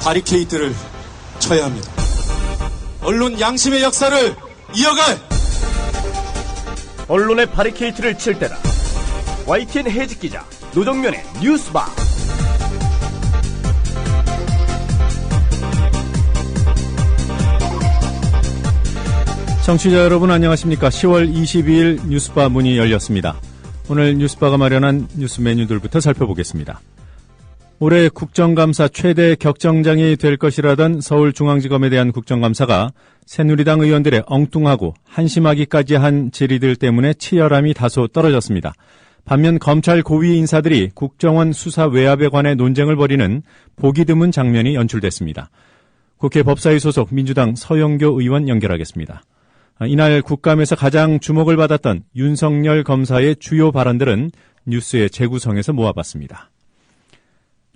바리케이트를 쳐야 합니다. 언론 양심의 역사를 이어갈 언론의 바리케이트를 칠 때다. YTN 해직 기자 노정면의 뉴스바. 청취자 여러분 안녕하십니까. 10월 22일 뉴스바 문이 열렸습니다. 오늘 뉴스바가 마련한 뉴스 메뉴들부터 살펴보겠습니다. 올해 국정감사 최대 격정장이 될 것이라던 서울중앙지검에 대한 국정감사가 새누리당 의원들의 엉뚱하고 한심하기까지 한 질의들 때문에 치열함이 다소 떨어졌습니다. 반면 검찰 고위 인사들이 국정원 수사 외압에 관해 논쟁을 벌이는 보기 드문 장면이 연출됐습니다. 국회 법사위 소속 민주당 서영교 의원 연결하겠습니다. 이날 국감에서 가장 주목을 받았던 윤석열 검사의 주요 발언들은 뉴스의 재구성에서 모아봤습니다.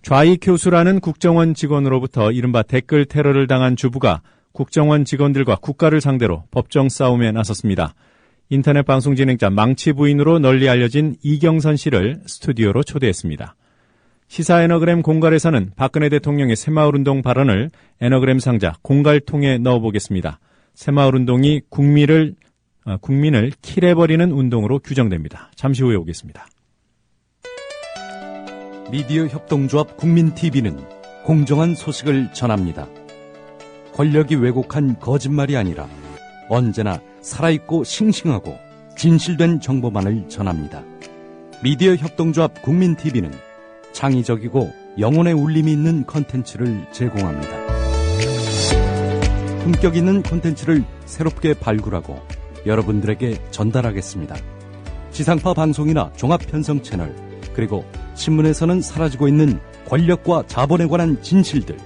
좌익 교수라는 국정원 직원으로부터 이른바 댓글 테러를 당한 주부가 국정원 직원들과 국가를 상대로 법정 싸움에 나섰습니다. 인터넷 방송 진행자 망치 부인으로 널리 알려진 이경선 씨를 스튜디오로 초대했습니다. 시사 에너그램 공갈에서는 박근혜 대통령의 새마을운동 발언을 에너그램 상자 공갈통에 넣어보겠습니다. 새마을운동이 국민을 킬해버리는 운동으로 규정됩니다. 잠시 후에 오겠습니다. 미디어 협동조합 국민TV는 공정한 소식을 전합니다. 권력이 왜곡한 거짓말이 아니라 언제나 살아있고 싱싱하고 진실된 정보만을 전합니다. 미디어 협동조합 국민TV는 창의적이고 영혼의 울림이 있는 콘텐츠를 제공합니다. 품격 있는 콘텐츠를 새롭게 발굴하고 여러분들에게 전달하겠습니다. 지상파 방송이나 종합편성 채널, 그리고 신문에서는 사라지고 있는 권력과 자본에 관한 진실들.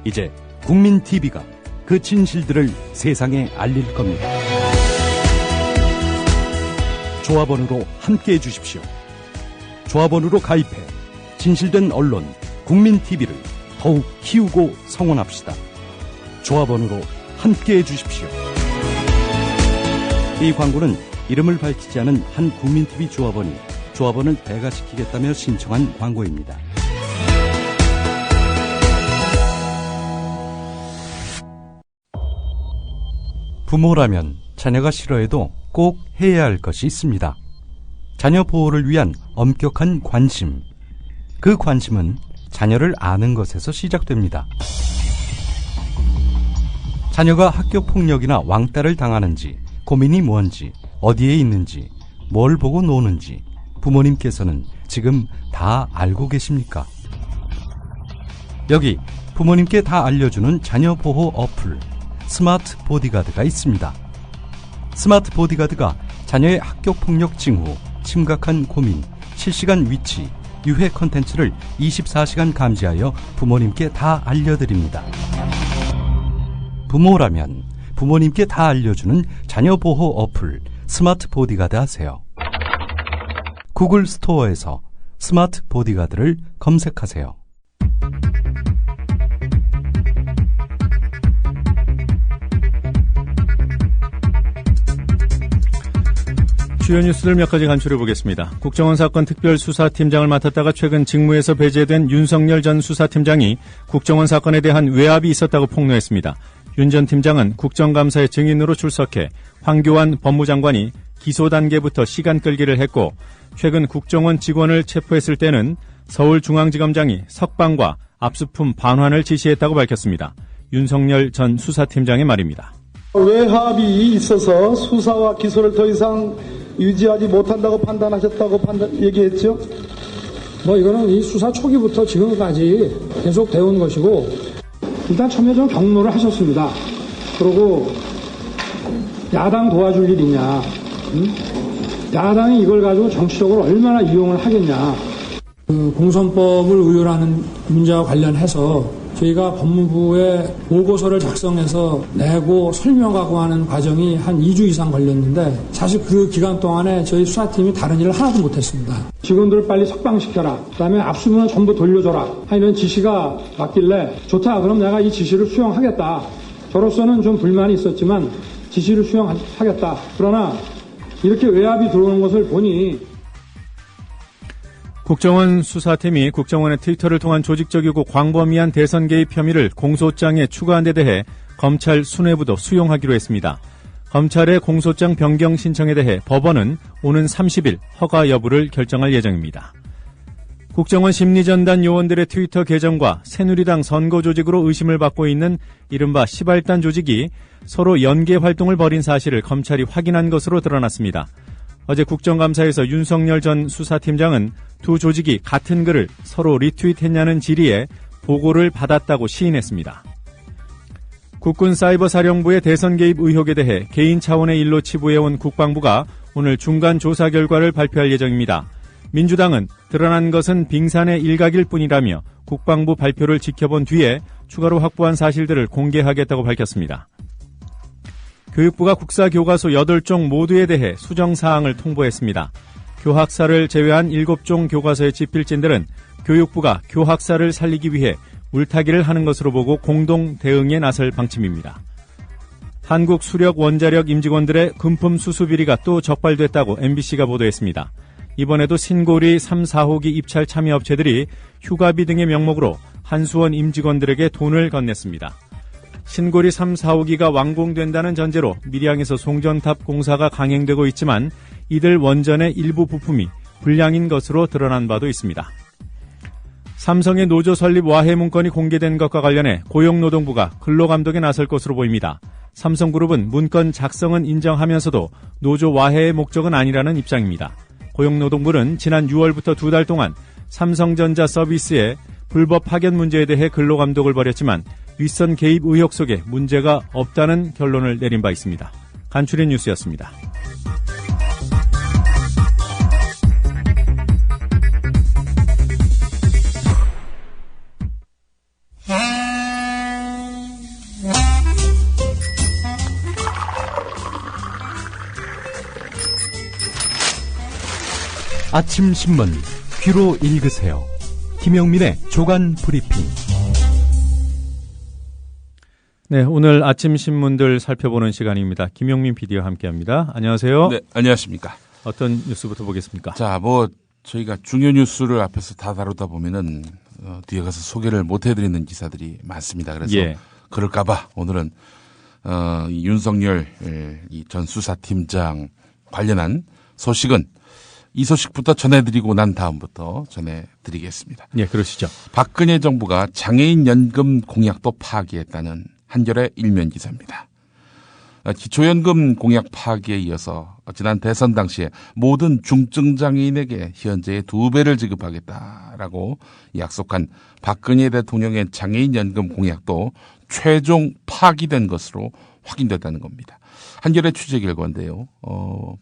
이제 국민TV가 그 진실들을 세상에 알릴 겁니다. 조합원으로 함께해 주십시오. 조합원으로 가입해 진실된 언론 국민TV를 더욱 키우고 성원합시다. 조합원으로 함께해 주십시오. 이 광고는 이름을 밝히지 않은 한 국민TV 조합원이 조합원을 배가시키겠다며 신청한 광고입니다. 부모라면 자녀가 싫어해도 꼭 해야 할 것이 있습니다. 자녀 보호를 위한 엄격한 관심. 그 관심은 자녀를 아는 것에서 시작됩니다. 자녀가 학교 폭력이나 왕따를 당하는지, 고민이 뭔지, 어디에 있는지, 뭘 보고 노는지 부모님께서는 지금 다 알고 계십니까? 여기 부모님께 다 알려주는 자녀 보호 어플 스마트 보디가드가 있습니다. 스마트 보디가드가 자녀의 학교 폭력 징후, 심각한 고민, 실시간 위치, 유해 콘텐츠를 24시간 감지하여 부모님께 다 알려드립니다. 부모라면 부모님께 다 알려주는 자녀 보호 어플 스마트 보디가드 하세요. 구글 스토어에서 스마트 보디가드를 검색하세요. 주요 뉴스들 몇 가지 간추려 보겠습니다. 국정원 사건 특별수사팀장을 맡았다가 최근 직무에서 배제된 윤석열 전 수사팀장이 국정원 사건에 대한 외압이 있었다고 폭로했습니다. 윤 전 팀장은 국정감사의 증인으로 출석해 황교안 법무장관이 기소 단계부터 시간 끌기를 했고, 최근 국정원 직원을 체포했을 때는 서울중앙지검장이 석방과 압수품 반환을 지시했다고 밝혔습니다. 윤석열 전 수사팀장의 말입니다. 외압이 있어서 수사와 기소를 더 이상 유지하지 못한다고 판단하셨다고 얘기했죠? 이거는 이 수사 초기부터 지금까지 계속 되어온 것이고, 일단 참여정 경로를 하셨습니다. 그리고 야당 도와줄 일 있냐? 야당이 이걸 가지고 정치적으로 얼마나 이용을 하겠냐? 공선법을 의율하는 문제와 관련해서 저희가 법무부에 보고서를 작성해서 내고 설명하고 하는 과정이 한 2주 이상 걸렸는데, 사실 그 기간 동안에 저희 수사팀이 다른 일을 하나도 못했습니다. 직원들을 빨리 석방시켜라, 그다음에 압수문을 전부 돌려줘라 하는 지시가 왔길래, 좋다, 그럼 내가 이 지시를 수용하겠다. 저로서는 좀 불만이 있었지만 지시를 수용하겠다. 그러나 이렇게 외압이 들어오는 것을 보니, 국정원 수사팀이 국정원의 트위터를 통한 조직적이고 광범위한 대선 개입 혐의를 공소장에 추가한 데 대해 검찰 수뇌부도 수용하기로 했습니다. 검찰의 공소장 변경 신청에 대해 법원은 오는 30일 허가 여부를 결정할 예정입니다. 국정원 심리전단 요원들의 트위터 계정과 새누리당 선거조직으로 의심을 받고 있는 이른바 시발단 조직이 서로 연계 활동을 벌인 사실을 검찰이 확인한 것으로 드러났습니다. 어제 국정감사에서 윤석열 전 수사팀장은 두 조직이 같은 글을 서로 리트윗했냐는 질의에 보고를 받았다고 시인했습니다. 국군사이버사령부의 대선 개입 의혹에 대해 개인 차원의 일로 치부해온 국방부가 오늘 중간 조사 결과를 발표할 예정입니다. 민주당은 드러난 것은 빙산의 일각일 뿐이라며 국방부 발표를 지켜본 뒤에 추가로 확보한 사실들을 공개하겠다고 밝혔습니다. 교육부가 국사교과서 8종 모두에 대해 수정사항을 통보했습니다. 교학사를 제외한 7종 교과서의 집필진들은 교육부가 교학사를 살리기 위해 물타기를 하는 것으로 보고 공동 대응에 나설 방침입니다. 한국 수력 원자력 임직원들의 금품 수수 비리가 또 적발됐다고 MBC가 보도했습니다. 이번에도 신고리 3, 4호기 입찰 참여 업체들이 휴가비 등의 명목으로 한수원 임직원들에게 돈을 건넸습니다. 신고리 3, 4호기가 완공된다는 전제로 밀양에서 송전탑 공사가 강행되고 있지만 이들 원전의 일부 부품이 불량인 것으로 드러난 바도 있습니다. 삼성의 노조 설립 와해 문건이 공개된 것과 관련해 고용노동부가 근로감독에 나설 것으로 보입니다. 삼성그룹은 문건 작성은 인정하면서도 노조 와해의 목적은 아니라는 입장입니다. 고용노동부는 지난 6월부터 2달 동안 삼성전자 서비스의 불법 파견 문제에 대해 근로감독을 벌였지만 윗선 개입 의혹 속에 문제가 없다는 결론을 내린 바 있습니다. 간추린 뉴스였습니다. 아침 신문 귀로 읽으세요. 김영민의 조간 브리핑. 네, 오늘 아침 신문들 살펴보는 시간입니다. 김영민 PD와 함께합니다. 안녕하세요. 네, 안녕하십니까. 어떤 뉴스부터 보겠습니까? 자, 저희가 중요 뉴스를 앞에서 다 다루다 보면은 뒤에 가서 소개를 못 해드리는 기사들이 많습니다. 그래서 그럴까봐 오늘은 이 윤석열 전 수사팀장 관련한 소식은 이 소식부터 전해드리고 난 다음부터 전해드리겠습니다. 예, 그러시죠. 박근혜 정부가 장애인 연금 공약도 파기했다는 한겨레 일면 기사입니다. 기초연금 공약 파기에 이어서 지난 대선 당시에 모든 중증장애인에게 현재의 2배를 지급하겠다라고 약속한 박근혜 대통령의 장애인 연금 공약도 최종 파기된 것으로 확인됐다는 겁니다. 한겨레 취재 결과인데요.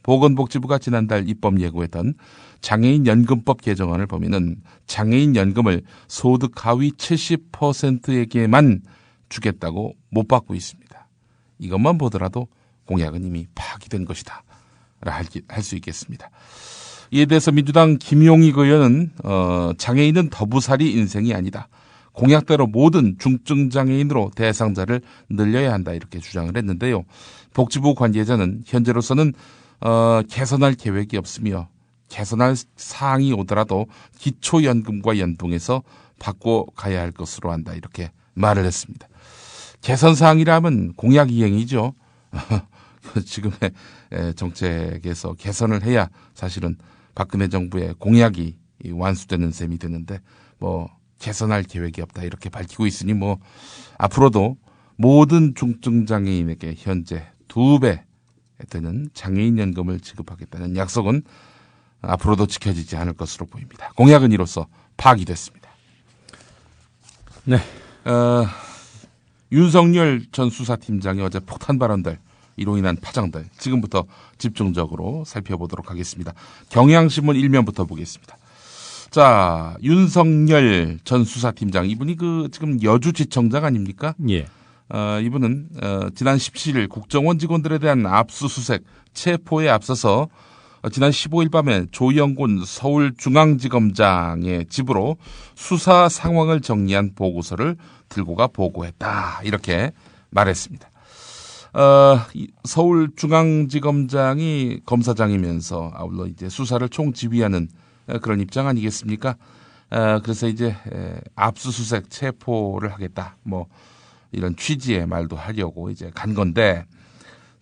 보건복지부가 지난달 입법 예고했던 장애인 연금법 개정안을 보면은 장애인 연금을 소득 하위 70%에게만 주겠다고 못 받고 있습니다. 이것만 보더라도 공약은 이미 파기된 것이다 할 수 있겠습니다. 이에 대해서 민주당 김용익 의원은 장애인은 더부살이 인생이 아니다. 공약대로 모든 중증장애인으로 대상자를 늘려야 한다 이렇게 주장을 했는데요. 복지부 관계자는 현재로서는 개선할 계획이 없으며 개선할 사항이 오더라도 기초연금과 연동해서 바꿔가야 할 것으로 한다 이렇게 말을 했습니다. 개선 사항이라면 공약 이행이죠. 지금의 정책에서 개선을 해야 사실은 박근혜 정부의 공약이 완수되는 셈이 되는데 개선할 계획이 없다 이렇게 밝히고 있으니 앞으로도 모든 중증장애인에게 현재 2배 되는 장애인 연금을 지급하겠다는 약속은 앞으로도 지켜지지 않을 것으로 보입니다. 공약은 이로써 파기됐습니다. 네. 윤석열 전 수사팀장의 어제 폭탄 발언들, 이로 인한 파장들 지금부터 집중적으로 살펴보도록 하겠습니다. 경향신문 1면부터 보겠습니다. 자, 윤석열 전 수사팀장, 이분이 지금 여주지청장 아닙니까? 예. 이분은 지난 17일 국정원 직원들에 대한 압수수색 체포에 앞서서 지난 15일 밤에 조영곤 서울중앙지검장의 집으로 수사 상황을 정리한 보고서를 들고 가 보고했다 이렇게 말했습니다. 서울중앙지검장이 검사장이면서 아울러 이제 수사를 총지휘하는 그런 입장 아니겠습니까? 그래서 이제 압수수색 체포를 하겠다. 뭐 이런 취지의 말도 하려고 이제 간 건데,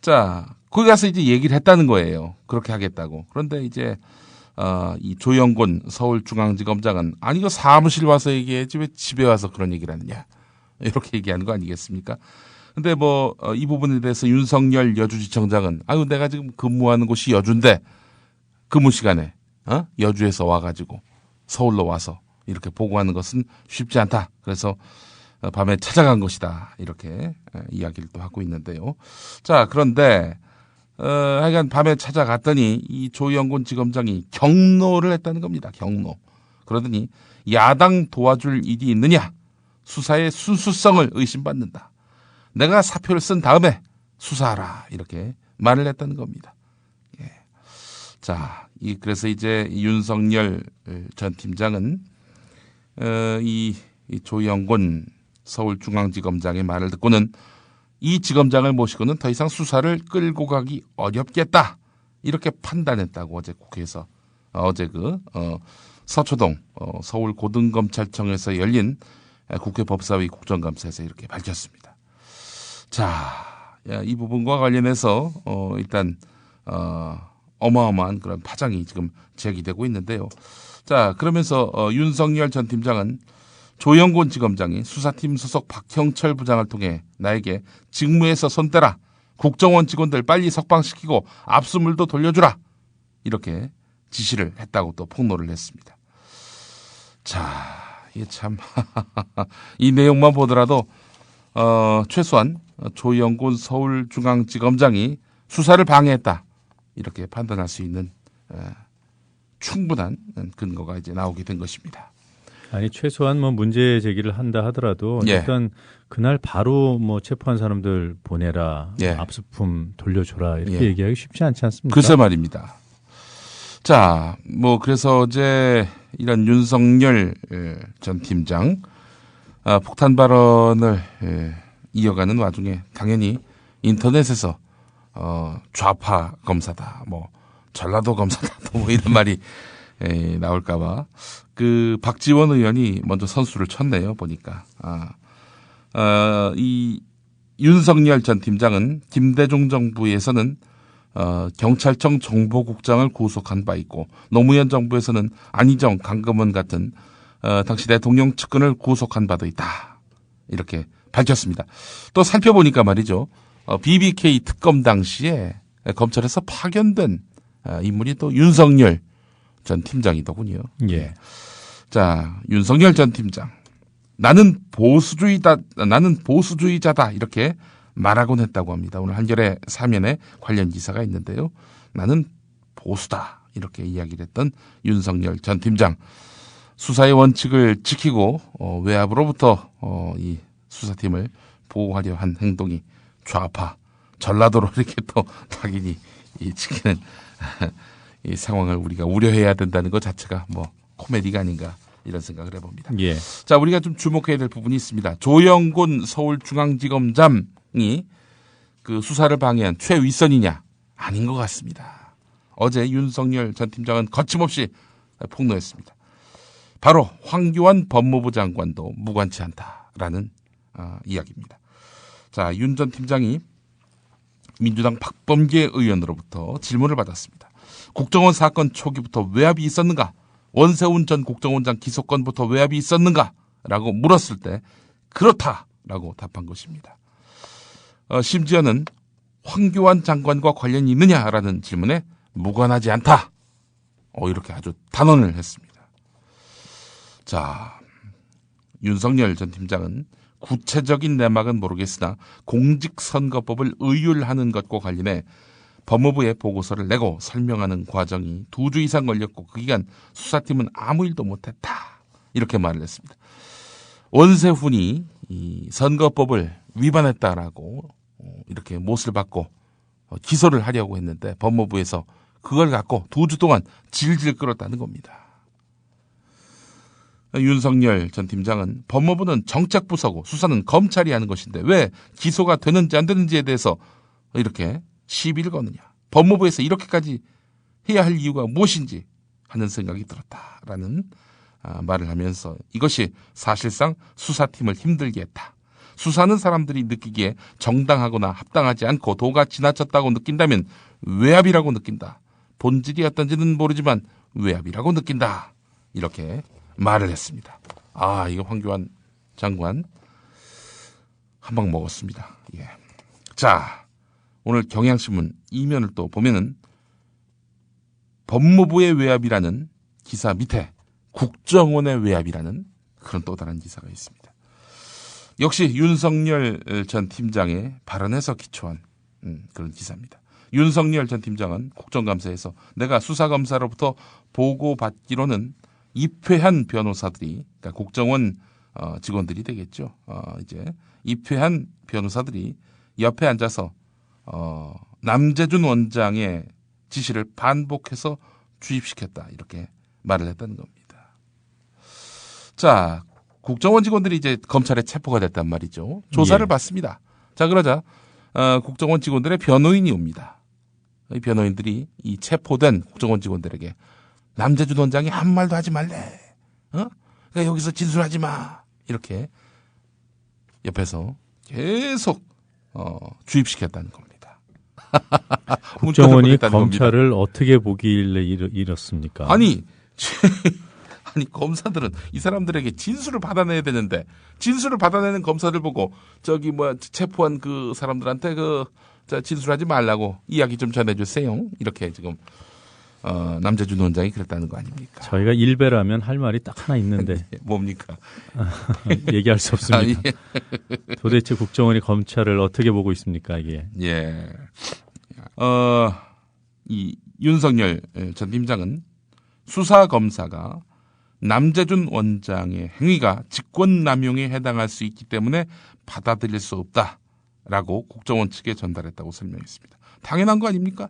자 거기 가서 이제 얘기를 했다는 거예요. 그렇게 하겠다고. 그런데 이제 이 조영곤 서울중앙지검장은 아니 이거 사무실 와서 얘기해야지 왜 집에 와서 그런 얘기를 하느냐, 이렇게 얘기하는 거 아니겠습니까? 근데 뭐 이 부분에 대해서 윤석열 여주지청장은 아유 내가 지금 근무하는 곳이 여주인데 근무 시간에 여주에서 와가지고 서울로 와서 이렇게 보고하는 것은 쉽지 않다. 그래서 밤에 찾아간 것이다. 이렇게 이야기를 또 하고 있는데요. 자, 그런데 하여간 밤에 찾아갔더니 이 조영곤 지검장이 경로를 했다는 겁니다. 경로. 그러더니 야당 도와줄 일이 있느냐? 수사의 순수성을 의심받는다. 내가 사표를 쓴 다음에 수사하라. 이렇게 말을 했다는 겁니다. 예. 자, 그래서 이제 윤석열 전 팀장은 이 조영곤 서울중앙지검장의 말을 듣고는 이 지검장을 모시고는 더 이상 수사를 끌고 가기 어렵겠다. 이렇게 판단했다고 어제 국회에서 어제 서초동 서울고등검찰청에서 열린 국회 법사위 국정감사에서 이렇게 밝혔습니다. 자, 이 부분과 관련해서 일단 어마어마한 그런 파장이 지금 제기되고 있는데요. 자, 그러면서 윤석열 전 팀장은 조영곤 지검장이 수사팀 소속 박형철 부장을 통해 나에게 직무에서 손 떼라, 국정원 직원들 빨리 석방시키고 압수물도 돌려주라, 이렇게 지시를 했다고 또 폭로를 했습니다. 자, 이게 참 이 내용만 보더라도 최소한 조영곤 서울중앙지검장이 수사를 방해했다, 이렇게 판단할 수 있는 충분한 근거가 이제 나오게 된 것입니다. 아니 최소한 뭐 문제 제기를 한다 하더라도 예. 일단 그날 바로 뭐 체포한 사람들 보내라, 예. 압수품 돌려줘라 이렇게 예. 얘기하기 쉽지 않지 않습니까? 글쎄 말입니다. 자, 뭐 그래서 어제 이런 윤석열 전 팀장 폭탄 발언을 이어가는 와중에 당연히 인터넷에서 좌파 검사다, 뭐 전라도 검사다, 뭐 이런 말이 나올까봐 그 박지원 의원이 먼저 선수를 쳤네요. 보니까 이 윤석열 전 팀장은 김대중 정부에서는 경찰청 정보국장을 구속한 바 있고 노무현 정부에서는 안희정, 강금원 같은 당시 대통령 측근을 구속한 바도 있다, 이렇게 밝혔습니다. 또 살펴보니까 말이죠, BBK 특검 당시에 검찰에서 파견된 인물이 또 윤석열 전 팀장이더군요. 예. 자, 윤석열 전 팀장, 나는 보수주의자다, 이렇게 말하곤 했다고 합니다. 오늘 한겨레 사면에 관련 기사가 있는데요. 나는 보수다, 이렇게 이야기를 했던 윤석열 전 팀장, 수사의 원칙을 지키고 외압으로부터 이 수사팀을 보호하려 한 행동이 좌파 전라도로 이렇게 또 확인이 지키는 이 상황을 우리가 우려해야 된다는 것 자체가 뭐 코미디가 아닌가, 이런 생각을 해봅니다. 예. 자, 우리가 좀 주목해야 될 부분이 있습니다. 조영곤 서울중앙지검장이 그 수사를 방해한 최윗선이냐? 아닌 것 같습니다. 어제 윤석열 전 팀장은 거침없이 폭로했습니다. 바로 황교안 법무부 장관도 무관치 않다라는 이야기입니다. 자, 윤 전 팀장이 민주당 박범계 의원으로부터 질문을 받았습니다. 국정원 사건 초기부터 외압이 있었는가? 원세훈 전 국정원장 기소권부터 외압이 있었는가? 라고 물었을 때 그렇다라고 답한 것입니다. 심지어는 황교안 장관과 관련이 있느냐라는 질문에 무관하지 않다, 이렇게 아주 단언을 했습니다. 자, 윤석열 전 팀장은 구체적인 내막은 모르겠으나 공직선거법을 의율하는 것과 관련해 법무부에 보고서를 내고 설명하는 과정이 2주 이상 걸렸고 그 기간 수사팀은 아무 일도 못했다, 이렇게 말을 했습니다. 원세훈이 이 선거법을 위반했다라고 이렇게 못을 받고 기소를 하려고 했는데 법무부에서 그걸 갖고 2주 동안 질질 끌었다는 겁니다. 윤석열 전 팀장은 법무부는 정책부서고 수사는 검찰이 하는 것인데 왜 기소가 되는지 안 되는지에 대해서 이렇게 시비를 거느냐, 법무부에서 이렇게까지 해야 할 이유가 무엇인지 하는 생각이 들었다라는 말을 하면서 이것이 사실상 수사팀을 힘들게 했다. 수사는 사람들이 느끼기에 정당하거나 합당하지 않고 도가 지나쳤다고 느낀다면 외압이라고 느낀다. 본질이 어떤지는 모르지만 외압이라고 느낀다. 이렇게 말을 했습니다. 이거 황교안 장관 한 방 먹었습니다. 예. 자, 오늘 경향신문 이면을 또 보면은 법무부의 외압이라는 기사 밑에 국정원의 외압이라는 그런 또 다른 기사가 있습니다. 역시 윤석열 전 팀장의 발언에서 기초한 그런 기사입니다. 윤석열 전 팀장은 국정감사에서 내가 수사검사로부터 보고받기로는 입회한 변호사들이, 그러니까 국정원 직원들이 되겠죠. 이제 입회한 변호사들이 옆에 앉아서 남재준 원장의 지시를 반복해서 주입시켰다. 이렇게 말을 했다는 겁니다. 자, 국정원 직원들이 이제 검찰에 체포가 됐단 말이죠. 조사를 받습니다. 자, 그러자 국정원 직원들의 변호인이 옵니다. 이 변호인들이 이 체포된 국정원 직원들에게 남재준 원장이 한 말도 하지 말래. 그러니까 여기서 진술하지 마. 이렇게 옆에서 계속 주입시켰다는 겁니다. 국정원이 검찰을 어떻게 보길래 이렇습니까? 아니 검사들은 이 사람들에게 진술을 받아내야 되는데 진술을 받아내는 검사들 보고 체포한 그 사람들한테 진술하지 말라고 이야기 좀 전해주세요. 이렇게 지금 남재준 원장이 그랬다는 거 아닙니까? 저희가 일베라면 할 말이 딱 하나 있는데 뭡니까? 얘기할 수 없습니다. 도대체 국정원이 검찰을 어떻게 보고 있습니까, 이게? 예. 이 윤석열 전 팀장은 수사 검사가 남재준 원장의 행위가 직권남용에 해당할 수 있기 때문에 받아들일 수 없다라고 국정원 측에 전달했다고 설명했습니다. 당연한 거 아닙니까?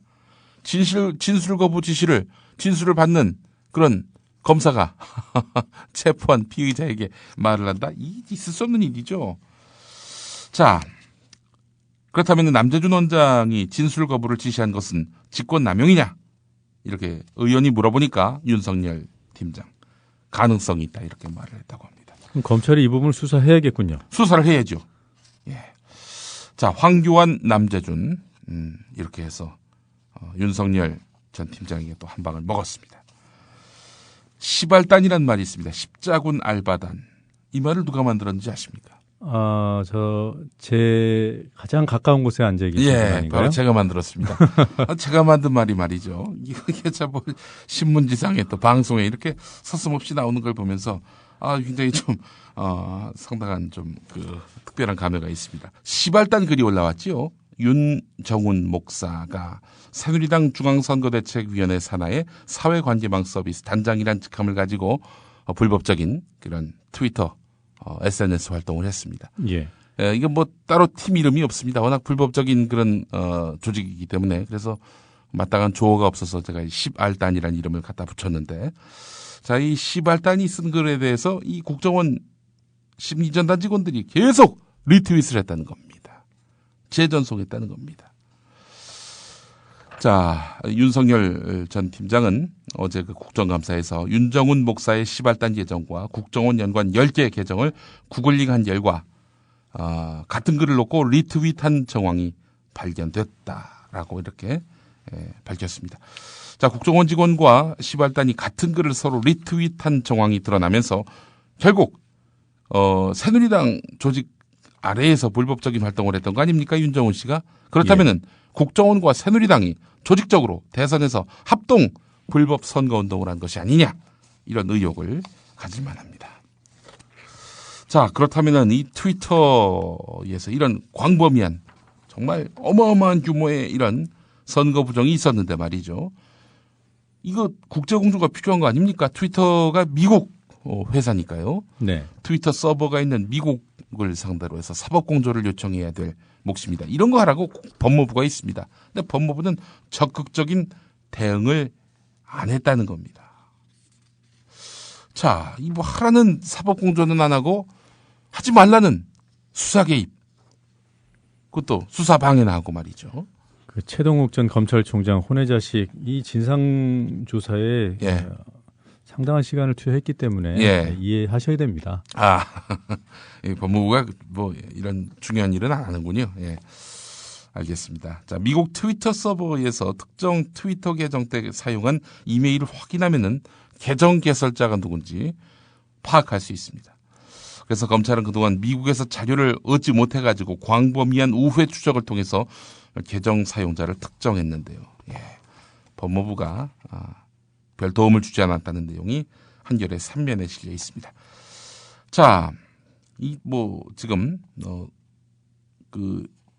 진술 거부 지시를 진술을 받는 그런 검사가 체포한 피의자에게 말을 한다? 있을 수 없는 일이죠. 자, 그렇다면 남재준 원장이 진술 거부를 지시한 것은 직권남용이냐? 이렇게 의원이 물어보니까 윤석열 팀장 가능성이 있다 이렇게 말을 했다고 합니다. 그럼 검찰이 이 부분을 수사해야겠군요. 수사를 해야죠. 예. 자, 황교안, 남재준 이렇게 해서 윤석열 전 팀장에게 또 한 방을 먹었습니다. 시발단이라는 말이 있습니다. 십자군 알바단. 이 말을 누가 만들었는지 아십니까? 제 가장 가까운 곳에 앉아 계신 분 아닌가요? 바로 제가 만들었습니다. 제가 만든 말이 말이죠. 이게 참 신문지상에 또 방송에 이렇게 서슴없이 나오는 걸 보면서 굉장히 좀 상당한 좀 특별한 감회가 있습니다. 시발단 글이 올라왔지요. 윤정훈 목사가 새누리당 중앙선거대책위원회 산하의 사회관계망 서비스 단장이란 직함을 가지고 불법적인 그런 트위터, SNS 활동을 했습니다. 예. 이게 따로 팀 이름이 없습니다. 워낙 불법적인 그런 조직이기 때문에 그래서 마땅한 조어가 없어서 제가 시발단이라는 이름을 갖다 붙였는데, 자, 이 시발단이 쓴 글에 대해서 이 국정원 심리전단 직원들이 계속 리트윗을 했다는 겁니다. 재전송했다는 겁니다. 자, 윤석열 전 팀장은 어제 국정감사에서 윤정훈 목사의 시발단 계정과 국정원 연관 10개 계정을 구글링한 결과 같은 글을 놓고 리트윗한 정황이 발견됐다라고 이렇게 밝혔습니다. 자, 국정원 직원과 시발단이 같은 글을 서로 리트윗한 정황이 드러나면서 결국 새누리당 조직 아래에서 불법적인 활동을 했던 거 아닙니까? 윤정훈 씨가. 그렇다면은 국정원과 새누리당이 조직적으로 대선에서 합동 불법 선거운동을 한 것이 아니냐, 이런 의혹을 가질 만합니다. 자, 그렇다면은 이 트위터에서 이런 광범위한 정말 어마어마한 규모의 이런 선거 부정이 있었는데 말이죠. 이거 국제공조가 필요한 거 아닙니까? 트위터가 미국 회사니까요. 네. 트위터 서버가 있는 미국을 상대로 해서 사법공조를 요청해야 될 몫입니다. 이런 거 하라고 법무부가 있습니다. 근데 법무부는 적극적인 대응을 안 했다는 겁니다. 자, 이 하라는 사법공조는 안 하고 하지 말라는 수사 개입, 그것도 수사 방해나 하고 말이죠. 최동욱 전 검찰총장 혼외자식 이 진상조사에 상당한 시간을 투여했기 때문에 예. 이해하셔야 됩니다. 이 법무부가 뭐 이런 중요한 일은 안 하는군요. 예. 알겠습니다. 자, 미국 트위터 서버에서 특정 트위터 계정 때 사용한 이메일을 확인하면은 계정 개설자가 누군지 파악할 수 있습니다. 그래서 검찰은 그동안 미국에서 자료를 얻지 못해가지고 광범위한 우회 추적을 통해서 계정 사용자를 특정했는데요. 예. 법무부가 별 도움을 주지 않았다는 내용이 한겨레 3면에 실려 있습니다. 자, 지금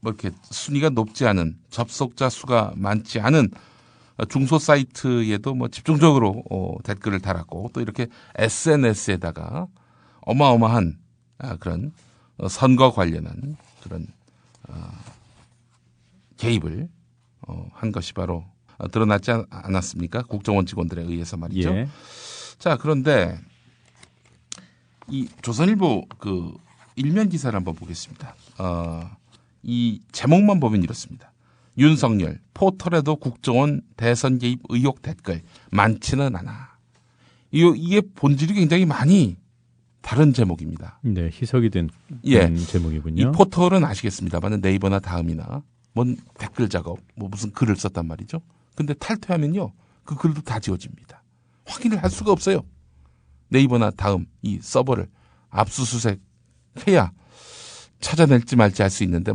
이렇게 순위가 높지 않은 접속자 수가 많지 않은 중소 사이트에도 뭐 집중적으로 댓글을 달았고 또 이렇게 SNS에다가 어마어마한 그런 선거 관련한 그런 개입을 한 것이 바로 드러났지 않았습니까? 국정원 직원들에 의해서 말이죠. 예. 자, 그런데 이 조선일보 그 일면 기사를 한번 보겠습니다. 이 제목만 보면 이렇습니다. 윤석열 포털에도 국정원 대선 개입 의혹 댓글 많지는 않아. 이게 본질이 굉장히 많이 다른 제목입니다. 네, 희석이 된 예. 제목이군요. 이 포털은 아시겠습니다만 네이버나 다음이나 뭔 댓글 작업, 뭐 무슨 글을 썼단 말이죠. 근데 탈퇴하면요, 그 글도 다 지워집니다. 확인을 할 수가 없어요. 네이버나 다음 이 서버를 압수수색해야 찾아낼지 말지 알 수 있는데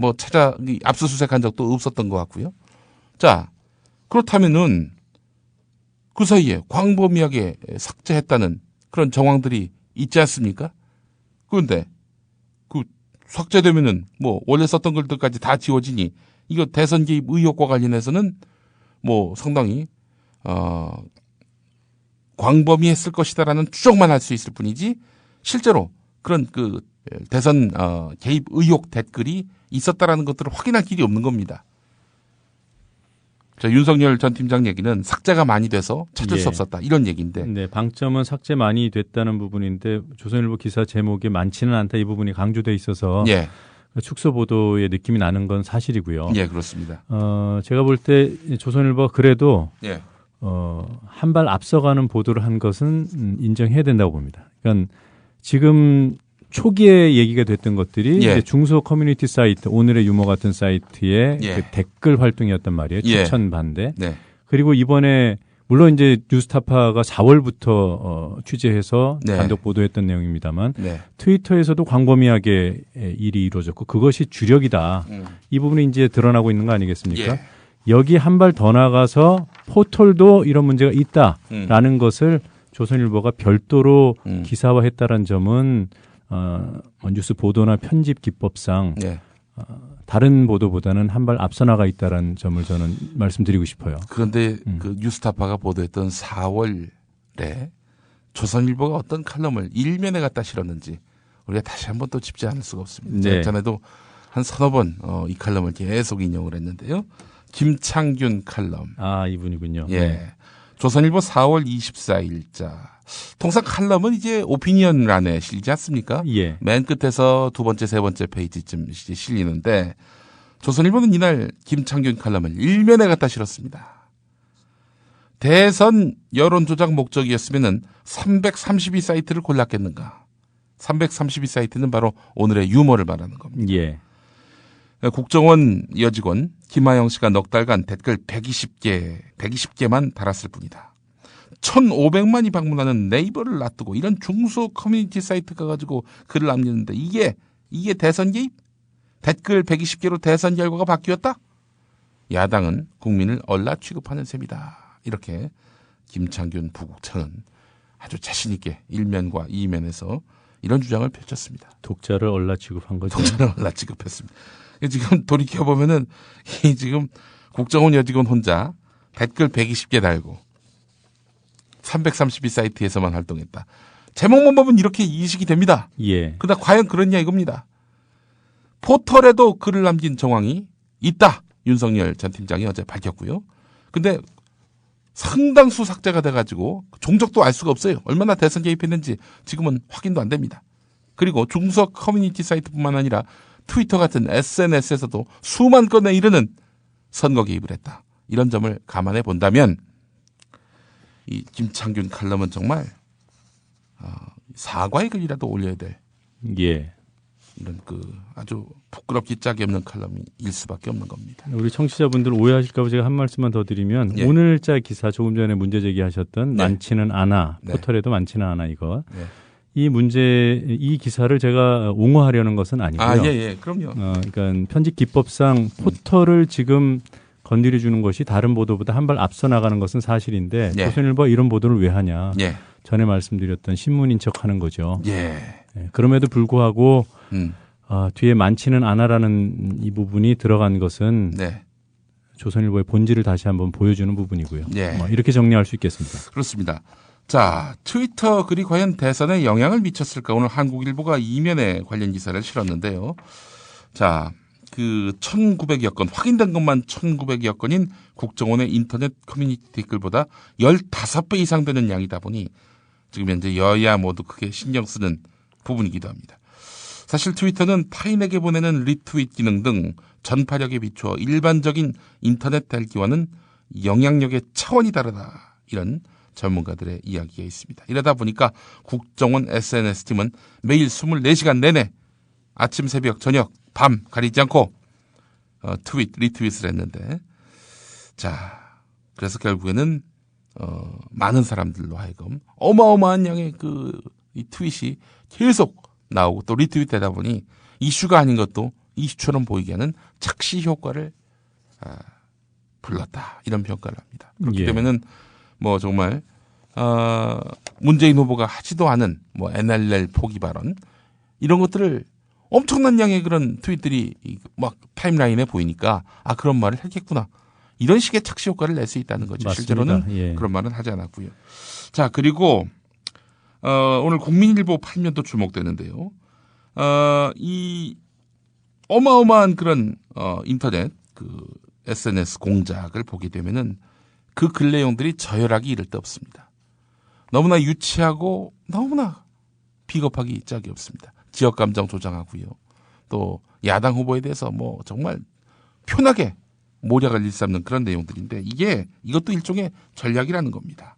압수수색한 적도 없었던 것 같고요. 자, 그렇다면은 그 사이에 광범위하게 삭제했다는 그런 정황들이 있지 않습니까? 그런데 그 삭제되면은 뭐 원래 썼던 글들까지 다 지워지니 이거 대선 개입 의혹과 관련해서는 뭐 상당히 광범위했을 것이다라는 추정만 할 수 있을 뿐이지 실제로 그런 그 대선 개입 의혹 댓글이 있었다라는 것들을 확인할 길이 없는 겁니다. 자, 윤석열 전 팀장 얘기는 삭제가 많이 돼서 찾을 수 없었다 이런 얘기인데. 네, 방점은 삭제 많이 됐다는 부분인데 조선일보 기사 제목에 많지는 않다 이 부분이 강조돼 있어서 예. 축소 보도의 느낌이 나는 건 사실이고요. 예, 그렇습니다. 제가 볼 때 조선일보가 그래도 예. 한 발 앞서가는 보도를 한 것은 인정해야 된다고 봅니다. 그러니까 지금 초기에 얘기가 됐던 것들이 예. 이제 중소 커뮤니티 사이트, 오늘의 유머 같은 사이트의 예. 그 댓글 활동이었단 말이에요. 예. 추천 반대. 네. 그리고 이번에 물론 이제 뉴스타파가 4월부터 취재해서 네. 단독 보도했던 내용입니다만 네. 트위터에서도 광범위하게 일이 이루어졌고 그것이 주력이다. 이 부분이 이제 드러나고 있는 거 아니겠습니까? 예. 여기 한 발 더 나가서 포털도 이런 문제가 있다라는 것을 조선일보가 별도로 기사화했다는 점은 뉴스 보도나 편집 기법상 네. 다른 보도보다는 한 발 앞서 나가 있다는 점을 저는 말씀드리고 싶어요. 그런데 그 뉴스타파가 보도했던 4월에 조선일보가 어떤 칼럼을 일면에 갖다 실었는지 우리가 다시 한번 또 짚지 않을 수가 없습니다. 네. 전에도 한 서너 번 이 칼럼을 계속 인용을 했는데요. 김창균 칼럼. 아, 이분이군요. 예. 네. 조선일보 4월 24일자. 통상 칼럼은 이제 오피니언란에 실리지 않습니까? 예. 맨 끝에서 두 번째, 세 번째 페이지쯤 실리는데 조선일보는 이날 김창균 칼럼을 일면에 갖다 실었습니다. 대선 여론조작 목적이었으면 332사이트를 골랐겠는가. 332사이트는 바로 오늘의 유머를 말하는 겁니다. 예. 국정원 여직원 김하영 씨가 넉 달간 댓글 120개만 달았을 뿐이다. 1,500만이 방문하는 네이버를 놔두고 이런 중소 커뮤니티 사이트 가가지고 글을 남기는데 이게 대선 개입? 댓글 120개로 대선 결과가 바뀌었다? 야당은 국민을 얼라 취급하는 셈이다. 이렇게 김창균 부국장은 아주 자신 있게 일면과 이면에서 이런 주장을 펼쳤습니다. 독자를 얼라 취급한 거죠. 독자를 얼라 취급했습니다. 지금 돌이켜보면은 지금 국정원 여직원 혼자 댓글 120개 달고 332사이트에서만 활동했다. 제목만 보면 이렇게 이식이 됩니다. 예. 그러다 과연 그렇냐 이겁니다. 포털에도 글을 남긴 정황이 있다. 윤석열 전 팀장이 어제 밝혔고요. 근데 상당수 삭제가 돼가지고 종적도 알 수가 없어요. 얼마나 대선 개입했는지 지금은 확인도 안 됩니다. 그리고 중소 커뮤니티 사이트뿐만 아니라 트위터 같은 SNS에서도 수만 건에 이르는 선거 개입을 했다. 이런 점을 감안해 본다면 이 김창균 칼럼은 정말 사과의 글이라도 올려야 될 예. 이런 아주 부끄럽기 짝이 없는 칼럼일 수밖에 없는 겁니다. 우리 청취자분들 오해하실까봐 제가 한 말씀만 더 드리면 예. 오늘자 기사 조금 전에 문제 제기하셨던 네. 많지는 않아 네. 포털에도 많지는 않아 이거 네. 이 기사를 제가 옹호하려는 것은 아니고요. 예, 그럼요. 그러니까 편집 기법상 포털을 지금 건드려 주는 것이 다른 보도보다 한 발 앞서 나가는 것은 사실인데 예. 조선일보가 이런 보도를 왜 하냐? 예, 전에 말씀드렸던 신문인 척하는 거죠. 예, 예, 그럼에도 불구하고 음, 뒤에 많지는 않아라는 이 부분이 들어간 것은 네, 조선일보의 본질을 다시 한번 보여주는 부분이고요. 예. 이렇게 정리할 수 있겠습니다. 그렇습니다. 자, 트위터 글이 과연 대선에 영향을 미쳤을까? 오늘 한국일보가 이면에 관련 기사를 실었는데요. 자, 1900여 건, 확인된 것만 1900여 건인 국정원의 인터넷 커뮤니티 댓글보다 15배 이상 되는 양이다 보니 지금 현재 여야 모두 크게 신경 쓰는 부분이기도 합니다. 사실 트위터는 타인에게 보내는 리트윗 기능 등 전파력에 비추어 일반적인 인터넷 달기와는 영향력의 차원이 다르다. 이런 전문가들의 이야기가 있습니다. 이러다 보니까 국정원 SNS팀은 매일 24시간 내내 아침, 새벽, 저녁, 밤 가리지 않고 리트윗을 했는데, 자, 그래서 결국에는 많은 사람들로 하여금 어마어마한 양의 이 트윗이 계속 나오고 또 리트윗되다 보니 이슈가 아닌 것도 이슈처럼 보이게 하는 착시 효과를 불렀다. 이런 평가를 합니다. 그렇기 예. 때문에는 정말 문재인 후보가 하지도 않은 NLL 포기 발언 이런 것들을 엄청난 양의 그런 트윗들이 막 타임라인에 보이니까 그런 말을 했겠구나. 이런 식의 착시 효과를 낼 수 있다는 거죠. 맞습니다. 실제로는 예. 그런 말은 하지 않았고요. 자, 그리고 오늘 국민일보 8면도 주목되는데요. 이 어마어마한 그런 인터넷 SNS 공작을 보게 되면은 그 글 내용들이 저열하기 이를 데 없습니다. 너무나 유치하고 너무나 비겁하기 짝이 없습니다. 지역 감정 조장하고요. 또 야당 후보에 대해서 정말 편하게 모략을 일삼는 그런 내용들인데 이것도 일종의 전략이라는 겁니다.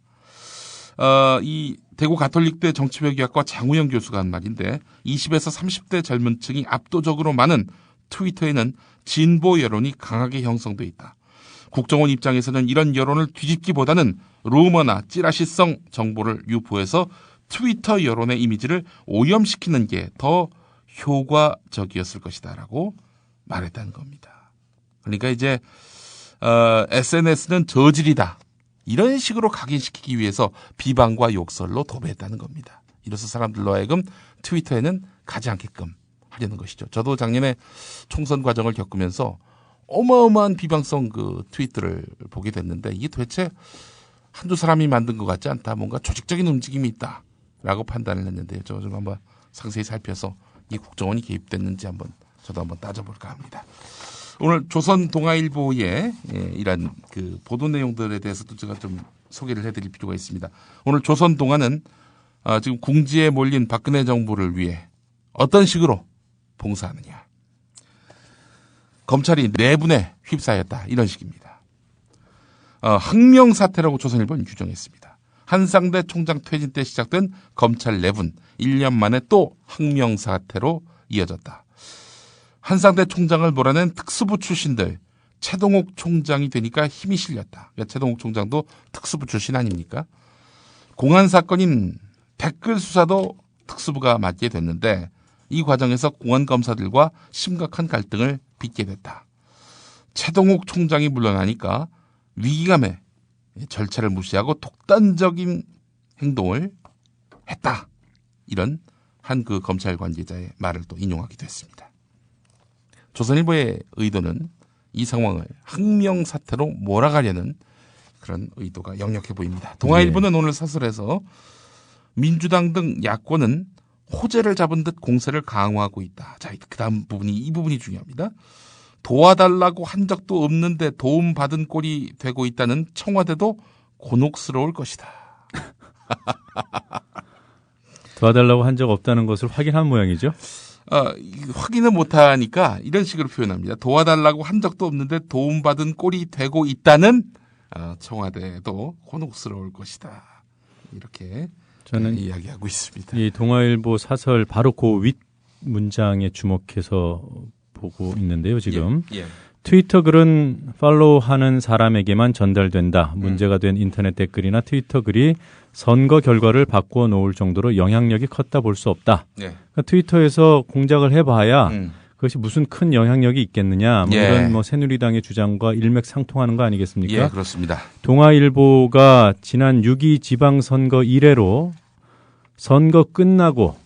이 대구 가톨릭대 정치외교학과 장우영 교수가 한 말인데 20에서 30대 젊은 층이 압도적으로 많은 트위터에는 진보 여론이 강하게 형성돼 있다. 국정원 입장에서는 이런 여론을 뒤집기보다는 루머나 찌라시성 정보를 유포해서 트위터 여론의 이미지를 오염시키는 게 더 효과적이었을 것이다라고 말했다는 겁니다. 그러니까 이제 SNS는 저질이다. 이런 식으로 각인시키기 위해서 비방과 욕설로 도배했다는 겁니다. 이로써 사람들로 하여금 트위터에는 가지 않게끔 하려는 것이죠. 저도 작년에 총선 과정을 겪으면서 어마어마한 비방성 트윗들을 보게 됐는데 이게 도대체 한두 사람이 만든 것 같지 않다. 뭔가 조직적인 움직임이 있다라고 판단을 했는데요. 저 좀 한번 상세히 살펴서 이 국정원이 개입됐는지 저도 한번 따져볼까 합니다. 오늘 조선동아일보의 이런 보도 내용들에 대해서도 제가 좀 소개를 해드릴 필요가 있습니다. 오늘 조선동아는 지금 궁지에 몰린 박근혜 정부를 위해 어떤 식으로 봉사하느냐. 검찰이 내분에 휩싸였다. 이런 식입니다. 항명 사태라고 조선일보는 규정했습니다. 한상대 총장 퇴진 때 시작된 검찰 내분 1년 만에 또 항명 사태로 이어졌다. 한상대 총장을 몰아낸 특수부 출신들 최동욱 총장이 되니까 힘이 실렸다. 그러니까 최동욱 총장도 특수부 출신 아닙니까? 공안 사건인 댓글 수사도 특수부가 맡게 됐는데 이 과정에서 공안 검사들과 심각한 갈등을 빚게 됐다. 최동욱 총장이 물러나니까 위기감에 절차를 무시하고 독단적인 행동을 했다. 이런 한 검찰 관계자의 말을 또 인용하기도 했습니다. 조선일보의 의도는 이 상황을 항명 사태로 몰아가려는 그런 의도가 역력해 보입니다. 동아일보는 오늘 사설에서 민주당 등 야권은 호재를 잡은 듯 공세를 강화하고 있다. 자, 그다음 부분이 이 부분이 중요합니다. 도와달라고 한 적도 없는데 도움받은 꼴이 되고 있다는 청와대도 곤혹스러울 것이다. 도와달라고 한 적 없다는 것을 확인한 모양이죠. 확인을 못하니까 이런 식으로 표현합니다. 도와달라고 한 적도 없는데 도움받은 꼴이 되고 있다는 청와대도 곤혹스러울 것이다. 이렇게 저는 이야기하고 있습니다. 이 동아일보 사설 바로 그 윗 문장에 주목해서 보고 있는데요. 지금 예. 트위터 글은 팔로우하는 사람에게만 전달된다. 문제가 된 인터넷 댓글이나 트위터 글이 선거 결과를 바꾸어 놓을 정도로 영향력이 컸다 볼 수 없다. 예. 그러니까 트위터에서 공작을 해봐야 그것이 무슨 큰 영향력이 있겠느냐. 뭐 이런 뭐 새누리당의 주장과 일맥상통하는 거 아니겠습니까? 예, 그렇습니다. 동아일보가 지난 6.2 지방선거 이래로 선거 끝나고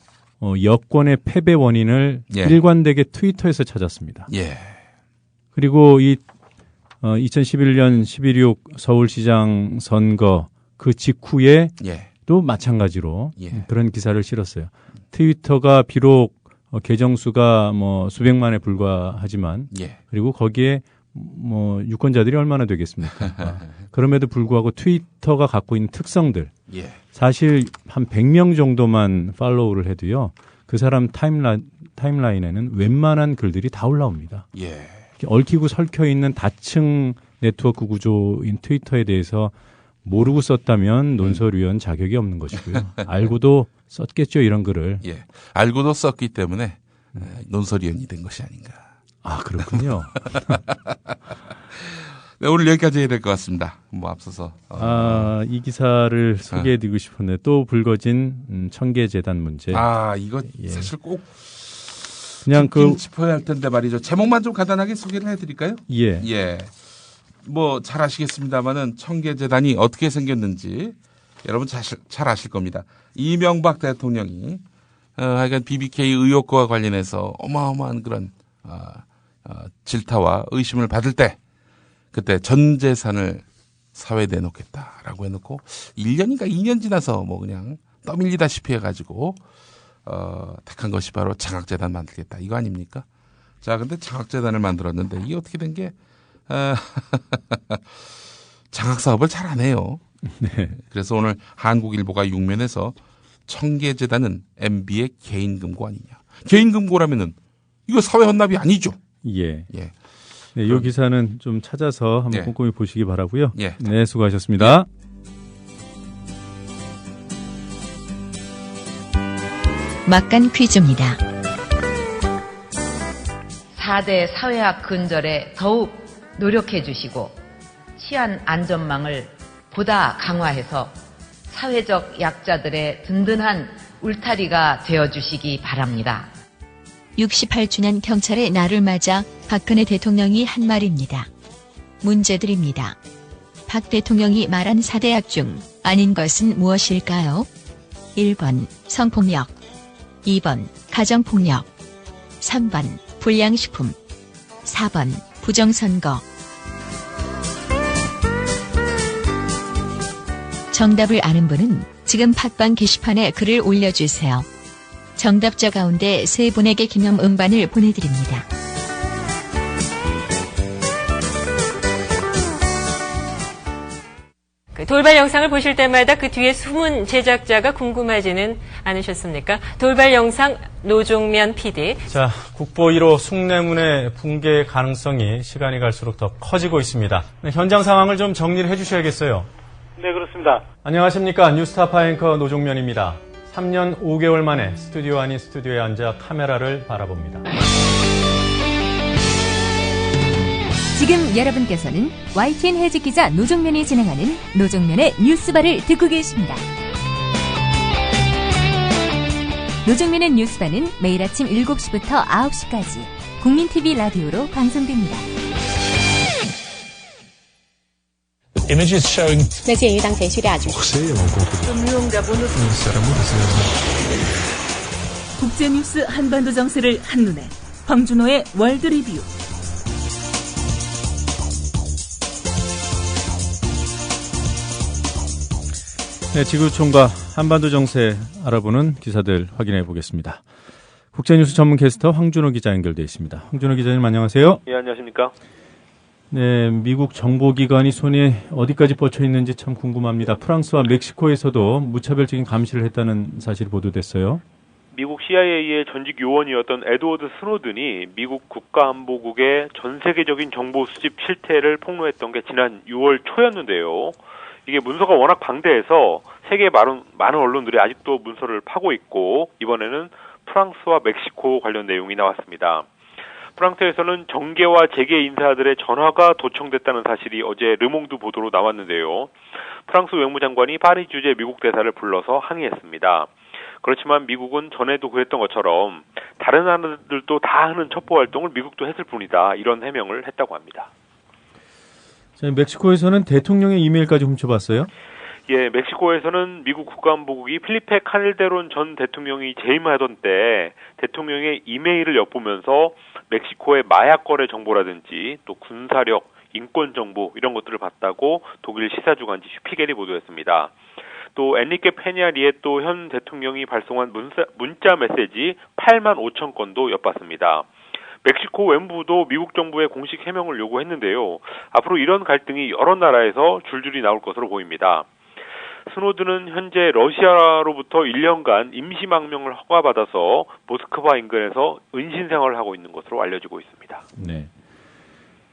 여권의 패배 원인을 일관되게 트위터에서 찾았습니다. 예. 그리고 이 2011년 11.6 서울시장 선거 그 직후에 또 마찬가지로 그런 기사를 실었어요. 트위터가 비록 계정 수가 뭐 수백만에 불과하지만 그리고 거기에 뭐 유권자들이 얼마나 되겠습니까? 그럼에도 불구하고 트위터가 갖고 있는 특성들 사실 한 100명 정도만 팔로우를 해도요. 그 사람 타임라인에는 웬만한 글들이 다 올라옵니다. 얽히고 설켜 있는 다층 네트워크 구조인 트위터에 대해서 모르고 썼다면 논설위원 자격이 없는 것이고요. 알고도 썼겠죠, 이런 글을. 예. 알고도 썼기 때문에 논설위원이 된 것이 아닌가. 아, 그렇군요. 네, 오늘 여기까지 해야 될 것 같습니다. 뭐 앞서서. 이 기사를 소개해드리고 싶은데 또 불거진 청계재단 문제. 이거 사실 꼭 그냥 짚어야 할 텐데 말이죠. 제목만 좀 간단하게 소개를 해드릴까요? 예. 뭐 잘 아시겠습니다만은 청계재단이 어떻게 생겼는지 여러분 잘 아실 겁니다. 이명박 대통령이 하여간 BBK 의혹과 관련해서 어마어마한 그런 질타와 의심을 받을 때 그때 전 재산을 사회에 내놓겠다라고 해놓고 1년인가 2년 지나서 뭐 그냥 떠밀리다시피 해가지고 택한 것이 바로 장학재단 만들겠다 이거 아닙니까? 자, 근데 장학재단을 만들었는데 이게 어떻게 된 게 장학사업을 잘 안 해요. 네. 그래서 오늘 한국일보가 6면에서 청계재단은 MB의 개인금고 아니냐. 개인금고라면은 이거 사회 헌납이 아니죠. 예. 네, 이 기사는 좀 찾아서 한번 꼼꼼히 보시기 바라고요. 네, 수고하셨습니다. 막간 퀴즈입니다. 4대 사회학 근절에 더욱 노력해 주시고 치안 안전망을 보다 강화해서 사회적 약자들의 든든한 울타리가 되어주시기 바랍니다. 68주년 경찰의 날을 맞아 박근혜 대통령이 한 말입니다. 문제 드립니다. 박 대통령이 말한 4대약 중 아닌 것은 무엇일까요? 1번 성폭력, 2번 가정폭력, 3번 불량식품, 4번 부정선거. 정답을 아는 분은 지금 팟빵 게시판에 글을 올려주세요. 정답자 가운데 3분에게 기념 음반을 보내드립니다. 돌발 영상을 보실 때마다 그 뒤에 숨은 제작자가 궁금하지는 않으셨습니까? 돌발 영상 노종면 PD. 자, 국보 1호 숭례문의 붕괴 가능성이 시간이 갈수록 더 커지고 있습니다. 네, 현장 상황을 좀 정리를 해주셔야겠어요. 네, 그렇습니다. 안녕하십니까. 뉴스타파 앵커 노종면입니다. 3년 5개월 만에 스튜디오 아닌 스튜디오에 앉아 카메라를 바라봅니다. 지금 여러분께서는 YTN 해직 기자 노종면이 진행하는 노종면의 뉴스바를 듣고 계십니다. 노종면의 뉴스바는 매일 아침 7시부터 9시까지 국민TV 라디오로 방송됩니다. Images showing 那鉴于当前叙利亚局势， 국제뉴스 한반도 정세를 한눈에 황준호의 월드 리뷰. 네, 지구촌과 한반도 정세 알아보는 기사들 확인해 보겠습니다. 국제뉴스 전문 캐스터 황준호 기자 연결돼 있습니다. 황준호 기자님 안녕하세요. 예, 안녕하십니까. 네, 미국 정보기관이 손에 어디까지 뻗쳐 있는지 참 궁금합니다. 프랑스와 멕시코에서도 무차별적인 감시를 했다는 사실이 보도됐어요. 미국 CIA의 전직 요원이었던 에드워드 스노든이 미국 국가안보국의 전 세계적인 정보 수집 실태를 폭로했던 게 지난 6월 초였는데요. 이게 문서가 워낙 방대해서 세계의 많은 언론들이 아직도 문서를 파고 있고 이번에는 프랑스와 멕시코 관련 내용이 나왔습니다. 프랑스에서는 정계와 재계 인사들의 전화가 도청됐다는 사실이 어제 르몽드 보도로 나왔는데요. 프랑스 외무장관이 파리 주재 미국 대사를 불러서 항의했습니다. 그렇지만 미국은 전에도 그랬던 것처럼 다른 나라들도 다 하는 첩보 활동을 미국도 했을 뿐이다. 이런 해명을 했다고 합니다. 자, 멕시코에서는 대통령의 이메일까지 훔쳐봤어요? 예, 멕시코에서는 미국 국가안보국이 필리페 칼데론 전 대통령이 재임하던 때 대통령의 이메일을 엿보면서 멕시코의 마약 거래 정보라든지 또 군사력, 인권 정보 이런 것들을 봤다고 독일 시사주간지 슈피겔이 보도했습니다. 또 엔리케 페냐 리에토 현 대통령이 발송한 문자 메시지 8만 5천 건도 엿봤습니다. 멕시코 외무부도 미국 정부의 공식 해명을 요구했는데요. 앞으로 이런 갈등이 여러 나라에서 줄줄이 나올 것으로 보입니다. 스노든은 현재 러시아로부터 1년간 임시망명을 허가받아서 모스크바 인근에서 은신 생활을 하고 있는 것으로 알려지고 있습니다. 네.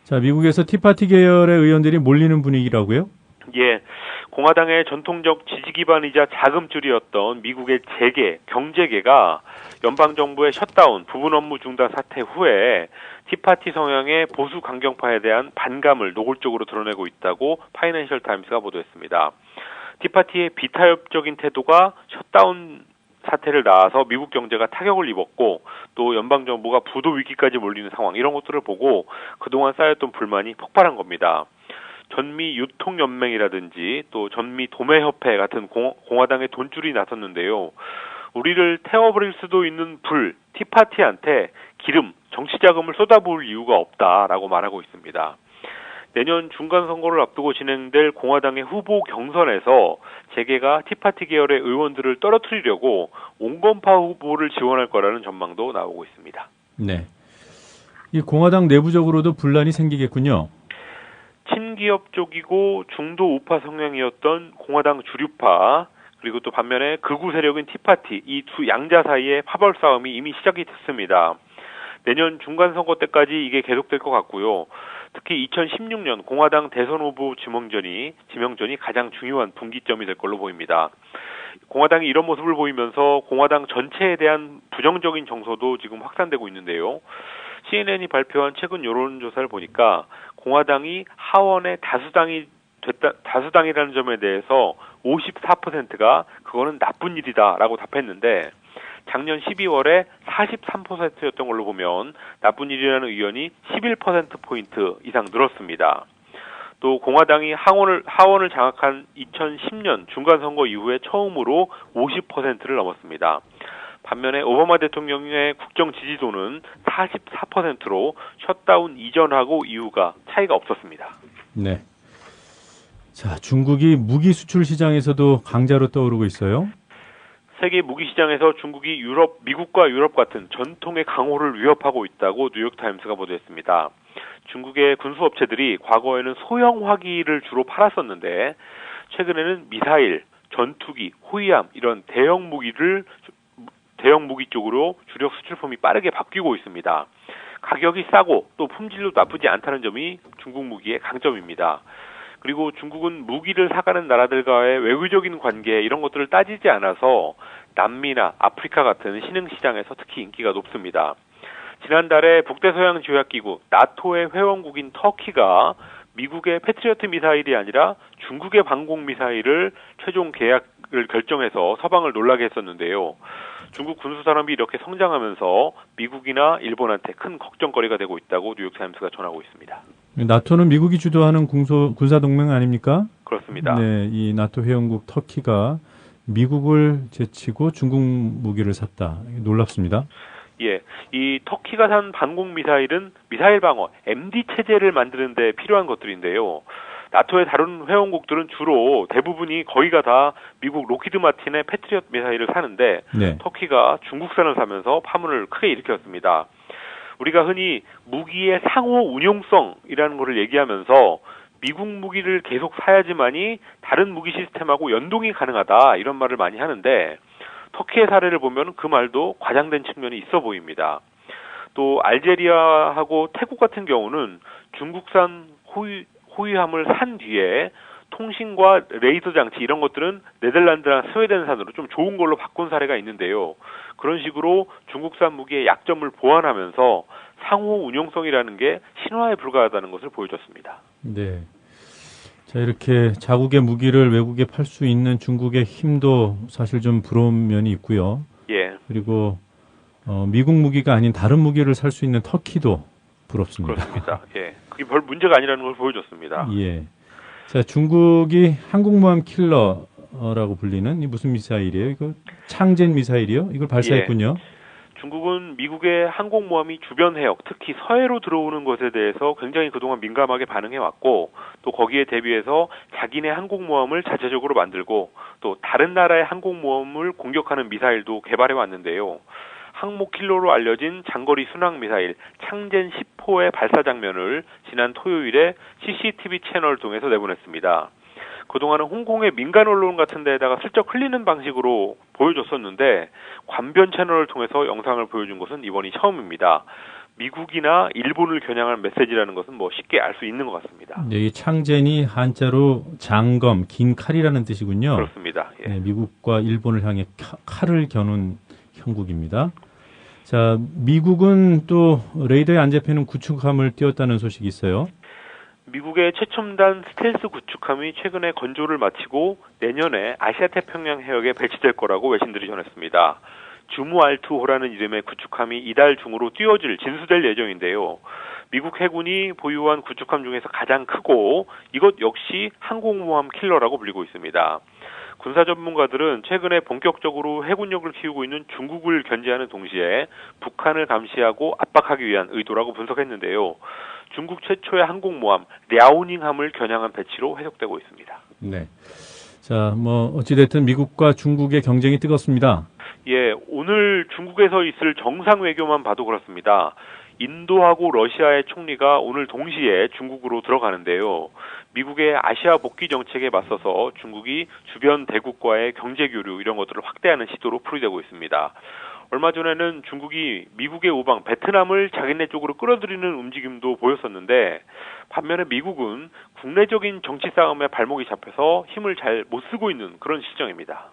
자, 미국에서 티파티 계열의 의원들이 몰리는 분위기라고요? 예. 공화당의 전통적 지지 기반이자 자금줄이었던 미국의 경제계가 연방정부의 셧다운, 부분 업무 중단 사태 후에 티파티 성향의 보수 강경파에 대한 반감을 노골적으로 드러내고 있다고 파이낸셜 타임스가 보도했습니다. 티파티의 비타협적인 태도가 셧다운 사태를 낳아서 미국 경제가 타격을 입었고 또 연방정부가 부도 위기까지 몰리는 상황 이런 것들을 보고 그동안 쌓였던 불만이 폭발한 겁니다. 전미 유통연맹이라든지 또 전미 도매협회 같은 공화당의 돈줄이 나섰는데요. 우리를 태워버릴 수도 있는 불, 티파티한테 기름, 정치자금을 쏟아부을 이유가 없다라고 말하고 있습니다. 내년 중간선거를 앞두고 진행될 공화당의 후보 경선에서 재계가 티파티 계열의 의원들을 떨어뜨리려고 온건파 후보를 지원할 거라는 전망도 나오고 있습니다. 네. 이 공화당 내부적으로도 분란이 생기겠군요. 친기업 쪽이고 중도 우파 성향이었던 공화당 주류파 그리고 또 반면에 극우 세력인 티파티 이 두 양자 사이의 파벌 싸움이 이미 시작이 됐습니다. 내년 중간선거 때까지 이게 계속될 것 같고요. 특히 2016년 공화당 대선 후보 지명전이 가장 중요한 분기점이 될 걸로 보입니다. 공화당이 이런 모습을 보이면서 공화당 전체에 대한 부정적인 정서도 지금 확산되고 있는데요. CNN이 발표한 최근 여론조사를 보니까 공화당이 하원의 다수당이라는 점에 대해서 54%가 그거는 나쁜 일이다라고 답했는데 작년 12월에 43%였던 걸로 보면 나쁜 일이라는 의견이 11%포인트 이상 늘었습니다. 또 공화당이 하원을 장악한 2010년 중간선거 이후에 처음으로 50%를 넘었습니다. 반면에 오바마 대통령의 국정 지지도는 44%로 셧다운 이전하고 이후가 차이가 없었습니다. 네. 자, 중국이 무기 수출 시장에서도 강자로 떠오르고 있어요. 세계 무기 시장에서 중국이 미국과 유럽 같은 전통의 강호를 위협하고 있다고 뉴욕타임스가 보도했습니다. 중국의 군수업체들이 과거에는 소형 화기를 주로 팔았었는데 최근에는 미사일, 전투기, 호위함 이런 대형 무기 쪽으로 주력 수출품이 빠르게 바뀌고 있습니다. 가격이 싸고 또 품질도 나쁘지 않다는 점이 중국 무기의 강점입니다. 그리고 중국은 무기를 사가는 나라들과의 외교적인 관계 이런 것들을 따지지 않아서 남미나 아프리카 같은 신흥시장에서 특히 인기가 높습니다. 지난달에 북대서양조약기구 나토의 회원국인 터키가 미국의 패트리어트 미사일이 아니라 중국의 방공 미사일을 최종 계약을 결정해서 서방을 놀라게 했었는데요. 중국 군수산업이 이렇게 성장하면서 미국이나 일본한테 큰 걱정거리가 되고 있다고 뉴욕타임스가 전하고 있습니다. 나토는 미국이 주도하는 군사동맹 아닙니까? 그렇습니다. 네, 이 나토 회원국 터키가 미국을 제치고 중국 무기를 샀다. 놀랍습니다. 예, 이 터키가 산 방공 미사일은 미사일 방어 MD 체제를 만드는 데 필요한 것들인데요. 나토의 다른 회원국들은 주로 대부분이 거의가 다 미국 로키드 마틴의 패트리엇 미사일을 사는데 네. 터키가 중국산을 사면서 파문을 크게 일으켰습니다. 우리가 흔히 무기의 상호 운용성이라는 것을 얘기하면서 미국 무기를 계속 사야지만이 다른 무기 시스템하고 연동이 가능하다 이런 말을 많이 하는데 터키의 사례를 보면 그 말도 과장된 측면이 있어 보입니다. 또 알제리아하고 태국 같은 경우는 중국산 호위함을 산 뒤에 통신과 레이더 장치 이런 것들은 네덜란드나 스웨덴산으로 좀 좋은 걸로 바꾼 사례가 있는데요. 그런 식으로 중국산 무기의 약점을 보완하면서 상호 운용성이라는 게 신화에 불과하다는 것을 보여줬습니다. 네. 자, 이렇게 자국의 무기를 외국에 팔 수 있는 중국의 힘도 사실 좀 부러운 면이 있고요. 예. 그리고 미국 무기가 아닌 다른 무기를 살 수 있는 터키도 부럽습니다. 그렇습니다. 예. 그게 별 문제가 아니라는 걸 보여줬습니다. 예. 자, 중국이 한국모함 킬러라고 불리는 이 무슨 미사일이에요? 이거 창젠 미사일이요? 이걸 발사했군요. 예. 중국은 미국의 항공모함이 주변 해역, 특히 서해로 들어오는 것에 대해서 굉장히 그동안 민감하게 반응해왔고 또 거기에 대비해서 자기네 항공모함을 자체적으로 만들고 또 다른 나라의 항공모함을 공격하는 미사일도 개발해왔는데요. 항모 킬러로 알려진 장거리 순항 미사일 창젠 10호의 발사 장면을 지난 토요일에 CCTV 채널을 통해서 내보냈습니다. 그동안은 홍콩의 민간 언론 같은 데에다가 슬쩍 흘리는 방식으로 보여줬었는데 관변 채널을 통해서 영상을 보여준 것은 이번이 처음입니다. 미국이나 일본을 겨냥한 메시지라는 것은 뭐 쉽게 알 수 있는 것 같습니다. 네, 이 창젠이 한자로 장검, 긴 칼이라는 뜻이군요. 그렇습니다. 예. 네, 미국과 일본을 향해 칼을 겨눈 형국입니다. 자, 미국은 또 레이더에 안 잡히는 구축함을 띄웠다는 소식이 있어요. 미국의 최첨단 스텔스 구축함이 최근에 건조를 마치고 내년에 아시아 태평양 해역에 배치될 거라고 외신들이 전했습니다. 주무 R2호라는 이름의 구축함이 이달 중으로 띄워질 진수될 예정인데요. 미국 해군이 보유한 구축함 중에서 가장 크고 이것 역시 항공모함 킬러라고 불리고 있습니다. 군사 전문가들은 최근에 본격적으로 해군력을 키우고 있는 중국을 견제하는 동시에 북한을 감시하고 압박하기 위한 의도라고 분석했는데요. 중국 최초의 항공모함 랴오닝함을 겨냥한 배치로 해석되고 있습니다. 네. 자, 뭐 어찌됐든 미국과 중국의 경쟁이 뜨겁습니다. 예, 오늘 중국에서 있을 정상 외교만 봐도 그렇습니다. 인도하고 러시아의 총리가 오늘 동시에 중국으로 들어가는데요. 미국의 아시아 복귀 정책에 맞서서 중국이 주변 대국과의 경제 교류 이런 것들을 확대하는 시도로 풀이되고 있습니다. 얼마 전에는 중국이 미국의 우방 베트남을 자기네 쪽으로 끌어들이는 움직임도 보였었는데 반면에 미국은 국내적인 정치 싸움에 발목이 잡혀서 힘을 잘 못 쓰고 있는 그런 시정입니다.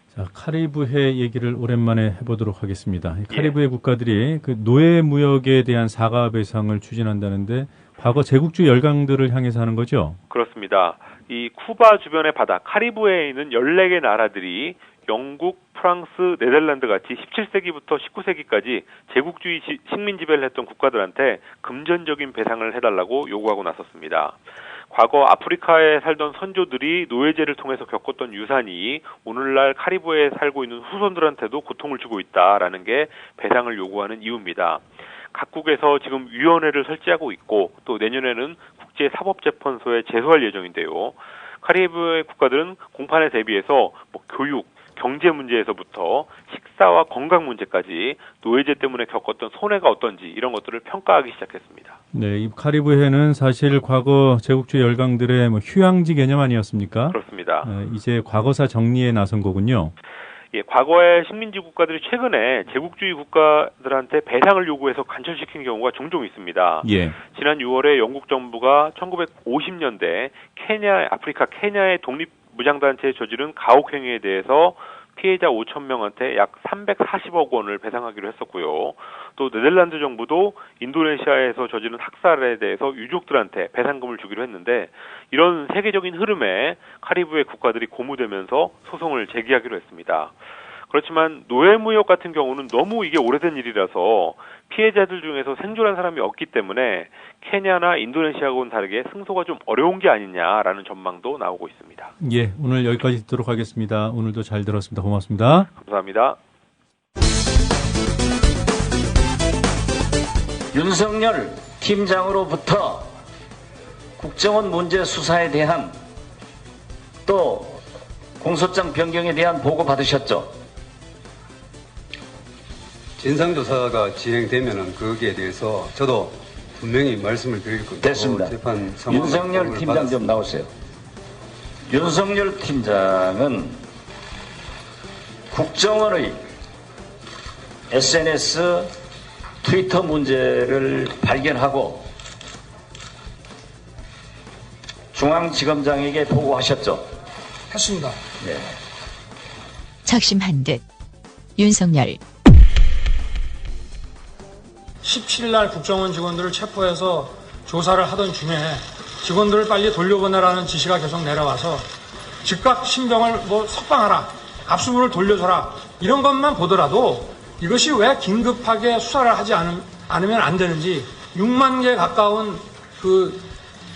자, 카리브해 얘기를 오랜만에 해보도록 하겠습니다. 카리브해 국가들이 그 노예 무역에 대한 사과 배상을 추진한다는데 과거 제국주의 열강들을 향해서 하는 거죠? 그렇습니다. 이 쿠바 주변의 바다 카리브해에 있는 14개 나라들이 영국, 프랑스, 네덜란드 같이 17세기부터 19세기까지 제국주의 식민 지배를 했던 국가들한테 금전적인 배상을 해달라고 요구하고 나섰습니다. 과거 아프리카에 살던 선조들이 노예제를 통해서 겪었던 유산이 오늘날 카리브해에 살고 있는 후손들한테도 고통을 주고 있다라는 게 배상을 요구하는 이유입니다. 각국에서 지금 위원회를 설치하고 있고 또 내년에는 국제사법재판소에 제소할 예정인데요. 카리브해 국가들은 공판에 대비해서 교육, 경제 문제에서부터 식사와 건강 문제까지 노예제 때문에 겪었던 손해가 어떤지 이런 것들을 평가하기 시작했습니다. 네, 이 카리브해는 사실 과거 제국주의 열강들의 휴양지 개념 아니었습니까? 그렇습니다. 이제 과거사 정리에 나선 거군요. 예, 과거의 식민지 국가들이 최근에 제국주의 국가들한테 배상을 요구해서 간철시킨 경우가 종종 있습니다. 예. 지난 6월에 영국 정부가 1950년대 아프리카 케냐의 독립무장단체에 저지른 가혹행위에 대해서 피해자 5,000명한테 약 340억 원을 배상하기로 했었고요. 또 네덜란드 정부도 인도네시아에서 저지른 학살에 대해서 유족들한테 배상금을 주기로 했는데 이런 세계적인 흐름에 카리브해 국가들이 고무되면서 소송을 제기하기로 했습니다. 그렇지만 노예무역 같은 경우는 너무 이게 오래된 일이라서 피해자들 중에서 생존한 사람이 없기 때문에 케냐나 인도네시아하고는 다르게 승소가 좀 어려운 게 아니냐라는 전망도 나오고 있습니다. 예, 오늘 여기까지 듣도록 하겠습니다. 오늘도 잘 들었습니다. 고맙습니다. 감사합니다. 윤석열 팀장으로부터 국정원 문제 수사에 대한 또 공소장 변경에 대한 보고 받으셨죠? 진상조사가 진행되면은 거기에 대해서 저도 분명히 말씀을 드릴 겁니다. 됐습니다. 윤석열 팀장 좀 나오세요. 윤석열 팀장은 국정원의 SNS, 트위터 문제를 발견하고 중앙지검장에게 보고하셨죠? 했습니다. 네. 작심한 듯 윤석열 17일 날 국정원 직원들을 체포해서 조사를 하던 중에 직원들을 빨리 돌려보내라는 지시가 계속 내려와서 즉각 신병을 석방하라, 압수물을 돌려줘라 이런 것만 보더라도 이것이 왜 긴급하게 수사를 하지 않으면 안 되는지 6만 개 가까운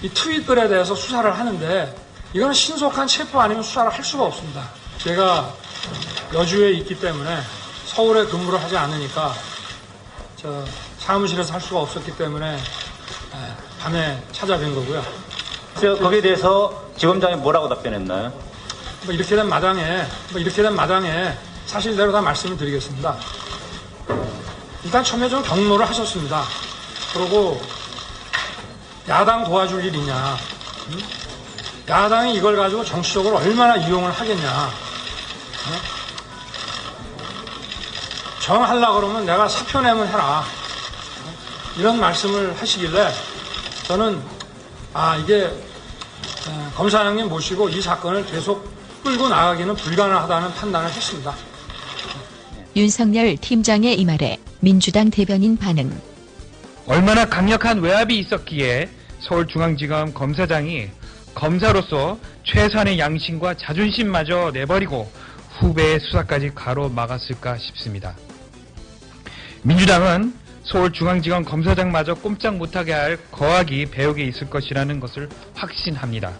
이 트윗글에 대해서 수사를 하는데 이거는 신속한 체포 아니면 수사를 할 수가 없습니다. 제가 여주에 있기 때문에 서울에 근무를 하지 않으니까 사무실에서 할 수가 없었기 때문에 밤에 찾아뵌 거고요. 그래서 거기에 대해서 지검장이 뭐라고 답변했나요? 이렇게 된 마당에 사실대로 다 말씀을 드리겠습니다. 일단 처음에 좀 경로를 하셨습니다. 그리고 야당 도와줄 일이냐, 야당이 이걸 가지고 정치적으로 얼마나 이용을 하겠냐, 정하려고 그러면 내가 사표 내면 해라, 이런 말씀을 하시길래 저는 이게 검사장님 모시고 이 사건을 계속 끌고 나가기는 불가능하다는 판단을 했습니다. 윤석열 팀장의 이 말에 민주당 대변인 반응. 얼마나 강력한 외압이 있었기에 서울중앙지검 검사장이 검사로서 최소한의 양심과 자존심마저 내버리고 후배의 수사까지 가로막았을까 싶습니다. 민주당은 서울중앙지검 검사장마저 꼼짝 못하게 할 거악이 배후에 있을 것이라는 것을 확신합니다.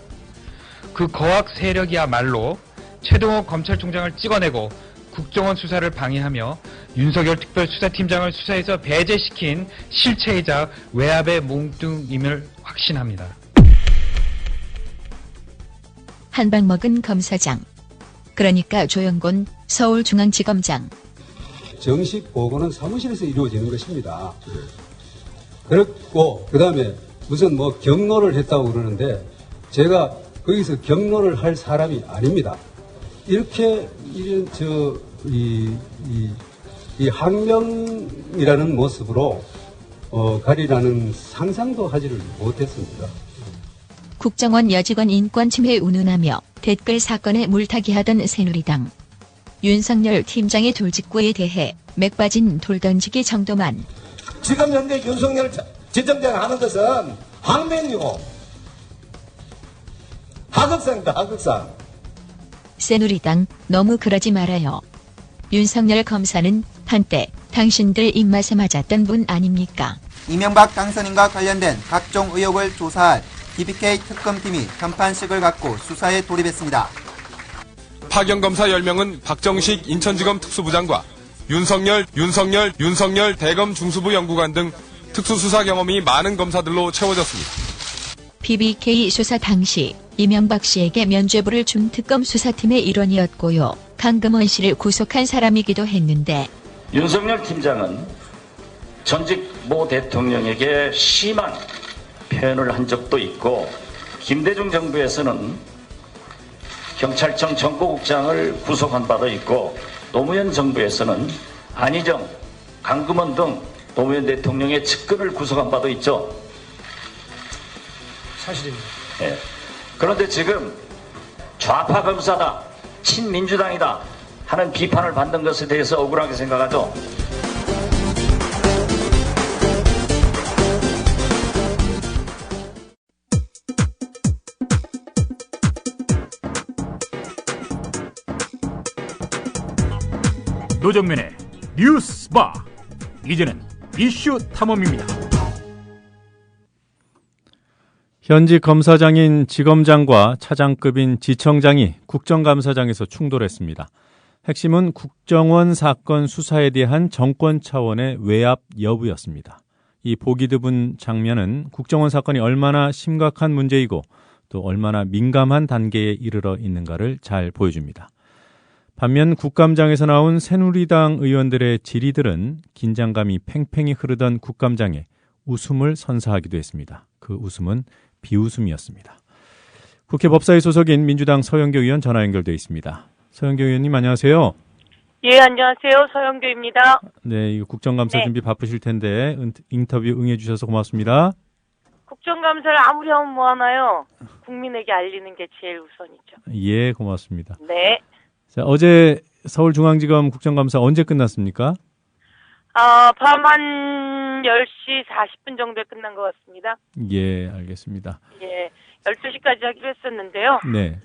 그 거악 세력이야말로 최동호 검찰총장을 찍어내고 국정원 수사를 방해하며 윤석열 특별수사팀장을 수사에서 배제시킨 실체이자 외압의 몽둥임을 확신합니다. 한방 먹은 검사장. 그러니까 조영곤 서울중앙지검장. 정식 보고는 사무실에서 이루어지는 것입니다. 그렇고 그다음에 무슨 경로를 했다고 그러는데 제가 거기서 경로를 할 사람이 아닙니다. 이렇게 이 항명이라는 모습으로 가리라는 상상도 하지를 못했습니다. 국정원 여직원 인권 침해 운운하며 댓글 사건에 물타기하던 새누리당. 윤석열 팀장의 돌직구에 대해 맥 빠진 돌던지기 정도만. 지금 현재 윤석열 지점장 하는 것은 항명이고 하극상입니다. 하극상. 새누리당 너무 그러지 말아요. 윤석열 검사는 한때 당신들 입맛에 맞았던 분 아닙니까? 이명박 당선인과 관련된 각종 의혹을 조사할 BBK 특검팀이 편판식을 갖고 수사에 돌입했습니다. 파견검사 10명은 박정식 인천지검 특수부장과 윤석열 대검 중수부 연구관 등 특수수사 경험이 많은 검사들로 채워졌습니다. BBK 수사 당시 이명박 씨에게 면죄부를 준 특검 수사팀의 일원이었고요. 강금원 씨를 구속한 사람이기도 했는데 윤석열 팀장은 전직 모 대통령에게 심한 표현을 한 적도 있고 김대중 정부에서는 경찰청 정보국장을 구속한 바도 있고 노무현 정부에서는 안희정, 강금원 등 노무현 대통령의 측근을 구속한 바도 있죠. 사실입니다. 네. 그런데 지금 좌파 검사다, 친민주당이다 하는 비판을 받는 것에 대해서 억울하게 생각하죠. 노정면의 뉴스바. 이제는 이슈 탐험입니다. 현직 검사장인 지검장과 차장급인 지청장이 국정감사장에서 충돌했습니다. 핵심은 국정원 사건 수사에 대한 정권 차원의 외압 여부였습니다. 이 보기 드문 장면은 국정원 사건이 얼마나 심각한 문제이고 또 얼마나 민감한 단계에 이르러 있는가를 잘 보여줍니다. 반면 국감장에서 나온 새누리당 의원들의 질의들은 긴장감이 팽팽히 흐르던 국감장에 웃음을 선사하기도 했습니다. 그 웃음은 비웃음이었습니다. 국회 법사위 소속인 민주당 서영교 의원 전화 연결되어 있습니다. 서영교 의원님 안녕하세요. 예, 안녕하세요. 서영교입니다. 네, 국정감사 네. 준비 바쁘실 텐데 인터뷰 응해 주셔서 고맙습니다. 국정감사를 아무리 하면 뭐하나요? 국민에게 알리는 게 제일 우선이죠. 예, 고맙습니다. 네. 자, 어제 서울중앙지검 국정감사 언제 끝났습니까? 밤 한 10시 40분 정도에 끝난 것 같습니다. 예, 알겠습니다. 예, 12시까지 하기로 했었는데요. 네.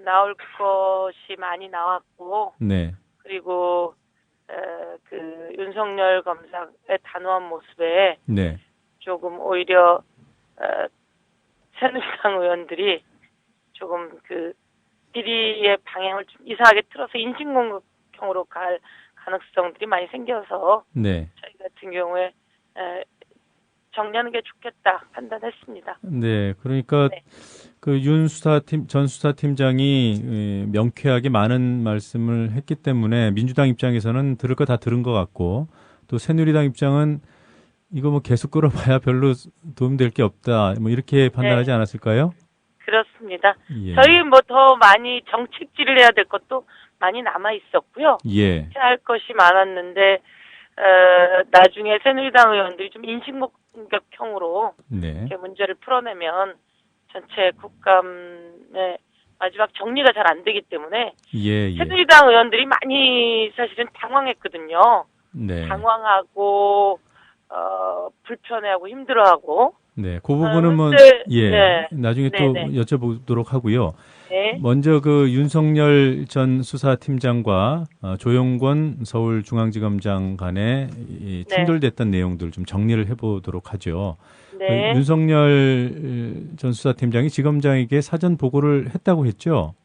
나올 것이 많이 나왔고, 네. 그리고 그 윤석열 검사의 단호한 모습에 네. 조금 오히려 새누리당 의원들이 조금 그 비리의 방향을 좀 이상하게 틀어서 인신공격형으로 갈 가능성들이 많이 생겨서 네. 저희 같은 경우에 정리하는 게 좋겠다 판단했습니다. 네, 그러니까 네. 그 전 수사팀장이 명쾌하게 많은 말씀을 했기 때문에 민주당 입장에서는 들을 거 다 들은 것 같고 또 새누리당 입장은 이거 뭐 계속 끌어봐야 별로 도움될 게 없다 뭐 이렇게 판단하지 네. 않았을까요? 그렇습니다. 예. 저희 뭐 더 많이 정책질을 해야 될 것도 많이 남아 있었고요. 예. 해야 할 것이 많았는데 나중에 새누리당 의원들이 좀 인신공격형으로 네. 이렇게 문제를 풀어내면 전체 국감의 마지막 정리가 잘 안 되기 때문에 예. 새누리당 의원들이 많이 사실은 당황했거든요. 네. 당황하고 불편해하고 힘들어하고. 네, 그 부분은 뭐 예, 네. 나중에 또 네네. 여쭤보도록 하고요. 네. 먼저 그 윤석열 전 수사팀장과 조용권 서울중앙지검장 간에 이 충돌됐던 내용들 좀 정리를 해보도록 하죠. 네. 그 윤석열 전 수사팀장이 지검장에게 사전 보고를 했다고 했죠.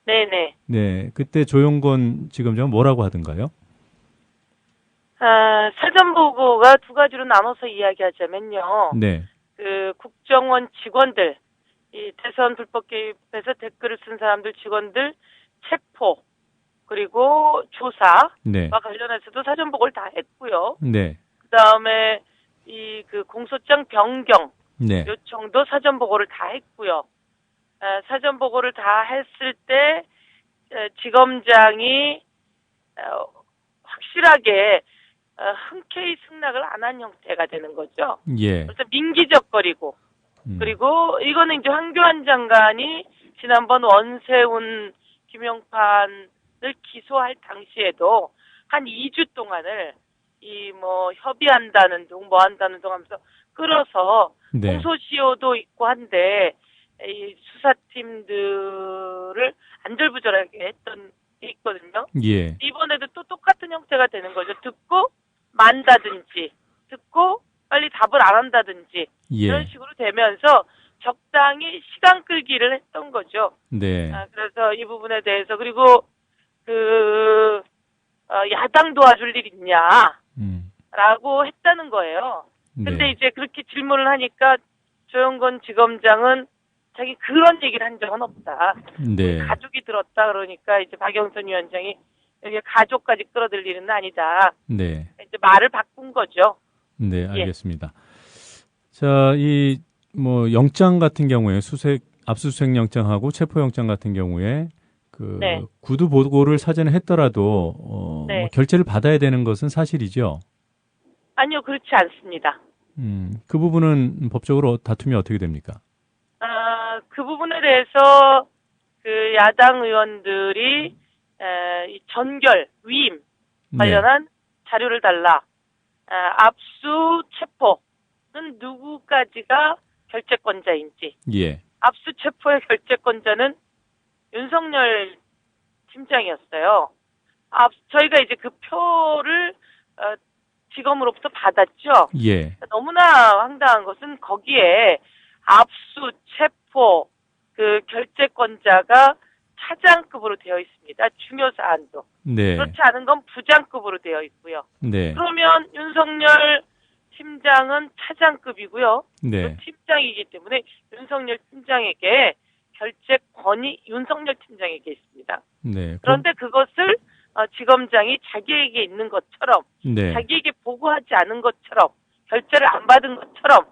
네네. 네, 그때 조용권 지검장은 뭐라고 하던가요? 사전 보고가 두 가지로 나눠서 이야기하자면요. 네. 그 국정원 직원들, 이 대선 불법 개입에서 댓글을 쓴 사람들 직원들 체포 그리고 조사와 네. 관련해서도 사전 보고를 다 했고요. 네. 그다음에 이 그 공소장 변경 네. 요청도 사전 보고를 다 했고요. 사전 보고를 다 했을 때 지검장이 확실하게 흔쾌히 승낙을 안 한 형태가 되는 거죠. 예. 그래서 민기적거리고 그리고 이거는 이제 황교안 장관이 지난번 원세훈 김용판을 기소할 당시에도 한 2주 동안을 이 뭐 협의한다는 둥 뭐 한다는 둥 하면서 끌어서 네. 공소시효도 있고 한데 이 수사팀들을 안절부절하게 했던 게 있거든요. 예. 이번에도 또 똑같은 형태가 되는 거죠. 듣고 만다든지 듣고 빨리 답을 안 한다든지 예. 이런 식으로 되면서 적당히 시간 끌기를 했던 거죠. 네. 그래서 이 부분에 대해서 그리고 그 야당 도와줄 일 있냐 라고 했다는 거예요. 근데 네. 이제 그렇게 질문을 하니까 조영건 지검장은 자기 그런 얘기를 한 적은 없다. 네. 가족이 들었다 그러니까 이제 박영선 위원장이 여기 가족까지 끌어들 일은 아니다. 네. 이제 말을 바꾼 거죠. 네, 알겠습니다. 자, 이 뭐 영장 같은 경우에 압수수색 영장하고 체포 영장 같은 경우에 그 네. 구두 보고를 사전에 했더라도 네. 뭐 결재를 받아야 되는 것은 사실이죠. 아니요, 그렇지 않습니다. 그 부분은 법적으로 다툼이 어떻게 됩니까? 그 부분에 대해서 그 야당 의원들이 이 전결, 위임 관련한 자료를 달라. 압수 체포는 누구까지가 결재권자인지. 예. 압수 체포의 결재권자는 윤석열 팀장이었어요. 저희가 이제 그 표를 지검으로부터 받았죠. 예. 너무나 황당한 것은 거기에 압수 체포 그 결재권자가 차장급으로 되어 있습니다. 중요 사안도. 네. 그렇지 않은 건 부장급으로 되어 있고요. 네. 그러면 윤석열 팀장은 차장급이고요. 네. 또 팀장이기 때문에 윤석열 팀장에게 결재권이 윤석열 팀장에게 있습니다. 네. 그런데 그것을 지검장이 자기에게 있는 것처럼 네. 자기에게 보고하지 않은 것처럼 결재를 안 받은 것처럼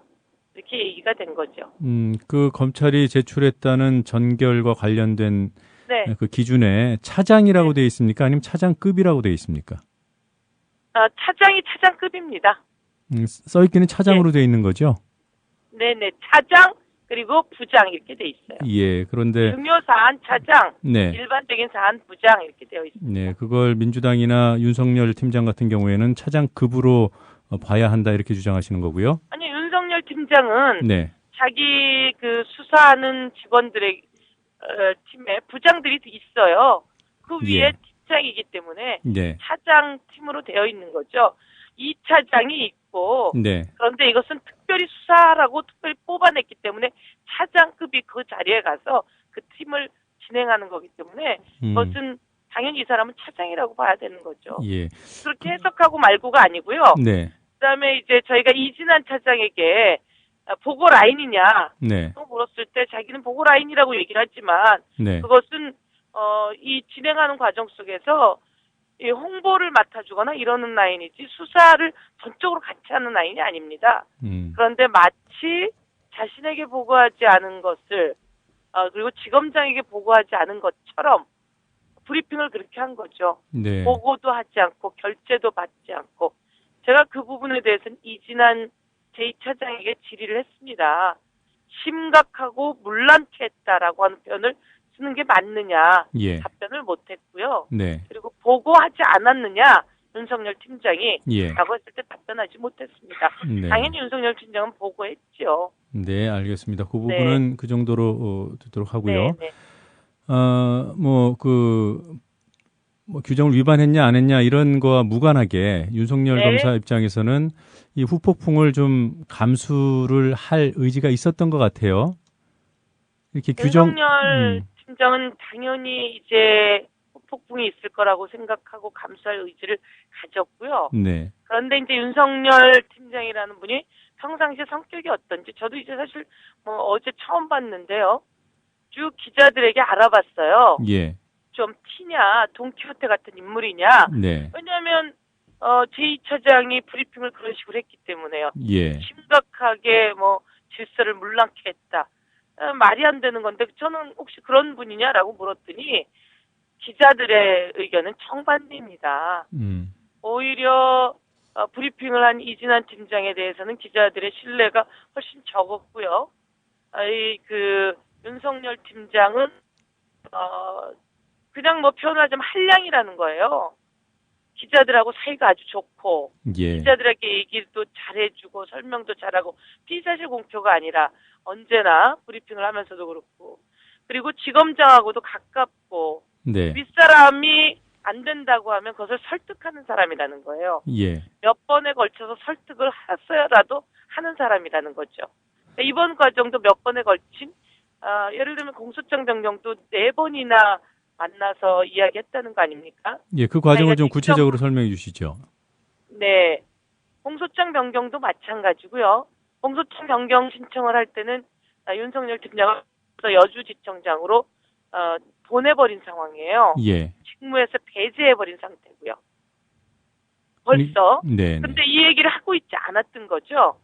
이렇게 얘기가 된 거죠. 그 검찰이 제출했다는 전결과 관련된 네. 그 기준에 차장이라고 되어 있습니까? 아니면 차장급이라고 되어 있습니까? 차장이 차장급입니다. 써 있기는 차장으로 되어 있는 거죠? 네네. 차장 그리고 부장 이렇게 돼 있어요. 예, 그런데 중요 사안 차장, 네. 일반적인 사안 부장 이렇게 되어 있습니다. 네, 그걸 민주당이나 윤석열 팀장 같은 경우에는 차장급으로 봐야 한다 이렇게 주장하시는 거고요. 아니 윤석열 팀장은 네. 자기 그 수사하는 직원들의 팀에 부장들이 있어요. 그 위에 예. 팀장이기 때문에 네. 차장 팀으로 되어 있는 거죠. 이 차장이 있고 네. 그런데 이것은 특별히 수사라고 특별히 뽑아냈기 때문에 차장급이 그 자리에 가서 그 팀을 진행하는 거기 때문에 그것은 당연히 이 사람은 차장이라고 봐야 되는 거죠. 예. 그렇게 해석하고 말고가 아니고요. 네. 그다음에 이제 저희가 이진한 차장에게 보고 라인이냐 네. 또 물었을 때 자기는 보고 라인이라고 얘기를 하지만 네. 그것은 이 진행하는 과정 속에서 이 홍보를 맡아주거나 이러는 라인이지 수사를 전적으로 같이 하는 라인이 아닙니다. 그런데 마치 자신에게 보고하지 않은 것을 그리고 지검장에게 보고하지 않은 것처럼 브리핑을 그렇게 한 거죠. 네. 보고도 하지 않고 결재도 받지 않고 제가 그 부분에 대해서는 이진한 제2차장에게 질의를 했습니다. 심각하고 문란케 했다라고 하는 표현을 쓰는 게 맞느냐 예. 답변을 못했고요. 네. 그리고 보고하지 않았느냐 윤석열 팀장이 예. 라고 했을 때 답변하지 못했습니다. 네. 당연히 윤석열 팀장은 보고했죠. 네, 알겠습니다. 그 부분은 네. 그 정도로 듣도록 하고요. 네, 네. 규정을 위반했냐 안 했냐 이런 거와 무관하게 윤석열 네. 검사 입장에서는 이 후폭풍을 좀 감수를 할 의지가 있었던 것 같아요. 이렇게 윤석열 팀장은 당연히 이제 폭풍이 있을 거라고 생각하고 감수할 의지를 가졌고요. 네. 그런데 이제 윤석열 팀장이라는 분이 평상시에 성격이 어떤지 저도 이제 사실 어제 처음 봤는데요. 쭉 기자들에게 알아봤어요. 예. 좀 티냐, 돈키호테 같은 인물이냐. 네. 왜냐하면 제2차장이 브리핑을 그런 식으로 했기 때문에요. 예. 심각하게 질서를 물랑케 했다. 말이 안 되는 건데 저는 혹시 그런 분이냐라고 물었더니 기자들의 의견은 정반대입니다. 오히려 브리핑을 한 이진한 팀장에 대해서는 기자들의 신뢰가 훨씬 적었고요. 윤석열 팀장은 그냥 표현하자면 한량이라는 거예요. 기자들하고 사이가 아주 좋고 예. 기자들에게 얘기도 잘해주고 설명도 잘하고 피사실 공표가 아니라 언제나 브리핑을 하면서도 그렇고 그리고 지검장하고도 가깝고 네. 윗사람이 안 된다고 하면 그것을 설득하는 사람이라는 거예요. 예. 몇 번에 걸쳐서 설득을 했어야라도 하는 사람이라는 거죠. 이번 과정도 몇 번에 걸친 예를 들면 공소장 변경도 4번이나 만나서 이야기했다는 거 아닙니까? 예, 그 과정을 좀 구체적으로 설명해 주시죠. 네. 공소장 변경도 마찬가지고요. 공소장 변경 신청을 할 때는 윤석열 팀장을 여주지청장으로 보내버린 상황이에요. 예. 직무에서 배제해버린 상태고요. 벌써. 네. 근데 이 얘기를 하고 있지 않았던 거죠.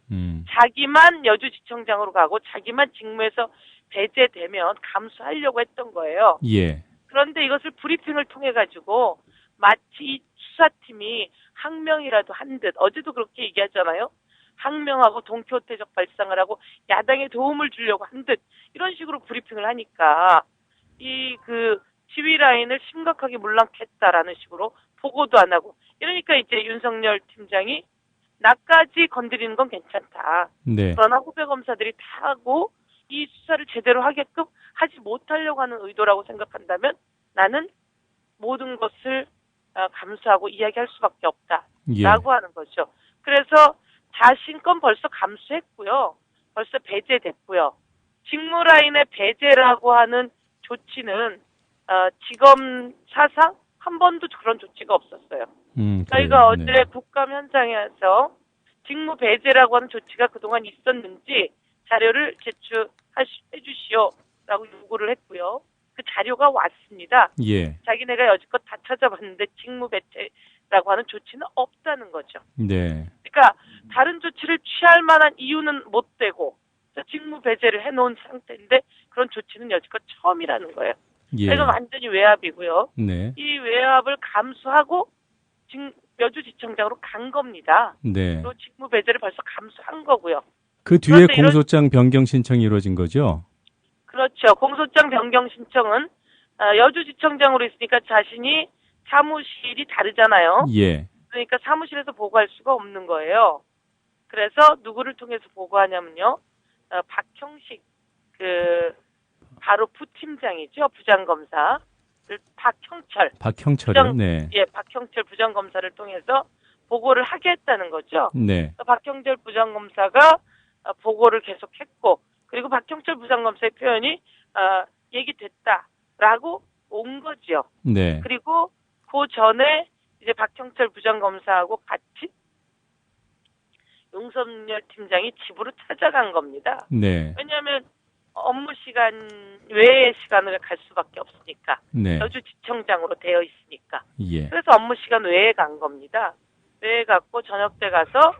자기만 여주지청장으로 가고 자기만 직무에서 배제되면 감수하려고 했던 거예요. 예. 그런데 이것을 브리핑을 통해 가지고 마치 이 수사팀이 항명이라도 한 듯 어제도 그렇게 얘기하잖아요. 항명하고 동키호테적 발상을 하고 야당에 도움을 주려고 한 듯 이런 식으로 브리핑을 하니까 지휘 라인을 심각하게 물랑했다라는 식으로 보고도 안 하고 이러니까 이제 윤석열 팀장이 나까지 건드리는 건 괜찮다. 네. 그러나 후배 검사들이 다 하고 이 수사를 제대로 하게끔 하지 못하려고 하는 의도라고 생각한다면 나는 모든 것을 감수하고 이야기할 수밖에 없다라고 하는 거죠. 그래서 자신 건 벌써 감수했고요. 벌써 배제됐고요. 직무 라인의 배제라고 하는 조치는 지검 사상 한 번도 그런 조치가 없었어요. 저희가 어제 국감 현장에서 직무 배제라고 하는 조치가 그동안 있었는지 자료를 제출해 주시오라고 요구를 했고요. 그 자료가 왔습니다. 예. 자기네가 여지껏 다 찾아봤는데 직무 배제라고 하는 조치는 없다는 거죠. 네. 그러니까 다른 조치를 취할 만한 이유는 못 되고 직무 배제를 해놓은 상태인데 그런 조치는 여지껏 처음이라는 거예요. 예. 이건 완전히 외압이고요. 네. 이 외압을 감수하고 여주지청장으로 간 겁니다. 네. 또 직무 배제를 벌써 감수한 거고요. 그 뒤에 공소장 변경 신청이 이루어진 거죠? 그렇죠. 공소장 변경 신청은 여주지청장으로 있으니까 자신이 사무실이 다르잖아요. 예. 그러니까 사무실에서 보고할 수가 없는 거예요. 그래서 누구를 통해서 보고하냐면요. 박형식 바로 부팀장이죠. 부장검사를 박형철이요? 네. 예, 박형철 부장검사를 통해서 보고를 하게 했다는 거죠. 네. 박형철 부장검사가 보고를 계속했고, 그리고 박형철 부장검사의 표현이 얘기됐다라고 온 거죠. 네. 그리고 그 전에 이제 박형철 부장검사하고 같이 윤석열 팀장이 집으로 찾아간 겁니다. 네. 왜냐하면 업무 시간 외의 시간을 갈 수밖에 없으니까. 네. 여주지청장으로 되어 있으니까. 예. 그래서 업무 시간 외에 간 겁니다. 외에 갔고 저녁 때 가서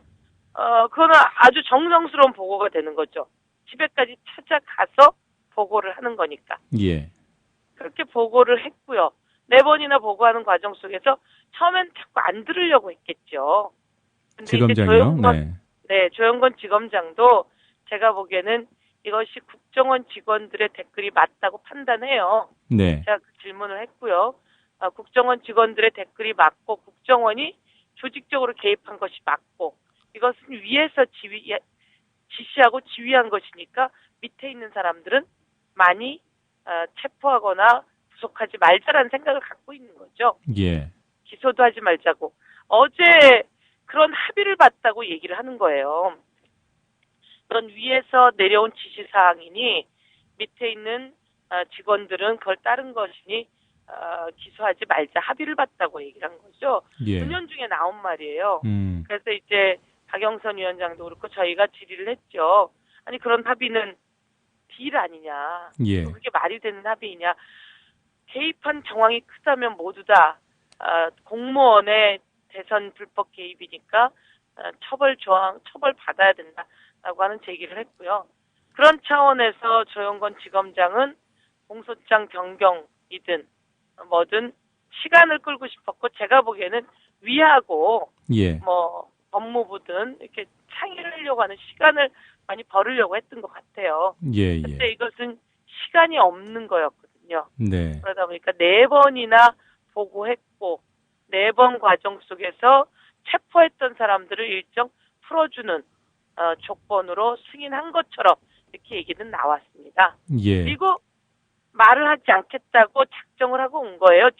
그거는 아주 정성스러운 보고가 되는 거죠. 집에까지 찾아가서 보고를 하는 거니까. 예. 그렇게 보고를 했고요. 4번이나 보고하는 과정 속에서 처음엔 자꾸 안 들으려고 했겠죠. 근데 지검장이요? 네, 조영건 지검장도 제가 보기에는 이것이 국정원 직원들의 댓글이 맞다고 판단해요. 네. 제가 그 질문을 했고요. 국정원 직원들의 댓글이 맞고 국정원이 조직적으로 개입한 것이 맞고 이것은 위에서 지시하고 지휘한 것이니까 밑에 있는 사람들은 많이 체포하거나 구속하지 말자라는 생각을 갖고 있는 거죠. 예. 기소도 하지 말자고. 어제 그런 합의를 봤다고 얘기를 하는 거예요. 그런 위에서 내려온 지시사항이니 밑에 있는 직원들은 그걸 따른 것이니 기소하지 말자 합의를 봤다고 얘기를 한 거죠. 예. 은연중에 나온 말이에요. 그래서 이제 박영선 위원장도 그렇고 저희가 질의를 했죠. 아니 그런 합의는 딜 아니냐. 예. 그게 말이 되는 합의이냐. 개입한 정황이 크다면 모두 다 공무원의 대선 불법 개입이니까 처벌 받아야 된다라고 하는 제기를 했고요. 그런 차원에서 조영건 지검장은 공소장 변경이든 뭐든 시간을 끌고 싶었고 제가 보기에는 위하고 예. 뭐 법무부든 이렇게 상의를 하려고 하는 시간을 많이 벌으려고 했던 것 같아요. 예, 근데 이것은 시간이 없는 거였거든요. 네. 그러다 보니까 4번이나 보고했고 4번 과정 속에서 체포했던 사람들을 일정 풀어주는 조건으로 승인한 것처럼 이렇게 얘기는 나왔습니다. 예. 그리고 말을 하지 않겠다고 작정을 하고 온 거예요.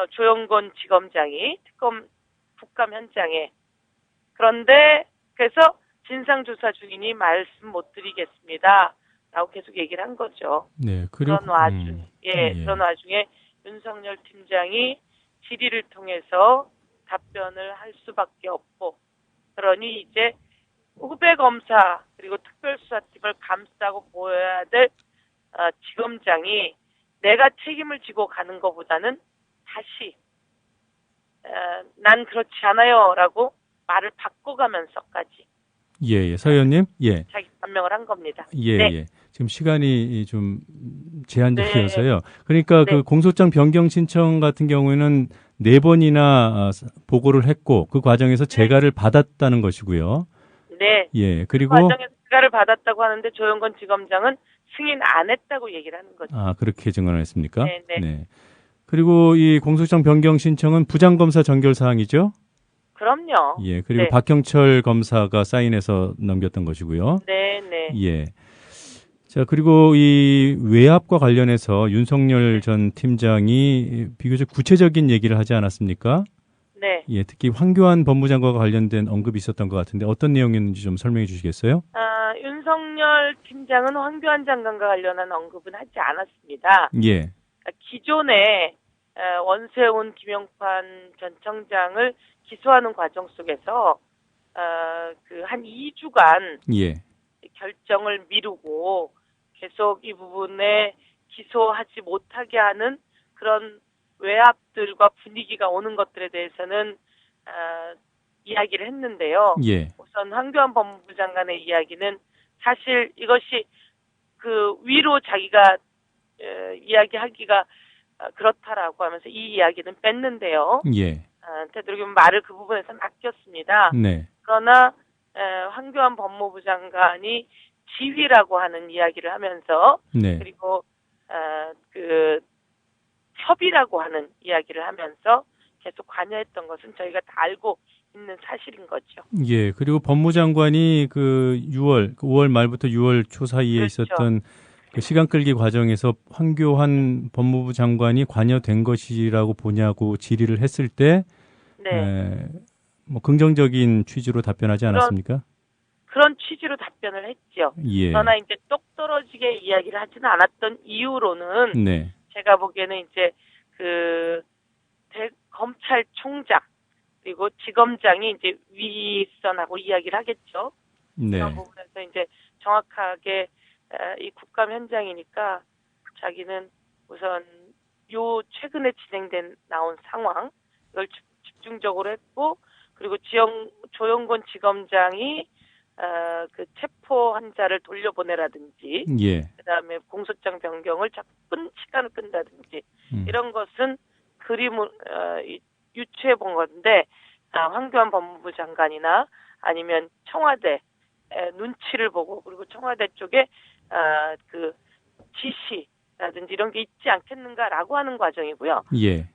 조영건 지검장이 국감 현장에. 그런데 그래서 진상조사 중이니 말씀 못 드리겠습니다. 라고 계속 얘기를 한 거죠. 네, 그리고 그런 와중에 윤석열 팀장이 질의를 통해서 답변을 할 수밖에 없고, 그러니 이제 후배 검사 그리고 특별수사팀을 감싸고 보여야 될 지검장이 내가 책임을 지고 가는 것보다는 다시 난 그렇지 않아요라고 말을 바꿔가면서까지 예, 서 의원님, 예, 자기 반명을 한 겁니다. 예, 네. 예. 지금 시간이 좀 제한적이어서요. 네. 그러니까 네. 그 공소장 변경 신청 같은 경우에는 4번이나 보고를 했고 그 과정에서 재가를 받았다는 것이고요. 네. 예, 그리고 그 과정에서 재가를 받았다고 하는데 조영건 지검장은 승인 안 했다고 얘기를 하는 거죠. 그렇게 증언했습니까? 네, 네. 그리고 이 공소장 변경 신청은 부장검사 정결 사항이죠? 그럼요. 예, 그리고 네. 박형철 검사가 사인해서 넘겼던 것이고요. 네, 네. 예. 자, 그리고 이 외압과 관련해서 윤석열 전 팀장이 비교적 구체적인 얘기를 하지 않았습니까? 네. 예, 특히 황교안 법무장관과 관련된 언급이 있었던 것 같은데 어떤 내용이었는지 좀 설명해 주시겠어요? 윤석열 팀장은 황교안 장관과 관련한 언급은 하지 않았습니다. 예. 기존에 원세훈 김영판 전 청장을 기소하는 과정 속에서 한 2주간 예. 결정을 미루고 계속 이 부분에 기소하지 못하게 하는 그런 외압들과 분위기가 오는 것들에 대해서는 이야기를 했는데요. 예. 우선 황교안 법무부 장관의 이야기는 사실 이것이 그 위로 자기가 이야기하기가 그렇다라고 하면서 이 이야기는 뺐는데요. 예. 되도록이면 말을 그 부분에서 아꼈습니다. 네. 그러나 황교안 법무부 장관이 지휘라고 하는 이야기를 하면서 네. 그리고 그 협의라고 하는 이야기를 하면서 계속 관여했던 것은 저희가 다 알고 있는 사실인 거죠. 예, 그리고 법무장관이 그 5월 말부터 6월 초 사이에 그렇죠. 있었던 그 시간 끌기 과정에서 황교안 법무부 장관이 관여된 것이라고 보냐고 질의를 했을 때, 네. 뭐 긍정적인 취지로 답변하지 않았습니까? 그런 취지로 답변을 했죠. 예. 그러나 이제 똑 떨어지게 이야기를 하지는 않았던 이유로는 네. 제가 보기에는 이제 그 검찰총장 그리고 지검장이 이제 윗선하고 이야기를 하겠죠. 네. 그런 부분에서 이제 정확하게 이 국감 현장이니까 자기는 우선 요 최근에 나온 상황 이걸 집중적으로 했고 그리고 조영곤 지검장이 그 체포 환자를 돌려보내라든지 예. 그다음에 공소장 변경을 자꾸 시간을 끈다든지 이런 것은 그림을 유추해 본 건데 황교안 법무부 장관이나 아니면 청와대 눈치를 보고 그리고 청와대 쪽에 그 지시라든지 이런 게 있지 않겠는가라고 하는 과정이고요. 예.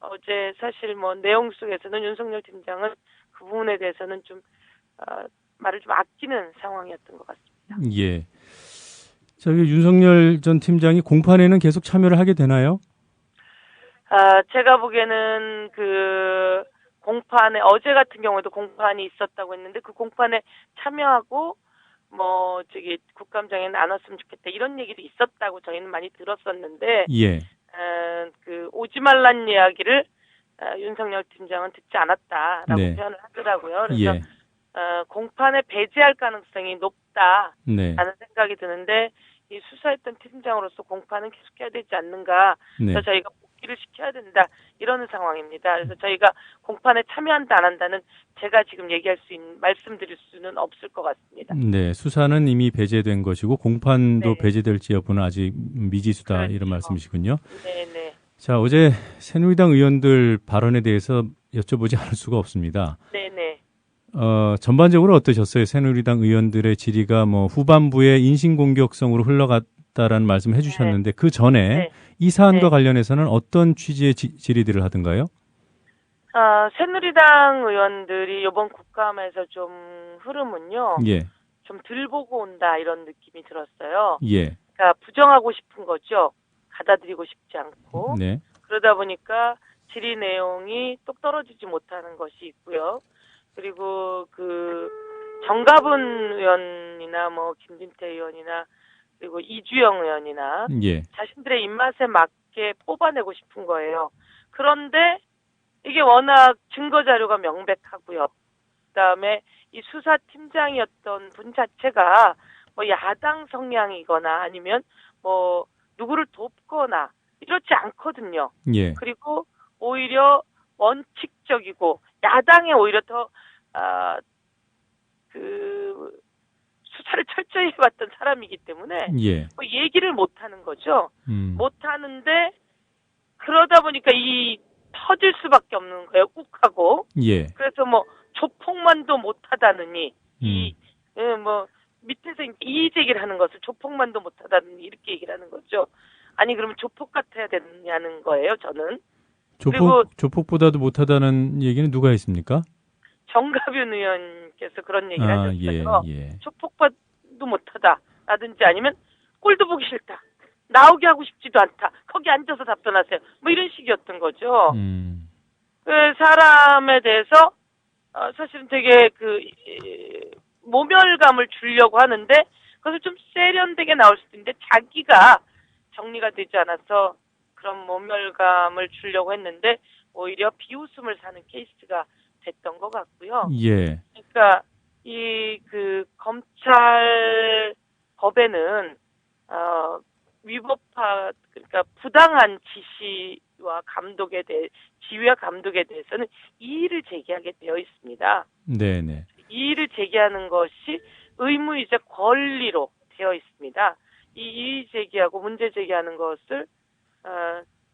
어제 사실 뭐 내용 속에서는 윤석열 팀장은 그 부분에 대해서는 좀 말을 좀 아끼는 상황이었던 것 같습니다. 예. 저기 윤석열 전 팀장이 공판에는 계속 참여를 하게 되나요? 제가 보기에는 그 공판에 어제 같은 경우에도 공판이 있었다고 했는데 그 공판에 참여하고 뭐 저기 국감장에는 안 왔으면 좋겠다 이런 얘기도 있었다고 저희는 많이 들었었는데 예. 그 오지 말란 이야기를 윤석열 팀장은 듣지 않았다라고 네. 표현을 하더라고요. 그래서 예. 공판에 배제할 가능성이 높다라는 네. 생각이 드는데 이 수사했던 팀장으로서 공판은 계속해야 되지 않는가. 네. 그래서 저희가 복귀를 시켜야 된다 이러는 상황입니다. 그래서 저희가 공판에 참여한다 안 한다는 제가 지금 말씀드릴 수는 없을 것 같습니다. 네, 수사는 이미 배제된 것이고 공판도 네. 배제될지 여부는 아직 미지수다 그렇죠. 이런 말씀이시군요. 네네. 자, 어제 새누리당 의원들 발언에 대해서 여쭤보지 않을 수가 없습니다. 네네. 전반적으로 어떠셨어요? 새누리당 의원들의 질의가 뭐 후반부에 인신공격성으로 흘러갔다라는 말씀을 해주셨는데 그 전에 이 사안과 관련해서는 어떤 취지의 질의들을 하던가요? 새누리당 의원들이 이번 국감에서 좀 흐름은요. 예. 좀 들 보고 온다 이런 느낌이 들었어요. 예. 그러니까 부정하고 싶은 거죠. 받아들이고 싶지 않고. 네. 그러다 보니까 질의 내용이 똑 떨어지지 못하는 것이 있고요. 그리고 그 정가분 의원이나 뭐 김진태 의원이나 그리고 이주영 의원이나 예. 자신들의 입맛에 맞게 뽑아내고 싶은 거예요. 그런데 이게 워낙 증거 자료가 명백하고요. 그다음에 이 수사팀장이었던 분 자체가 뭐 야당 성향이거나 아니면 뭐 누구를 돕거나 이렇지 않거든요. 예. 그리고 오히려 원칙적이고 야당에 오히려 더 그 수사를 철저히 해왔던 사람이기 때문에 예. 뭐 얘기를 못 하는 거죠. 못 하는데 그러다 보니까 이 터질 수밖에 없는 거예요. 욱하고. 예. 그래서 뭐 조폭만도 못 하다느니 뭐 밑에서 이의 제기를 하는 것을 조폭만도 못 하다느니 이렇게 얘기를 하는 거죠. 아니 그러면 조폭 같아야 되느냐는 거예요. 저는. 그리고 조폭보다도 못하다는 얘기는 누가 했습니까? 정가균 의원께서 그런 얘기를 하셨어요. 예. 조폭봐도 못하다라든지 아니면 꼴도 보기 싫다. 나오게 하고 싶지도 않다. 거기 앉아서 답변하세요. 뭐 이런 식이었던 거죠. 그 사람에 대해서 사실은 되게 그 모멸감을 주려고 하는데 그것을 좀 세련되게 나올 수도 있는데 자기가 정리가 되지 않아서 그런 모멸감을 주려고 했는데 오히려 비웃음을 사는 케이스가 됐던 것 같고요. 예. 그러니까 이 그 검찰 법에는 위법하 그러니까 부당한 지시와 감독에 대해 지휘와 감독에 대해서는 이의를 제기하게 되어 있습니다. 네네. 이의를 제기하는 것이 의무이자 권리로 되어 있습니다. 이 이의 제기하고 문제 제기하는 것을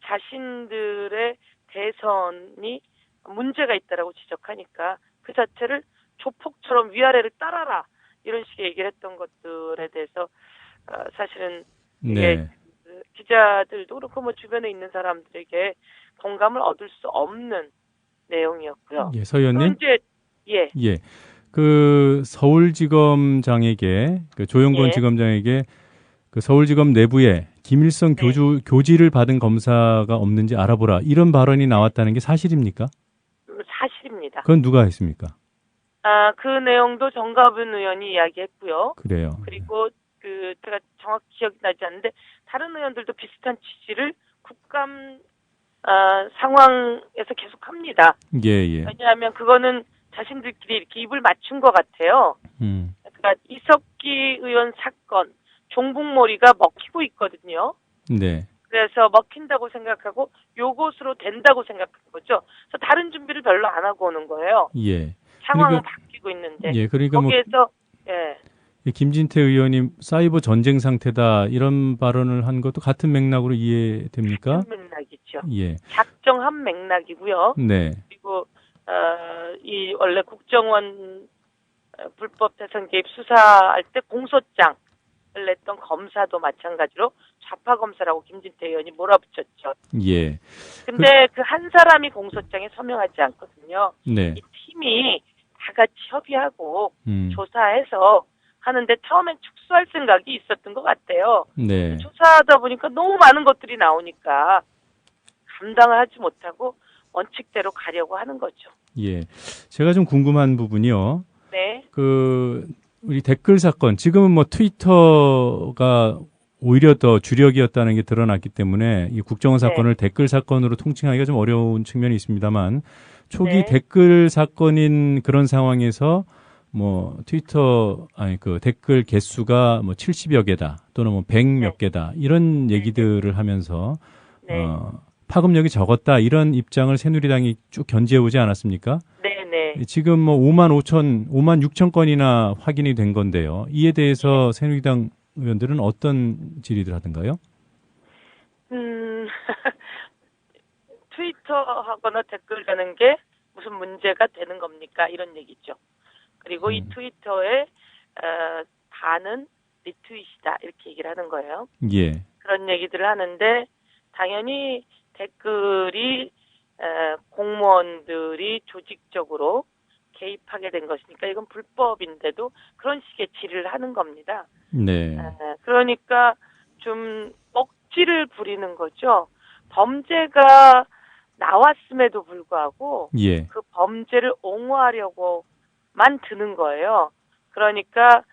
자신들의 대선이 문제가 있다라고 지적하니까 그 자체를 조폭처럼 위아래를 따라라 이런 식의 얘기를 했던 것들에 대해서 사실은 네. 기자들도 그렇고 뭐 주변에 있는 사람들에게 공감을 얻을 수 없는 내용이었고요. 예, 서 의원님. 이제 예. 그 서울지검장에게 조영권 예. 지검장에게 그 서울지검 내부에 김일성 교지를 받은 검사가 없는지 알아보라 이런 발언이 나왔다는 게 사실입니까? 사실입니다. 그건 누가 했습니까? 그 내용도 정가분 의원이 이야기했고요. 그래요. 그리고 제가 정확히 기억이 나지 않는데 다른 의원들도 비슷한 취지를 국감 상황에서 계속합니다. 예. 왜냐하면 그거는 자신들끼리 이렇게 입을 맞춘 것 같아요. 그러니까 이석기 의원 사건 종북몰이가 먹히고 있거든요. 네. 그래서 먹힌다고 생각하고 요것으로 된다고 생각한 거죠. 그래서 다른 준비를 별로 안 하고 오는 거예요. 예. 상황은 바뀌고 있는데. 예, 그러니까 거기에서 김진태 의원이 사이버 전쟁 상태다 이런 발언을 한 것도 같은 맥락으로 이해됩니까? 같은 맥락이죠. 예. 작정한 맥락이고요. 네. 그리고 이 원래 국정원 불법 대선 개입 수사할 때 공소장을 냈던 검사도 마찬가지로 좌파 검사라고 김진태 의원이 몰아붙였죠. 예. 근데 그 한 사람이 공소장에 서명하지 않거든요. 네. 이 팀이 다 같이 협의하고 조사해서 하는데 처음엔 축소할 생각이 있었던 것 같아요. 네. 조사하다 보니까 너무 많은 것들이 나오니까 감당을 하지 못하고 원칙대로 가려고 하는 거죠. 예. 제가 좀 궁금한 부분이요. 네. 우리 댓글 사건, 지금은 뭐 트위터가 오히려 더 주력이었다는 게 드러났기 때문에 이 국정원 사건을 댓글 사건으로 통칭하기가 좀 어려운 측면이 있습니다만 초기 댓글 사건인 그런 상황에서 뭐 트위터 댓글 개수가 뭐 70여 개다 또는 뭐 100몇 개다 이런 얘기들을 하면서 파급력이 적었다 이런 입장을 새누리당이 쭉 견지해 오지 않았습니까? 네네. 지금 뭐 5만 6천 건이나 확인이 된 건데요. 이에 대해서 새누리당 의원들은 어떤 질의를 하던가요? 트위터하거나 댓글 다는 게 무슨 문제가 되는 겁니까? 이런 얘기죠. 그리고 이 트위터의 반은 리트윗이다 이렇게 얘기를 하는 거예요. 예. 그런 얘기들을 하는데 당연히 댓글이 공무원들이 조직적으로 개입하게 된 것이니까 이건 불법인데도 그런 식의 질의를 하는 겁니다. 네. 그러니까 좀 억지를 부리는 거죠. 범죄가 나왔음에도 불구하고 그 범죄를 옹호하려고만 드는 거예요. 그러니까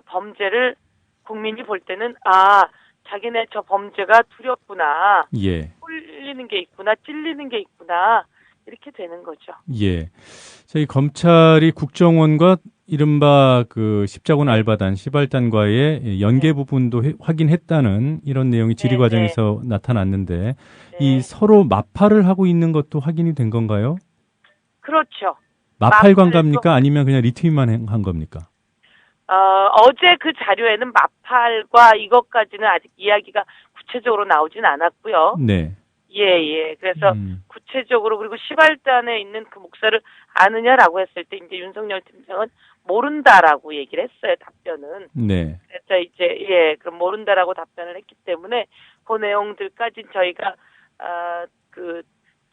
범죄를 국민이 볼 때는 자기네 저 범죄가 두렵구나. 홀리는 게 있구나. 찔리는 게 있구나. 이렇게 되는 거죠. 예. 저희 검찰이 국정원과 이른바 그 십자군 알바단, 시발단과의 연계 부분도 확인했다는 이런 내용이 질의 과정에서 나타났는데 이 서로 마팔을 하고 있는 것도 확인이 된 건가요? 그렇죠. 마팔 관계입니까? 아니면 그냥 리트윗만 한 겁니까? 어제 그 자료에는 마팔과 이것까지는 아직 이야기가 구체적으로 나오진 않았고요. 네. 예. 그래서 구체적으로 그리고 시발단에 있는 그 목사를 아느냐라고 했을 때 이제 윤석열 팀장은 모른다라고 얘기를 했어요. 답변은. 네. 그래서 이제 그럼 모른다라고 답변을 했기 때문에 그 내용들까지 저희가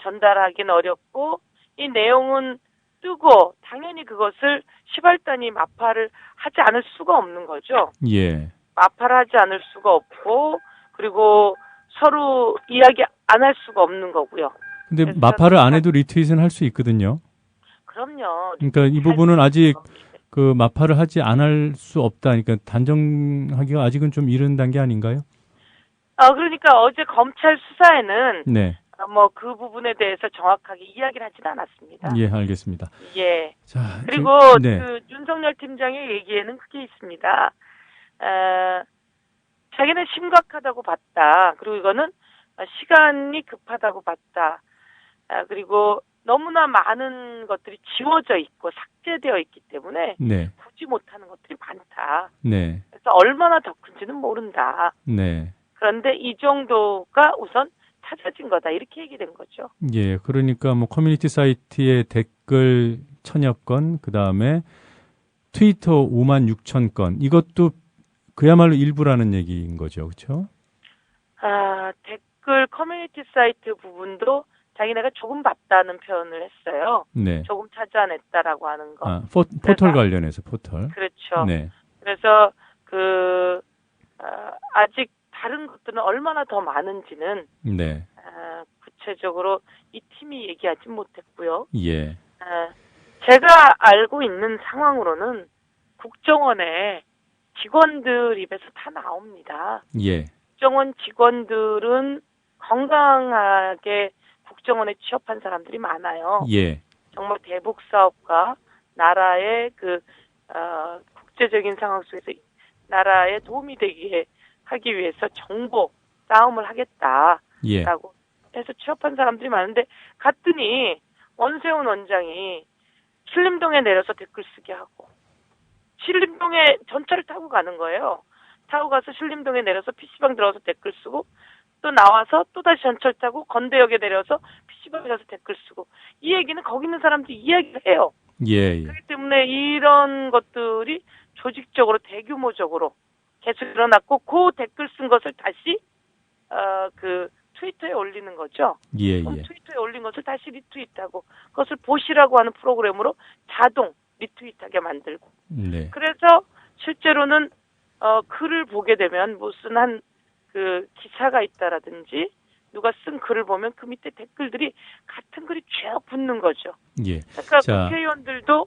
전달하기는 어렵고 이 내용은 뜨고 당연히 그것을 시발단이 마팔을 하지 않을 수가 없는 거죠. 예. 마팔을 하지 않을 수가 없고 그리고 서로 이야기 안 할 수가 없는 거고요. 근데 마팔을 안 해도 리트윗은 할 수 있거든요. 그럼요. 그러니까 이 부분은 아직 그 마팔을 하지 않을 수 없다. 그러니까 단정하기가 아직은 좀 이른 단계 아닌가요? 그러니까 어제 검찰 수사에는 네. 뭐 그 부분에 대해서 정확하게 이야기를 하진 않았습니다. 예, 알겠습니다. 예. 자, 그리고 네. 그 윤석열 팀장의 얘기에는 그게 있습니다. 자기는 심각하다고 봤다. 그리고 이거는 시간이 급하다고 봤다. 그리고 너무나 많은 것들이 지워져 있고 삭제되어 있기 때문에 보지 못하는 것들이 많다. 네. 그래서 얼마나 더 큰지는 모른다. 네. 그런데 이 정도가 우선 찾아진 거다. 이렇게 얘기된 거죠. 예, 그러니까 뭐 커뮤니티 사이트의 댓글 천여 건, 그 다음에 트위터 5만 6천 건. 이것도 그야말로 일부라는 얘기인 거죠, 그렇죠? 댓글 커뮤니티 사이트 부분도 자기네가 조금 봤다는 표현을 했어요. 네. 조금 찾아냈다라고 하는 거. 포털 관련해서 포털. 그렇죠. 네. 그래서 아직 다른 것들은 얼마나 더 많은지는 네. 구체적으로 이 팀이 얘기하지 못했고요. 예. 제가 알고 있는 상황으로는 국정원에 직원들 입에서 다 나옵니다. 예. 국정원 직원들은 건강하게 국정원에 취업한 사람들이 많아요. 예. 정말 대북 사업과 나라의 국제적인 상황 속에서 나라에 도움이 되게 하기 위해서 정보 싸움을 하겠다라고 예. 해서 취업한 사람들이 많은데 갔더니 원세훈 원장이 신림동에 내려서 댓글 쓰게 하고 신림동에 전철을 타고 가는 거예요. 타고 가서 신림동에 내려서 PC방 들어가서 댓글 쓰고 또 나와서 또다시 전철 타고 건대역에 내려서 PC방에 가서 댓글 쓰고 이 얘기는 거기 있는 사람들이 이야기를 해요. 예. 그렇기 때문에 이런 것들이 조직적으로 대규모적으로 계속 일어났고 그 댓글 쓴 것을 다시 트위터에 올리는 거죠. 예. 트위터에 올린 것을 다시 리트윗하고 그것을 보시라고 하는 프로그램으로 자동 리트윗하게 만들고. 네. 그래서 실제로는 글을 보게 되면 무슨 기사가 있다라든지 누가 쓴 글을 보면 그 밑에 댓글들이 같은 글이 쭉 붙는 거죠. 예. 그러니까 국회의원들도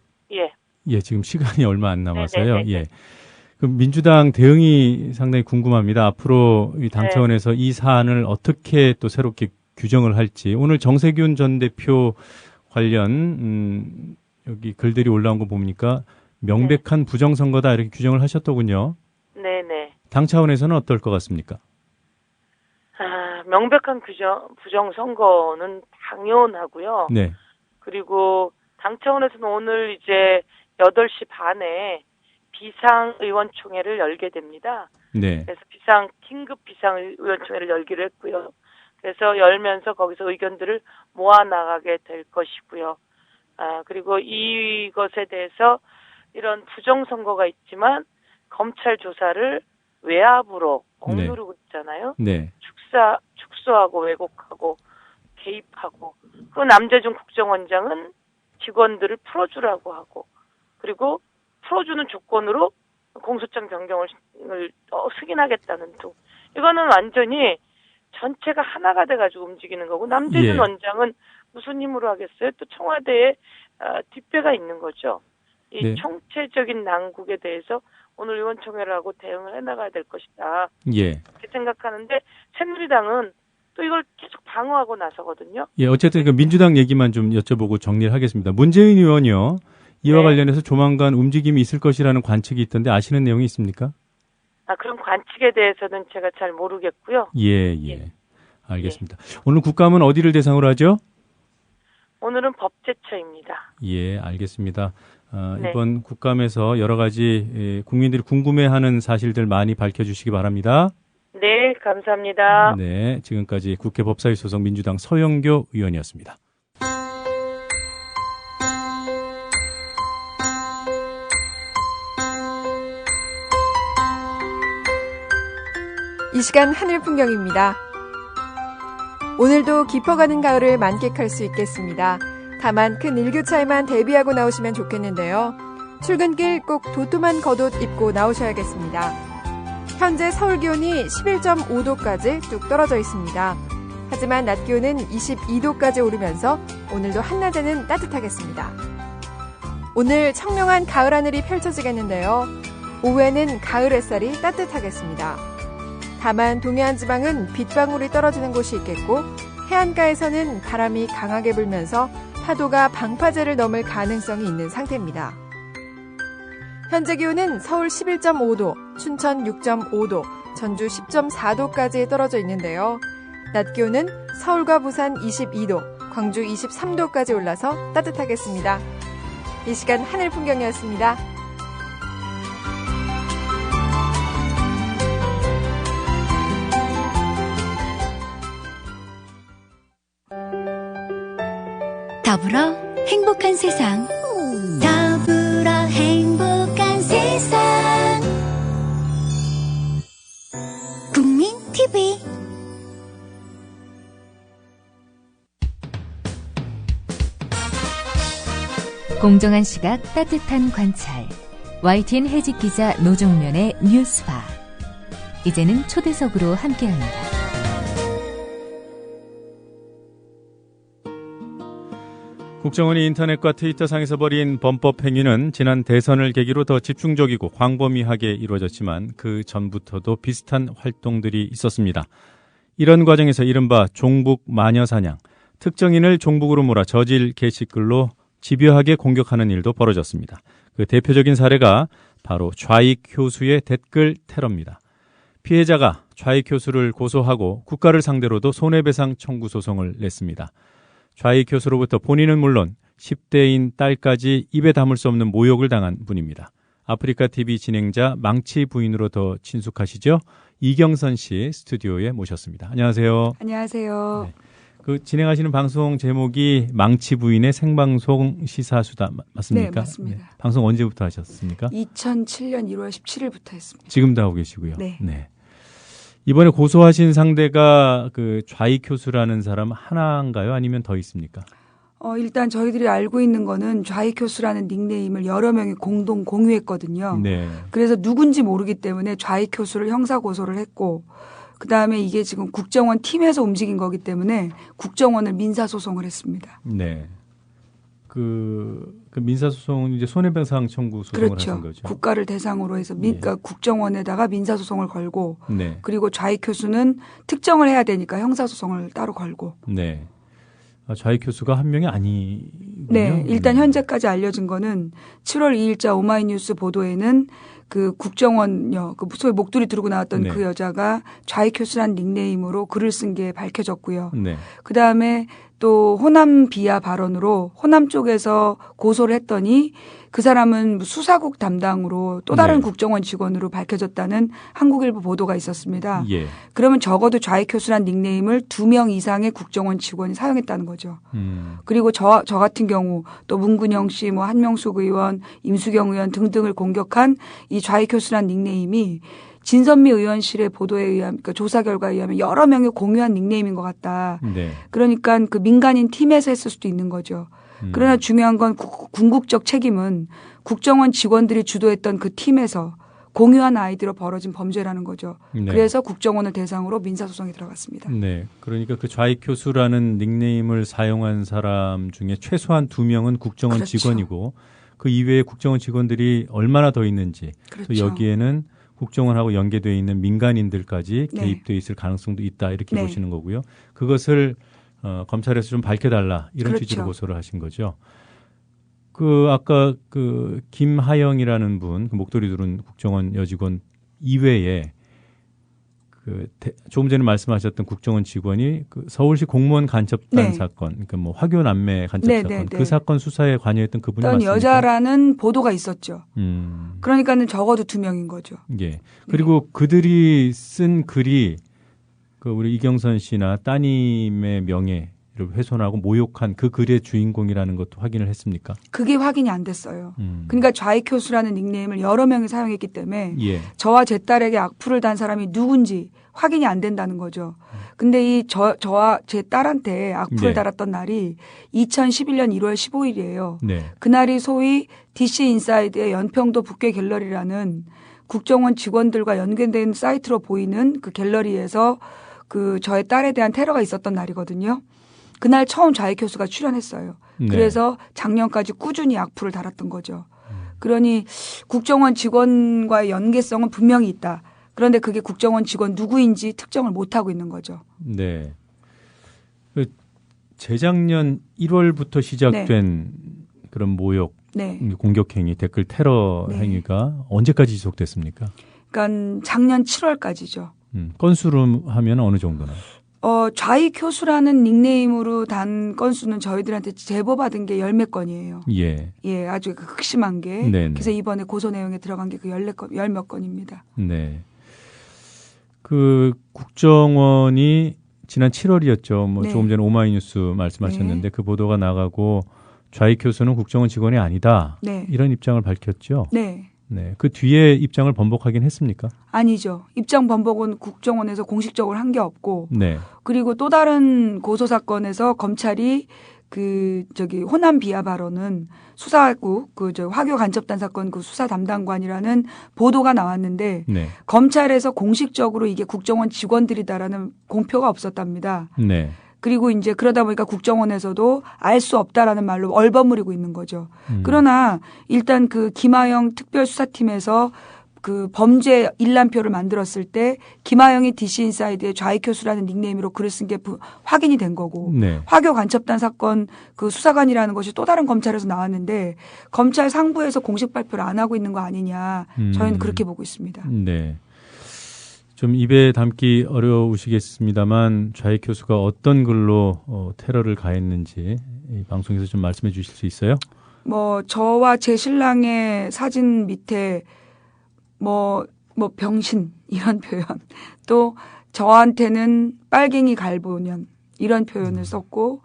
예, 지금 시간이 얼마 안 남아서요. 네네네. 예. 그럼 민주당 대응이 상당히 궁금합니다. 앞으로 이 당 차원에서 이 사안을 어떻게 또 새롭게 규정을 할지. 오늘 정세균 전 대표 관련 여기 글들이 올라온 거 보니까 명백한 부정선거다 이렇게 규정을 하셨더군요. 네네. 당 차원에서는 어떨 것 같습니까? 명백한 부정선거는 당연하고요. 네. 그리고 당 차원에서는 오늘 이제 8시 반에 비상의원총회를 열게 됩니다. 네. 그래서 긴급 비상의원총회를 열기로 했고요. 그래서 열면서 거기서 의견들을 모아나가게 될 것이고요. 그리고 이것에 대해서 이런 부정선거가 있지만 검찰 조사를 외압으로 억누르고 있잖아요. 네. 축소하고 왜곡하고 개입하고 그 남재준 국정원장은 직원들을 풀어주라고 하고 그리고 풀어주는 조건으로 공소장 변경을 승인하겠다는 등 이거는 완전히 전체가 하나가 돼가지고 움직이는 거고 남재준 원장은 무슨 힘으로 하겠어요? 또 청와대에 뒷배가 있는 거죠. 이 총체적인 난국에 대해서 오늘 의원총회를 하고 대응을 해나가야 될 것이다. 그렇게 생각하는데 새누리당은 또 이걸 계속 방어하고 나서거든요. 예, 어쨌든 그 민주당 얘기만 좀 여쭤보고 정리를 하겠습니다. 문재인 의원이요. 이와 관련해서 조만간 움직임이 있을 것이라는 관측이 있던데 아시는 내용이 있습니까? 그런 관측에 대해서는 제가 잘 모르겠고요. 예. 알겠습니다. 오늘 국감은 어디를 대상으로 하죠? 오늘은 법제처입니다. 예, 알겠습니다. 이번 국감에서 여러 가지 국민들이 궁금해하는 사실들 많이 밝혀주시기 바랍니다. 네, 감사합니다. 네, 지금까지 국회 법사위 소속 민주당 서영교 의원이었습니다. 이 시간 하늘 풍경입니다. 오늘도 깊어가는 가을을 만끽할 수 있겠습니다. 다만 큰 일교차에만 대비하고 나오시면 좋겠는데요. 출근길 꼭 도톰한 겉옷 입고 나오셔야겠습니다. 현재 서울 기온이 11.5도까지 뚝 떨어져 있습니다. 하지만 낮 기온은 22도까지 오르면서 오늘도 한낮에는 따뜻하겠습니다. 오늘 청명한 가을 하늘이 펼쳐지겠는데요. 오후에는 가을 햇살이 따뜻하겠습니다. 다만 동해안 지방은 빗방울이 떨어지는 곳이 있겠고 해안가에서는 바람이 강하게 불면서 파도가 방파제를 넘을 가능성이 있는 상태입니다. 현재 기온은 서울 11.5도, 춘천 6.5도, 전주 10.4도까지 떨어져 있는데요. 낮 기온은 서울과 부산 22도, 광주 23도까지 올라서 따뜻하겠습니다. 이 시간 하늘 풍경이었습니다. 더불어 행복한 세상 공정한 시각, 따뜻한 관찰. YTN 해직 기자 노종면의 뉴스바. 이제는 초대석으로 함께합니다. 국정원이 인터넷과 트위터상에서 벌인 범법 행위는 지난 대선을 계기로 더 집중적이고 광범위하게 이루어졌지만 그 전부터도 비슷한 활동들이 있었습니다. 이런 과정에서 이른바 종북 마녀사냥, 특정인을 종북으로 몰아 저질 게시글로 집요하게 공격하는 일도 벌어졌습니다. 그 대표적인 사례가 바로 좌익 교수의 댓글 테러입니다. 피해자가 좌익 교수를 고소하고 국가를 상대로도 손해배상 청구 소송을 냈습니다. 좌익 교수로부터 본인은 물론 10대인 딸까지 입에 담을 수 없는 모욕을 당한 분입니다. 아프리카TV 진행자 망치 부인으로 더 친숙하시죠? 이경선 씨 스튜디오에 모셨습니다. 안녕하세요. 안녕하세요. 네. 그 진행하시는 방송 제목이 망치 부인의 생방송 시사수다 맞습니까? 네, 맞습니다. 네. 방송 언제부터 하셨습니까? 2007년 1월 17일부터 했습니다. 지금도 하고 계시고요. 네. 네. 이번에 고소하신 상대가 그 좌익 교수라는 사람 하나인가요? 아니면 더 있습니까? 일단 저희들이 알고 있는 거는 좌익 교수라는 닉네임을 여러 명이 공동 공유했거든요. 네. 그래서 누군지 모르기 때문에 좌익 교수를 형사 고소를 했고, 그 다음에 이게 지금 국정원 팀에서 움직인 거기 때문에 국정원을 민사 소송을 했습니다. 네. 그 민사 소송은 이제 손해배상 청구 소송을 그렇죠. 하신 거죠. 국가를 대상으로 해서 그러니까 국정원에다가 민사 소송을 걸고, 네. 그리고 좌익 교수는 특정을 해야 되니까 형사 소송을 따로 걸고. 네. 좌익 교수가 한 명이 아니군요. 네, 일단 현재까지 알려진 거는 7월 2일자 오마이뉴스 보도에는 그 국정원요, 그 소위 목도리 두르고 나왔던 네. 그 여자가 좌익 교수란 닉네임으로 글을 쓴 게 밝혀졌고요. 네. 그 다음에 또 호남 비하 발언으로 호남 쪽에서 고소를 했더니 그 사람은 수사국 담당으로 또 다른 네. 국정원 직원으로 밝혀졌다는 한국일보 보도가 있었습니다. 예. 그러면 적어도 좌익 교수란 닉네임을 2명 이상의 국정원 직원이 사용했다는 거죠. 그리고 저 같은 경우 또 문근영 씨, 뭐 한명숙 의원, 임수경 의원 등등을 공격한 이 좌익 교수란 닉네임이 진선미 의원실의 보도에 의하면, 그러니까 조사 결과에 의하면 여러 명이 공유한 닉네임인 것 같다. 네. 그러니까 그 민간인 팀에서 했을 수도 있는 거죠. 그러나 중요한 건 궁극적 책임은 국정원 직원들이 주도했던 그 팀에서 공유한 아이디로 벌어진 범죄라는 거죠. 네. 그래서 국정원을 대상으로 민사소송이 들어갔습니다. 네. 그러니까 그 좌익 교수라는 닉네임을 사용한 사람 중에 최소한 2명은 국정원 그렇죠. 직원이고 그 이외에 국정원 직원들이 얼마나 더 있는지 그렇죠. 또 여기에는 국정원하고 연계되어 있는 민간인들까지 네. 개입되어 있을 가능성도 있다 이렇게 네. 보시는 거고요. 그것을 검찰에서 좀 밝혀달라 이런 그렇죠. 취지로 고소를 하신 거죠. 그 아까 그 김하영이라는 분, 그 목도리 두른 국정원 여직원 이외에 조금 전에 말씀하셨던 국정원 직원이 그 서울시 공무원 간첩단 네. 사건, 그러니까 뭐 화교 남매 간첩 네, 사건, 네, 그 네. 사건 수사에 관여했던 그분이 어떤 맞습니까? 여자라는 보도가 있었죠. 그러니까는 적어도 2명인 거죠. 예. 그리고 그들이 쓴 글이 그 우리 이경선 씨나 따님의 명예를 훼손하고 모욕한 그 글의 주인공이라는 것도 확인을 했습니까? 그게 확인이 안 됐어요. 그러니까 좌익 교수라는 닉네임을 여러 명이 사용했기 때문에 예. 저와 제 딸에게 악플을 단 사람이 누군지 확인이 안 된다는 거죠. 근데 이 저와 제 딸한테 악플을 네. 달았던 날이 2011년 1월 15일이에요. 네. 그날이 소위 DC 인사이드의 연평도 북괴 갤러리라는 국정원 직원들과 연계된 사이트로 보이는 그 갤러리에서 그 저의 딸에 대한 테러가 있었던 날이거든요. 그날 처음 좌익 교수가 출연했어요. 네. 그래서 작년까지 꾸준히 악플을 달았던 거죠. 그러니 국정원 직원과의 연계성은 분명히 있다. 그런데 그게 국정원 직원 누구인지 특정을 못하고 있는 거죠. 네. 그 재작년 1월부터 시작된 그런 모욕, 네. 공격 행위, 댓글 테러 네. 행위가 언제까지 지속됐습니까? 그러니까 작년 7월까지죠. 건수로 하면 어느 정도나? 좌익 교수라는 닉네임으로 단 건수는 저희들한테 제보받은 게 10몇 건이에요. 예. 예, 아주 극심한 게. 네네. 그래서 이번에 고소 내용에 들어간 게 그 10몇 건입니다. 네. 그 국정원이 지난 7월이었죠. 뭐 네. 조금 전에 오마이뉴스 말씀하셨는데 그 보도가 나가고 좌익 교수는 국정원 직원이 아니다. 네. 이런 입장을 밝혔죠. 네. 네. 그 뒤에 입장을 번복하긴 했습니까? 아니죠. 입장 번복은 국정원에서 공식적으로 한 게 없고 네. 그리고 또 다른 고소 사건에서 검찰이 호남 비하 발언은 수사국 화교 간첩단 사건 그 수사 담당관이라는 보도가 나왔는데 네. 검찰에서 공식적으로 이게 국정원 직원들이다라는 공표가 없었답니다. 네. 그리고 이제 그러다 보니까 국정원에서도 알 수 없다라는 말로 얼버무리고 있는 거죠. 그러나 일단 그 김하영 특별수사팀에서 그 범죄 일람표를 만들었을 때 김하영이 DC 인사이드의 좌익교수라는 닉네임으로 글을 쓴 게 확인이 된 거고 네. 화교 간첩단 사건 그 수사관이라는 것이 또 다른 검찰에서 나왔는데 검찰 상부에서 공식 발표를 안 하고 있는 거 아니냐 저희는 그렇게 보고 있습니다. 네. 좀 입에 담기 어려우시겠습니다만 좌익 교수가 어떤 글로 테러를 가했는지 이 방송에서 좀 말씀해 주실 수 있어요? 저와 제 신랑의 사진 밑에 병신 이런 표현 또 저한테는 빨갱이 갈보년 이런 표현을 썼고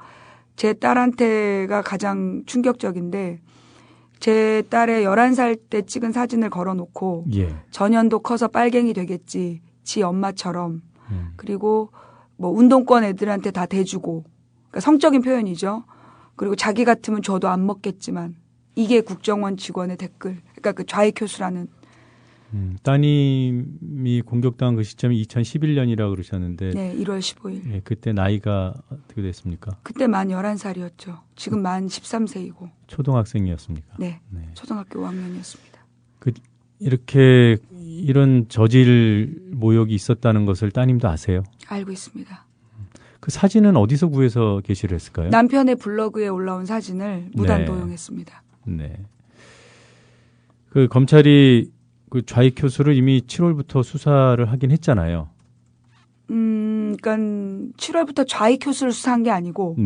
제 딸한테가 가장 충격적인데 제 딸의 11살 때 찍은 사진을 걸어놓고 전현도 커서 빨갱이 되겠지 지 엄마처럼 그리고 운동권 애들한테 다 대주고 그러니까 성적인 표현이죠. 그리고 자기 같으면 줘도 안 먹겠지만 이게 국정원 직원의 댓글 그러니까 그 좌익 교수라는 따님이 공격당한 그 시점이 2011년이라고 그러셨는데 네, 1월 15일. 네, 그때 나이가 어떻게 됐습니까? 그때 만 11살이었죠. 지금 만 13세이고. 초등학생이었습니까? 네. 초등학교 5학년이었습니다. 이렇게 이런 저질 모욕이 있었다는 것을 따님도 아세요? 알고 있습니다. 그 사진은 어디서 구해서 게시를 했을까요? 남편의 블로그에 올라온 사진을 무단 도용했습니다. 네. 그 검찰이 그 좌익 교수를 이미 7월부터 수사를 하긴 했잖아요. 그러니까 7월부터 좌익 교수를 수사한 게 아니고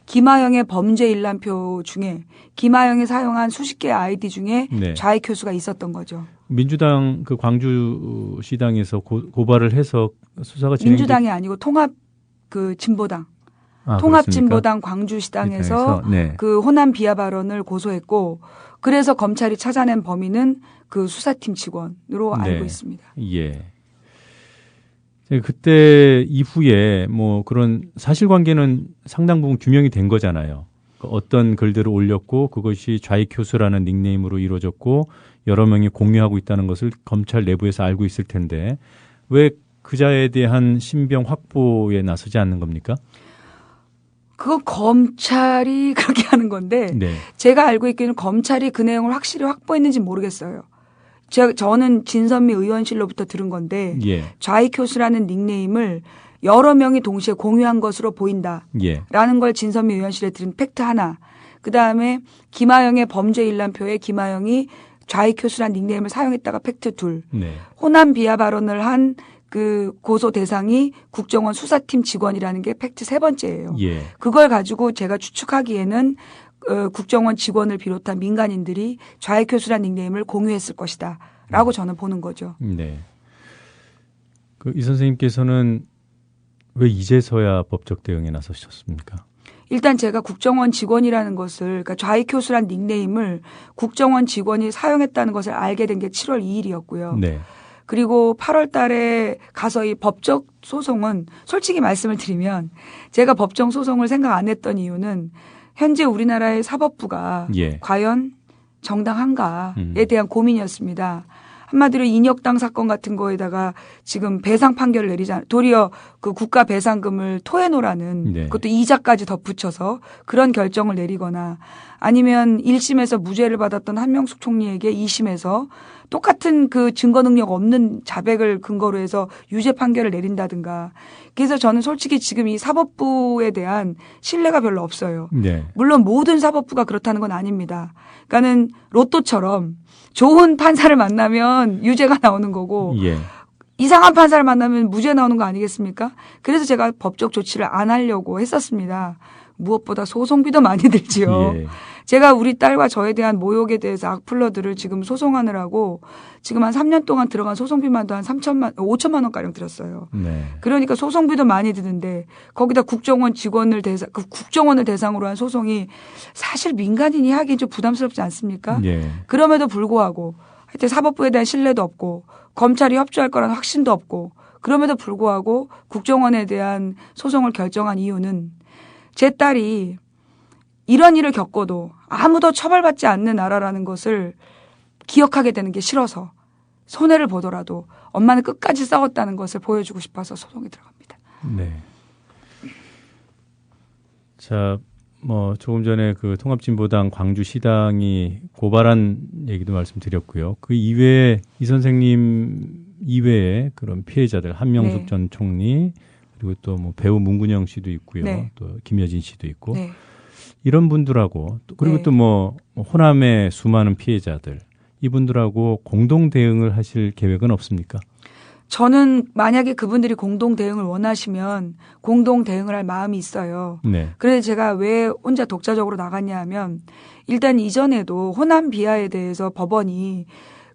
김하영의 범죄 일람표 중에 김하영이 사용한 수십 개의 아이디 중에 좌익 교수가 있었던 거죠. 민주당 그 광주시당에서 고발을 해서 수사가 진행. 민주당이 아니고 통합 그 진보당. 통합진보당 광주시당에서 그 호남 비하 발언을 고소했고 그래서 검찰이 찾아낸 범인은 그 수사팀 직원으로 알고 있습니다. 예. 그때 이후에 그런 사실관계는 상당 부분 규명이 된 거잖아요. 어떤 글들을 올렸고 그것이 좌익 교수라는 닉네임으로 이루어졌고 여러 명이 공유하고 있다는 것을 검찰 내부에서 알고 있을 텐데 왜 그자에 대한 신병 확보에 나서지 않는 겁니까? 그건 검찰이 그렇게 하는 건데 제가 알고 있기는 검찰이 그 내용을 확실히 확보했는지 모르겠어요. 저는 진선미 의원실로부터 들은 건데 좌익 교수라는 닉네임을 여러 명이 동시에 공유한 것으로 보인다라는 걸 진선미 의원실에 들은 팩트 하나. 그다음에 김하영의 범죄 일람표에 김하영이 좌익 교수라는 닉네임을 사용했다가 팩트 둘. 호남 비하 발언을 한 그 고소 대상이 국정원 수사팀 직원이라는 게 팩트 세 번째예요. 그걸 가지고 제가 추측하기에는 국정원 직원을 비롯한 민간인들이 좌익 교수라는 닉네임을 공유했을 것이다 라고 저는 보는 거죠. 네. 이 선생님께서는 왜 이제서야 법적 대응에 나서셨습니까? 일단 제가 국정원 직원이라는 것을 그러니까 좌익 교수라는 닉네임을 국정원 직원이 사용했다는 것을 알게 된 게 7월 2일이었고요. 그리고 8월 달에 가서 이 법적 소송은 솔직히 말씀을 드리면 제가 법정 소송을 생각 안 했던 현재 우리나라의 사법부가 과연 정당한가에 대한 고민이었습니다. 한마디로 인혁당 사건 같은 거에다가 지금 배상 판결을 내리잖아요. 도리어 그 국가 배상금을 토해놓으라는 그것도 이자까지 덧붙여서 그런 결정을 내리거나 아니면 1심에서 무죄를 받았던 한명숙 총리에게 2심에서 똑같은 그 증거 능력 없는 자백을 근거로 해서 유죄 판결을 내린다든가. 그래서 저는 솔직히 지금 이 사법부에 대한 신뢰가 별로 없어요. 물론 모든 사법부가 그렇다는 건 아닙니다. 그러니까는 로또처럼 좋은 판사를 만나면 유죄가 나오는 거고 이상한 판사를 만나면 무죄 나오는 거 아니겠습니까? 그래서 제가 법적 조치를 안 하려고 했었습니다. 무엇보다 소송비도 많이 들지요. 제가 우리 딸과 저에 대한 모욕에 대해서 악플러들을 지금 소송하느라고 지금 한 3년 동안 들어간 소송비만도 한 5천만 원가량 들었어요. 그러니까 소송비도 많이 드는데 거기다 국정원을 대상으로 한 소송이 사실 민간인이 하기 좀 부담스럽지 않습니까? 그럼에도 불구하고 하여튼 사법부에 대한 신뢰도 없고 검찰이 협조할 거라는 확신도 없고 그럼에도 불구하고 국정원에 대한 소송을 결정한 이유는 제 딸이 이런 일을 겪어도 아무도 처벌받지 않는 나라라는 것을 기억하게 되는 게 싫어서 손해를 보더라도 엄마는 끝까지 싸웠다는 것을 보여주고 싶어서 소송에 들어갑니다. 네. 자, 조금 전에 그 통합진보당 광주시당이 고발한 얘기도 말씀드렸고요. 그 이외에 이 선생님 이외에 그런 피해자들 한명숙 네. 전 총리 그리고 또 배우 문근영 씨도 있고요. 네. 또 김여진 씨도 있고 네. 이런 분들하고 그리고 네. 또 호남의 수많은 피해자들 이분들하고 공동 대응을 하실 계획은 없습니까? 저는 만약에 그분들이 공동 대응을 원하시면 공동 대응을 할 마음이 있어요. 네. 그래서 제가 왜 혼자 독자적으로 나갔냐 하면 일단 이전에도 호남 비하에 대해서 법원이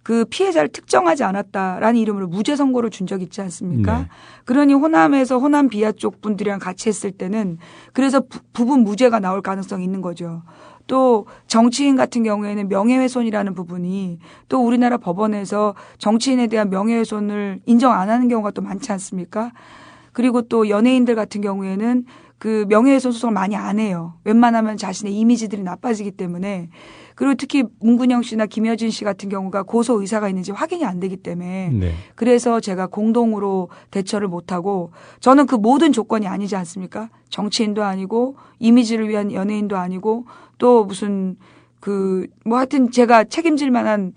그 피해자를 특정하지 않았다라는 이름으로 무죄 선고를 준 적 있지 않습니까? 네. 그러니 호남에서 호남 비하 쪽 분들이랑 같이 했을 때는 그래서 부분 무죄가 나올 가능성이 있는 거죠. 또 정치인 같은 경우에는 명예훼손이라는 부분이 또 우리나라 법원에서 정치인에 대한 명예훼손을 인정 안 하는 경우가 또 많지 않습니까? 그리고 또 연예인들 같은 경우에는 그 명예훼손 소송을 많이 안 해요. 웬만하면 자신의 이미지들이 나빠지기 때문에. 그리고 특히 문근영 씨나 김여진 씨 같은 경우가 고소 의사가 있는지 확인이 안 되기 때문에 네. 그래서 제가 공동으로 대처를 못하고 저는 그 모든 조건이 아니지 않습니까? 정치인도 아니고 이미지를 위한 연예인도 아니고 또 무슨 하여튼 제가 책임질 만한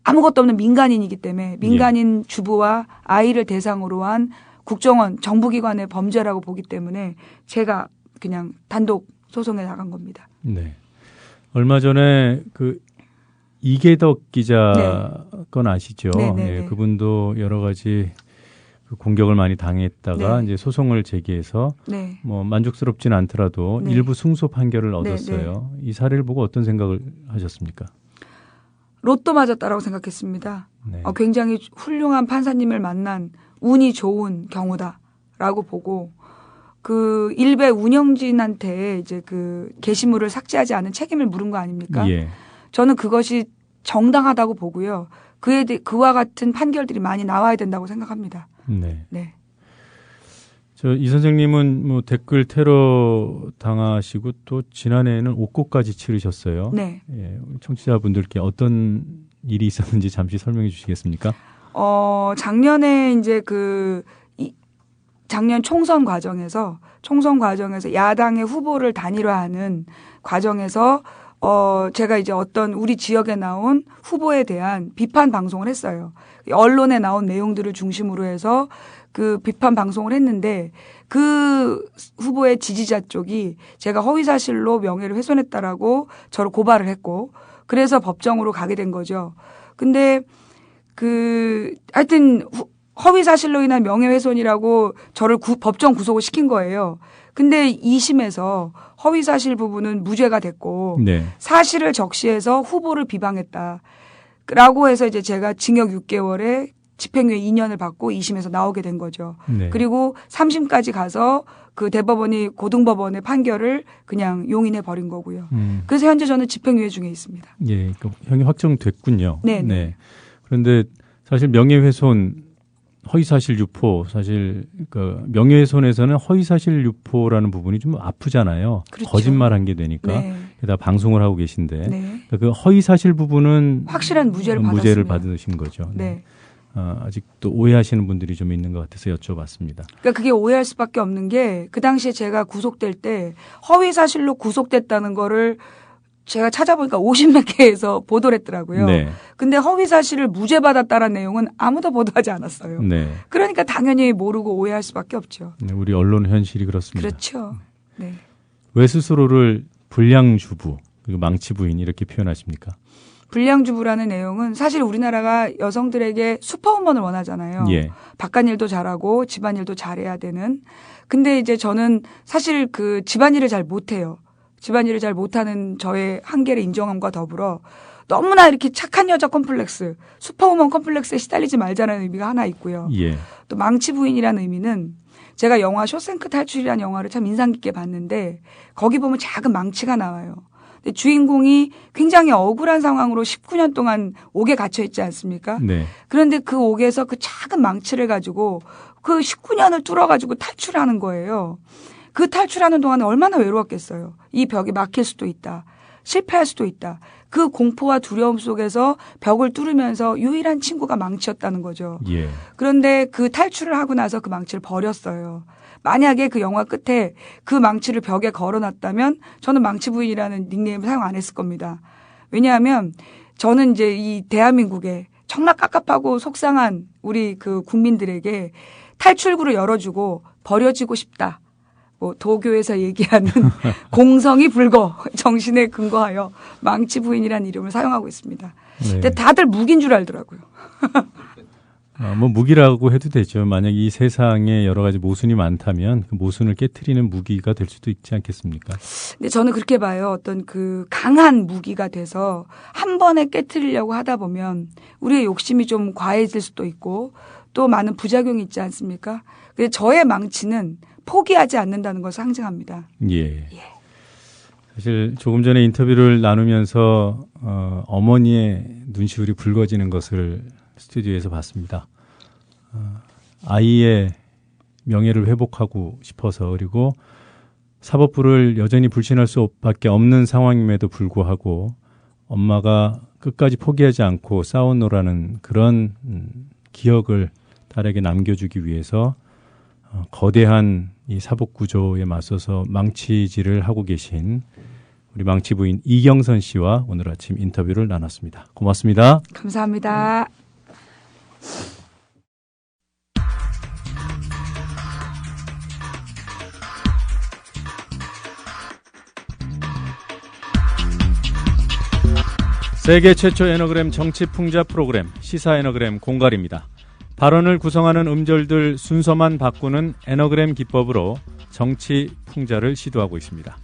아무것도 없는 민간인이기 때문에 민간인 주부와 아이를 대상으로 한 국정원 정부기관의 범죄라고 보기 때문에 제가 그냥 단독 소송에 나간 겁니다. 네. 얼마 전에 이계덕 기자 건 아시죠? 네, 그분도 여러 가지 공격을 많이 당했다가 이제 소송을 제기해서 만족스럽지는 않더라도 일부 승소 판결을 얻었어요. 이 사례를 보고 어떤 생각을 하셨습니까? 로또 맞았다라고 생각했습니다. 굉장히 훌륭한 판사님을 만난 운이 좋은 경우다라고 보고 그 일베 운영진한테 이제 그 게시물을 삭제하지 않은 책임을 물은 거 아닙니까? 예. 저는 그것이 정당하다고 보고요. 그와 같은 판결들이 많이 나와야 된다고 생각합니다. 네. 네. 이 선생님은 댓글 테러 당하시고 또 지난해에는 옥고까지 치르셨어요. 네. 예, 청취자분들께 어떤 일이 있었는지 잠시 설명해 주시겠습니까? 작년에 이제 작년 총선 과정에서 야당의 후보를 단일화하는 과정에서 제가 이제 어떤 우리 지역에 나온 후보에 대한 비판 방송을 했어요. 언론에 나온 내용들을 중심으로 해서 그 비판 방송을 했는데 그 후보의 지지자 쪽이 제가 허위사실로 명예를 훼손했다라고 저를 고발을 했고 그래서 법정으로 가게 된 거죠. 근데 하여튼 허위사실로 인한 명예훼손이라고 저를 법정 구속을 시킨 거예요. 근데 2심에서 허위사실 부분은 무죄가 됐고 사실을 적시해서 후보를 비방했다라고 해서 이제 제가 징역 6개월에 집행유예 2년을 받고 2심에서 나오게 된 거죠. 그리고 3심까지 가서 그 대법원이 고등법원의 판결을 그냥 용인해 버린 거고요. 그래서 현재 저는 집행유예 중에 있습니다. 예, 형이 확정됐군요. 네. 그런데 사실 명예훼손 허위사실 유포 사실 명예훼손에서는 허위사실 유포라는 부분이 좀 아프잖아요. 그렇죠. 거짓말한 게 되니까 게다가 방송을 하고 계신데 그 허위사실 부분은 확실한 무죄를 받으신 거죠. 네. 아직도 오해하시는 분들이 좀 있는 것 같아서 여쭤봤습니다. 그러니까 그게 오해할 수밖에 없는 게 그 당시에 제가 구속될 때 허위사실로 구속됐다는 거를 제가 찾아보니까 50몇 개에서 보도를 했더라고요. 근데 허위사실을 무죄 받았다는 내용은 아무도 보도하지 않았어요. 그러니까 당연히 모르고 오해할 수밖에 없죠. 우리 언론 현실이 그렇습니다. 그렇죠. 네. 왜 스스로를 불량주부 그리고 망치부인 이렇게 표현하십니까? 불량주부라는 내용은 사실 우리나라가 여성들에게 슈퍼우먼을 원하잖아요. 바깥일도 잘하고 집안일도 잘해야 되는. 근데 이제 저는 사실 그 집안일을 잘 못해요. 집안일을 잘 못하는 저의 한계를 인정함과 더불어 너무나 이렇게 착한 여자 컴플렉스, 슈퍼우먼 컴플렉스에 시달리지 말자는 의미가 하나 있고요. 또 망치부인이라는 의미는 제가 영화 쇼생크 탈출이라는 영화를 참 인상 깊게 봤는데 거기 보면 작은 망치가 나와요. 근데 주인공이 굉장히 억울한 상황으로 19년 동안 옥에 갇혀 있지 않습니까? 그런데 그 옥에서 그 작은 망치를 가지고 그 19년을 뚫어가지고 탈출하는 거예요. 그 탈출하는 동안에 얼마나 외로웠겠어요. 이 벽이 막힐 수도 있다. 실패할 수도 있다. 그 공포와 두려움 속에서 벽을 뚫으면서 유일한 친구가 망치였다는 거죠. 예. 그런데 그 탈출을 하고 나서 그 망치를 버렸어요. 만약에 그 영화 끝에 그 망치를 벽에 걸어놨다면 저는 망치 부인이라는 닉네임을 사용 안 했을 겁니다. 왜냐하면 저는 이제 이 대한민국에 정말 깝깝하고 속상한 우리 그 국민들에게 탈출구를 열어주고 버려지고 싶다. 뭐 도교에서 얘기하는 공성이 불거 정신에 근거하여 망치 부인이라는 이름을 사용하고 있습니다. 네. 근데 다들 무기인 줄 알더라고요. 뭐 무기라고 해도 되죠. 만약 이 세상에 여러 가지 모순이 많다면 그 모순을 깨트리는 무기가 될 수도 있지 않겠습니까? 근데 저는 그렇게 봐요. 어떤 그 강한 무기가 돼서 한 번에 깨트리려고 하다 보면 우리의 욕심이 좀 과해질 수도 있고 또 많은 부작용이 있지 않습니까? 근데 저의 망치는 포기하지 않는다는 것을 상징합니다. 예. 사실 조금 전에 인터뷰를 나누면서 어머니의 눈시울이 붉어지는 것을 스튜디오에서 봤습니다. 아이의 명예를 회복하고 싶어서 그리고 사법부를 여전히 불신할 수밖에 없는 상황임에도 불구하고 엄마가 끝까지 포기하지 않고 싸워노라는 그런 기억을 딸에게 남겨주기 위해서 거대한 이 사법구조에 맞서서 망치질을 하고 계신 우리 망치 부인 이경선 씨와 오늘 아침 인터뷰를 나눴습니다. 고맙습니다. 감사합니다. 세계 최초 에너그램 정치풍자 프로그램 시사 에너그램 공갈입니다. 발언을 구성하는 음절들 순서만 바꾸는 에너그램 기법으로 정치 풍자를 시도하고 있습니다.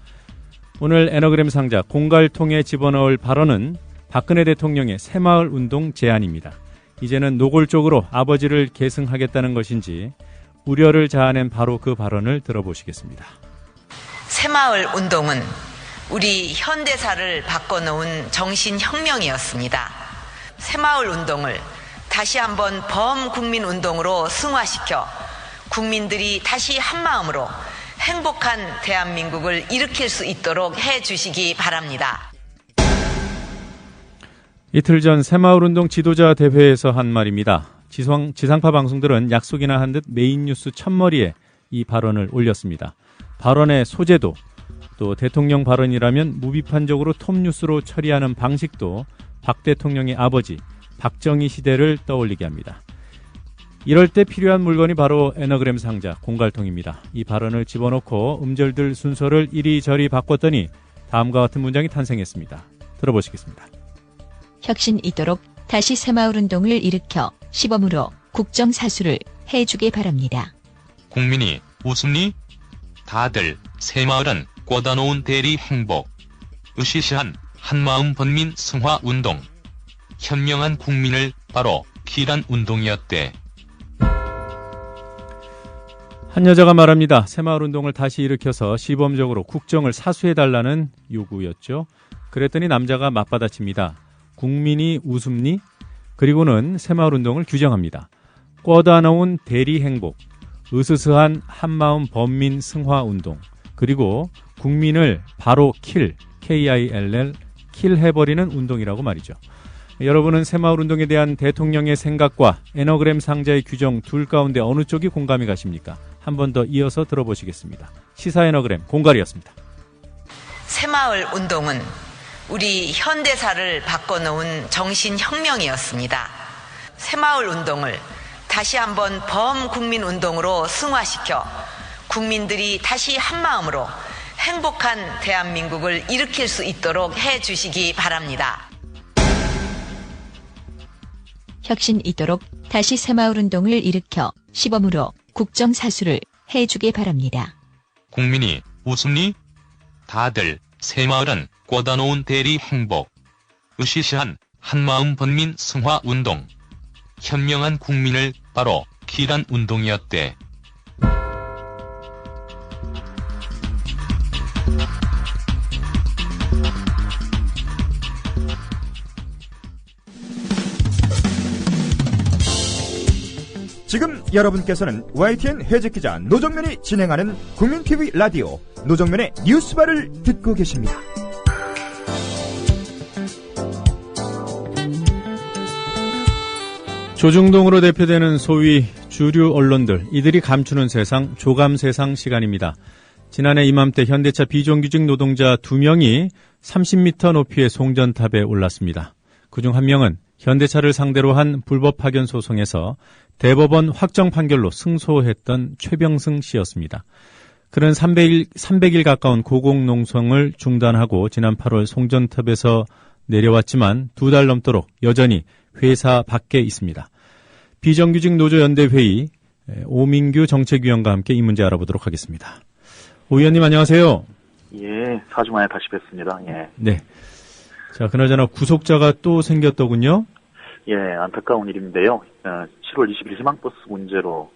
오늘 에너그램 상자 공갈통에 집어넣을 발언은 박근혜 대통령의 새마을 운동 제안입니다. 이제는 노골적으로 아버지를 계승하겠다는 것인지 우려를 자아낸 바로 그 발언을 들어보시겠습니다. 새마을 운동은 우리 현대사를 바꿔놓은 정신혁명이었습니다. 새마을 운동을 다시 한번 범국민운동으로 승화시켜 국민들이 다시 한마음으로 행복한 대한민국을 일으킬 수 있도록 해주시기 바랍니다. 이틀 전 새마을운동 지도자 대회에서 한 말입니다. 지상파 방송들은 약속이나 한 듯 메인 뉴스 첫머리에 이 발언을 올렸습니다. 발언의 소재도 또 대통령 발언이라면 무비판적으로 톱뉴스로 처리하는 방식도 박 대통령의 아버지 박정희 시대를 떠올리게 합니다. 이럴 때 필요한 물건이 바로 에너그램 상자 공갈통입니다. 이 발언을 집어넣고 음절들 순서를 이리저리 바꿨더니 다음과 같은 문장이 탄생했습니다. 들어보시겠습니다. 혁신 있도록 다시 새마을운동을 일으켜 시범으로 국정사수를 해주길 바랍니다. 국민이 웃음니? 다들 새마을은 꽂아놓은 대리 행복. 으시시한 한마음 번민 승화운동. 현명한 국민을 바로 길한 운동이었대. 한 여자가 말합니다. 새마을운동을 다시 일으켜서 시범적으로 국정을 사수해달라는 요구였죠. 그랬더니 남자가 맞받아칩니다. 국민이 웃음니? 그리고는 새마을운동을 규정합니다. 꽂아놓은 대리행복, 으스스한 한마음 범민 승화운동, 그리고 국민을 바로 KILL, 킬해버리는 운동이라고 말이죠. 여러분은 새마을운동에 대한 대통령의 생각과 에너그램 상자의 규정 둘 가운데 어느 쪽이 공감이 가십니까? 한 번 더 이어서 들어보시겠습니다. 시사 에너그램 공갈이었습니다. 새마을 운동은 우리 현대사를 바꿔놓은 정신혁명이었습니다. 새마을 운동을 다시 한번 범국민운동으로 승화시켜 국민들이 다시 한마음으로 행복한 대한민국을 일으킬 수 있도록 해주시기 바랍니다. 혁신 있도록 다시 새마을운동을 일으켜 시범으로 국정사수를 해주길 바랍니다. 국민이 웃음니? 다들 새마을은 꽂아놓은 대리 행복. 으시시한 한마음 번민 승화운동. 현명한 국민을 바로 길한 운동이었대. 지금 여러분께서는 YTN 해직기자 노정면이 진행하는 국민TV 라디오 노정면의 뉴스바를 듣고 계십니다. 조중동으로 대표되는 소위 주류 언론들, 이들이 감추는 세상, 조감 세상 시간입니다. 지난해 이맘때 현대차 비정규직 노동자 2명이 30m 높이의 송전탑에 올랐습니다. 그중 한 명은 현대차를 상대로 한 불법 파견 소송에서 대법원 확정 판결로 승소했던 최병승 씨였습니다. 그는 300일 가까운 고공농성을 중단하고 지난 8월 송전탑에서 내려왔지만 2달 넘도록 여전히 회사 밖에 있습니다. 비정규직 노조연대 회의 오민규 정책위원과 함께 이 문제 알아보도록 하겠습니다. 오 의원님 안녕하세요. 예, 4주 만에 다시 뵙습니다. 예. 네. 자, 그나저나 구속자가 또 생겼더군요. 예, 안타까운 일인데요. 7월 20일 희망버스 문제로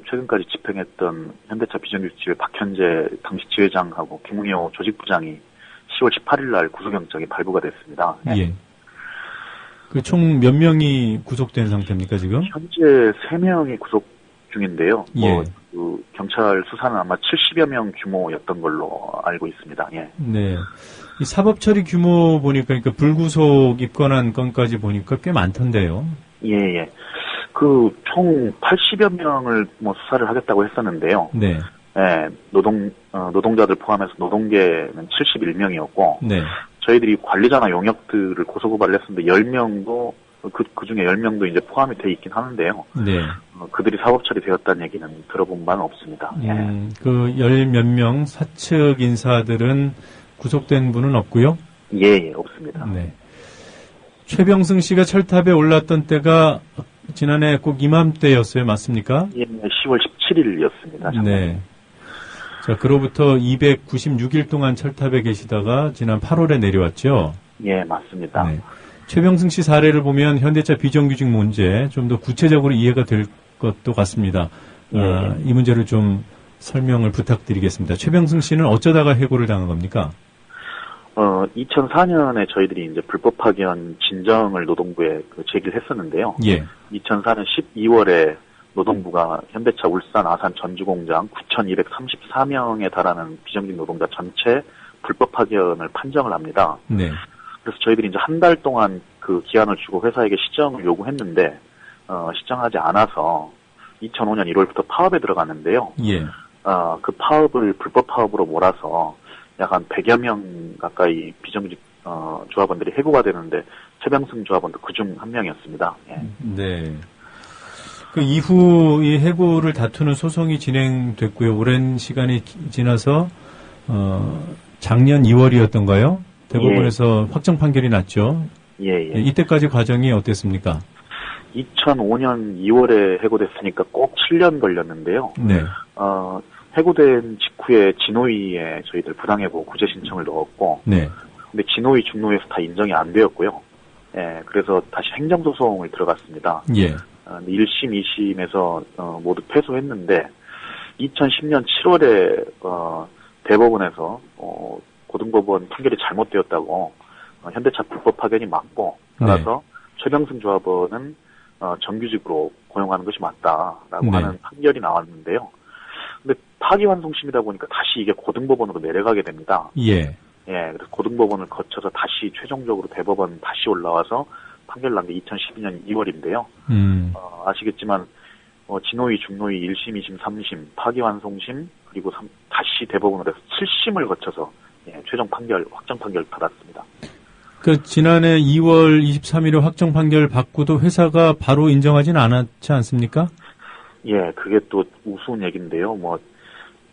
최근까지 집행했던 현대차 비정규직지회 박현재 당시 지회장하고 김웅효 조직부장이 10월 18일 날 구속영장이 발부가 됐습니다. 예. 총 몇 명이 구속된 상태입니까, 지금? 현재 3명이 구속 중인데요. 예. 경찰 수사는 아마 70여 명 규모였던 걸로 알고 있습니다. 예. 네. 이 사법 처리 규모 보니까, 그러니까 불구속 입건한 건까지 보니까 꽤 많던데요. 예, 예. 총 80여 명을 수사를 하겠다고 했었는데요. 네. 예, 노동자들 포함해서 노동계는 71명이었고, 네. 저희들이 관리자나 용역들을 고소고발을 했었는데 10명도, 그 중에 10명도 이제 포함이 돼 있긴 하는데요. 네. 그들이 사법 처리되었다는 얘기는 들어본 바는 없습니다. 그 열 몇 명 사측 인사들은 구속된 분은 없고요? 예, 없습니다. 네. 최병승 씨가 철탑에 올랐던 때가 지난해 꼭 이맘때였어요, 맞습니까? 예, 10월 17일이었습니다. 네. 자, 그로부터 296일 동안 철탑에 계시다가 지난 8월에 내려왔죠? 예, 맞습니다. 네. 최병승 씨 사례를 보면 현대차 비정규직 문제 좀 더 구체적으로 이해가 될 것도 같습니다. 예. 이 문제를 좀 설명을 부탁드리겠습니다. 최병승 씨는 어쩌다가 해고를 당한 겁니까? 2004년에 저희들이 이제 불법 파견 진정을 노동부에 제기를 했었는데요. 예. 2004년 12월에 노동부가 현대차 울산 아산 전주 공장 9,234명에 달하는 비정규직 노동자 전체 불법 파견을 판정을 합니다. 네. 그래서 저희들이 이제 한 달 동안 그 기한을 주고 회사에게 시정을 요구했는데 시정하지 않아서 2005년 1월부터 파업에 들어갔는데요. 예. 그 파업을 불법 파업으로 몰아서 약 한 100여 명 가까이 비정규직 조합원들이 해고가 되는데 최병승 조합원도 그중 한 명이었습니다. 예. 네. 그 이후 이 해고를 다투는 소송이 진행됐고요. 오랜 시간이 지나서 작년 2월이었던가요? 대법원에서 예. 확정 판결이 났죠. 예. 이때까지 과정이 어땠습니까? 2005년 2월에 해고됐으니까 꼭 7년 걸렸는데요. 네. 해고된 직후에 진호위에 저희들 부당해고 구제 신청을 넣었고, 네. 근데 진호위, 중노위에서 다 인정이 안 되었고요. 예, 그래서 다시 행정소송을 들어갔습니다. 예. 1심, 2심에서 모두 패소했는데 2010년 7월에 대법원에서 고등법원 판결이 잘못되었다고 현대차 불법 파견이 맞고 따라서 최병승 조합원은 정규직으로 고용하는 것이 맞다라고 하는 판결이 나왔는데요. 근데 파기환송심이다 보니까 다시 이게 고등법원으로 내려가게 됩니다. 예. 예, 그래서 고등법원을 거쳐서 다시 최종적으로 대법원 다시 올라와서 판결 난 게 2012년 2월인데요. 아시겠지만 진호위, 중노위 1심, 2심, 3심, 파기환송심 그리고 다시 대법원으로 해서 7심을 거쳐서 최종 판결, 확정 판결을 받았습니다. 그 지난해 2월 23일에 확정 판결 받고도 회사가 바로 인정하지는 않았지 않습니까? 예, 그게 또 우스운 얘기인데요.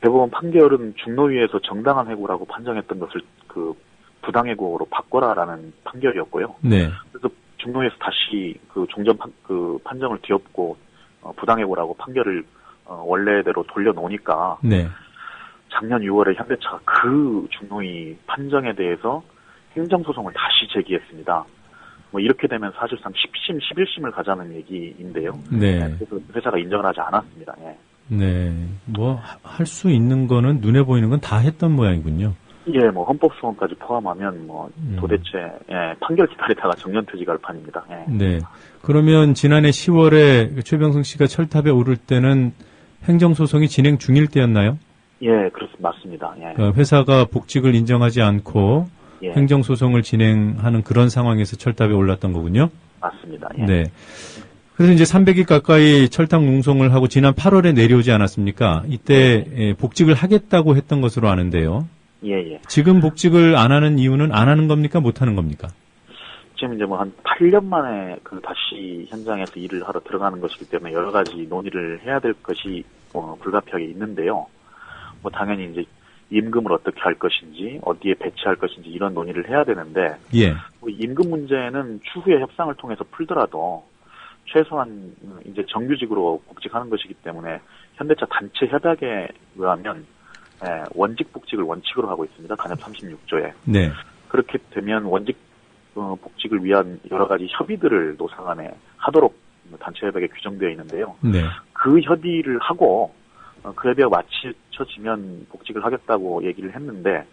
대법원 판결은 중노위에서 정당한 해고라고 판정했던 것을 부당해고로 바꿔라라는 판결이었고요. 네. 그래서 중노위에서 다시 종전 판정을 뒤엎고 부당해고라고 판결을 원래대로 돌려놓으니까 네. 작년 6월에 현대차가 그 중노위 판정에 대해서 행정소송을 다시 제기했습니다. 이렇게 되면 사실상 10심, 11심을 가자는 얘기인데요. 네. 그래서 회사가 인정을 하지 않았습니다. 예. 네. 할 수 있는 거는 눈에 보이는 건 다 했던 모양이군요. 예, 뭐 헌법소원까지 포함하면 뭐 도대체 판결 기다리다가 정년퇴직할 판입니다. 예. 네. 그러면 지난해 10월에 최병승 씨가 철탑에 오를 때는 행정소송이 진행 중일 때였나요? 예, 맞습니다. 예. 회사가 복직을 인정하지 않고 예. 행정소송을 진행하는 그런 상황에서 철탑에 올랐던 거군요. 맞습니다. 예. 네. 그래서 이제 300일 가까이 철탑 농성을 하고 지난 8월에 내려오지 않았습니까? 이때 복직을 하겠다고 했던 것으로 아는데요. 예. 지금 복직을 안 하는 이유는 안 하는 겁니까? 못 하는 겁니까? 지금 이제 뭐 한 8년 만에 다시 현장에서 일을 하러 들어가는 것이기 때문에 여러 가지 논의를 해야 될 것이 불가피하게 있는데요. 뭐 당연히 이제 임금을 어떻게 할 것인지, 어디에 배치할 것인지 이런 논의를 해야 되는데, 예. 뭐 임금 문제는 추후에 협상을 통해서 풀더라도 최소한 이제 정규직으로 복직하는 것이기 때문에 현대차 단체 협약에 의하면 원직 복직을 원칙으로 하고 있습니다. 간협 36조에. 네. 그렇게 되면 원직 복직을 위한 여러 가지 협의들을 노사 간에 하도록 단체 협약에 규정되어 있는데요. 네. 그 협의를 하고 그 협의가 마쳐지면 복직을 하겠다고 얘기를 했는데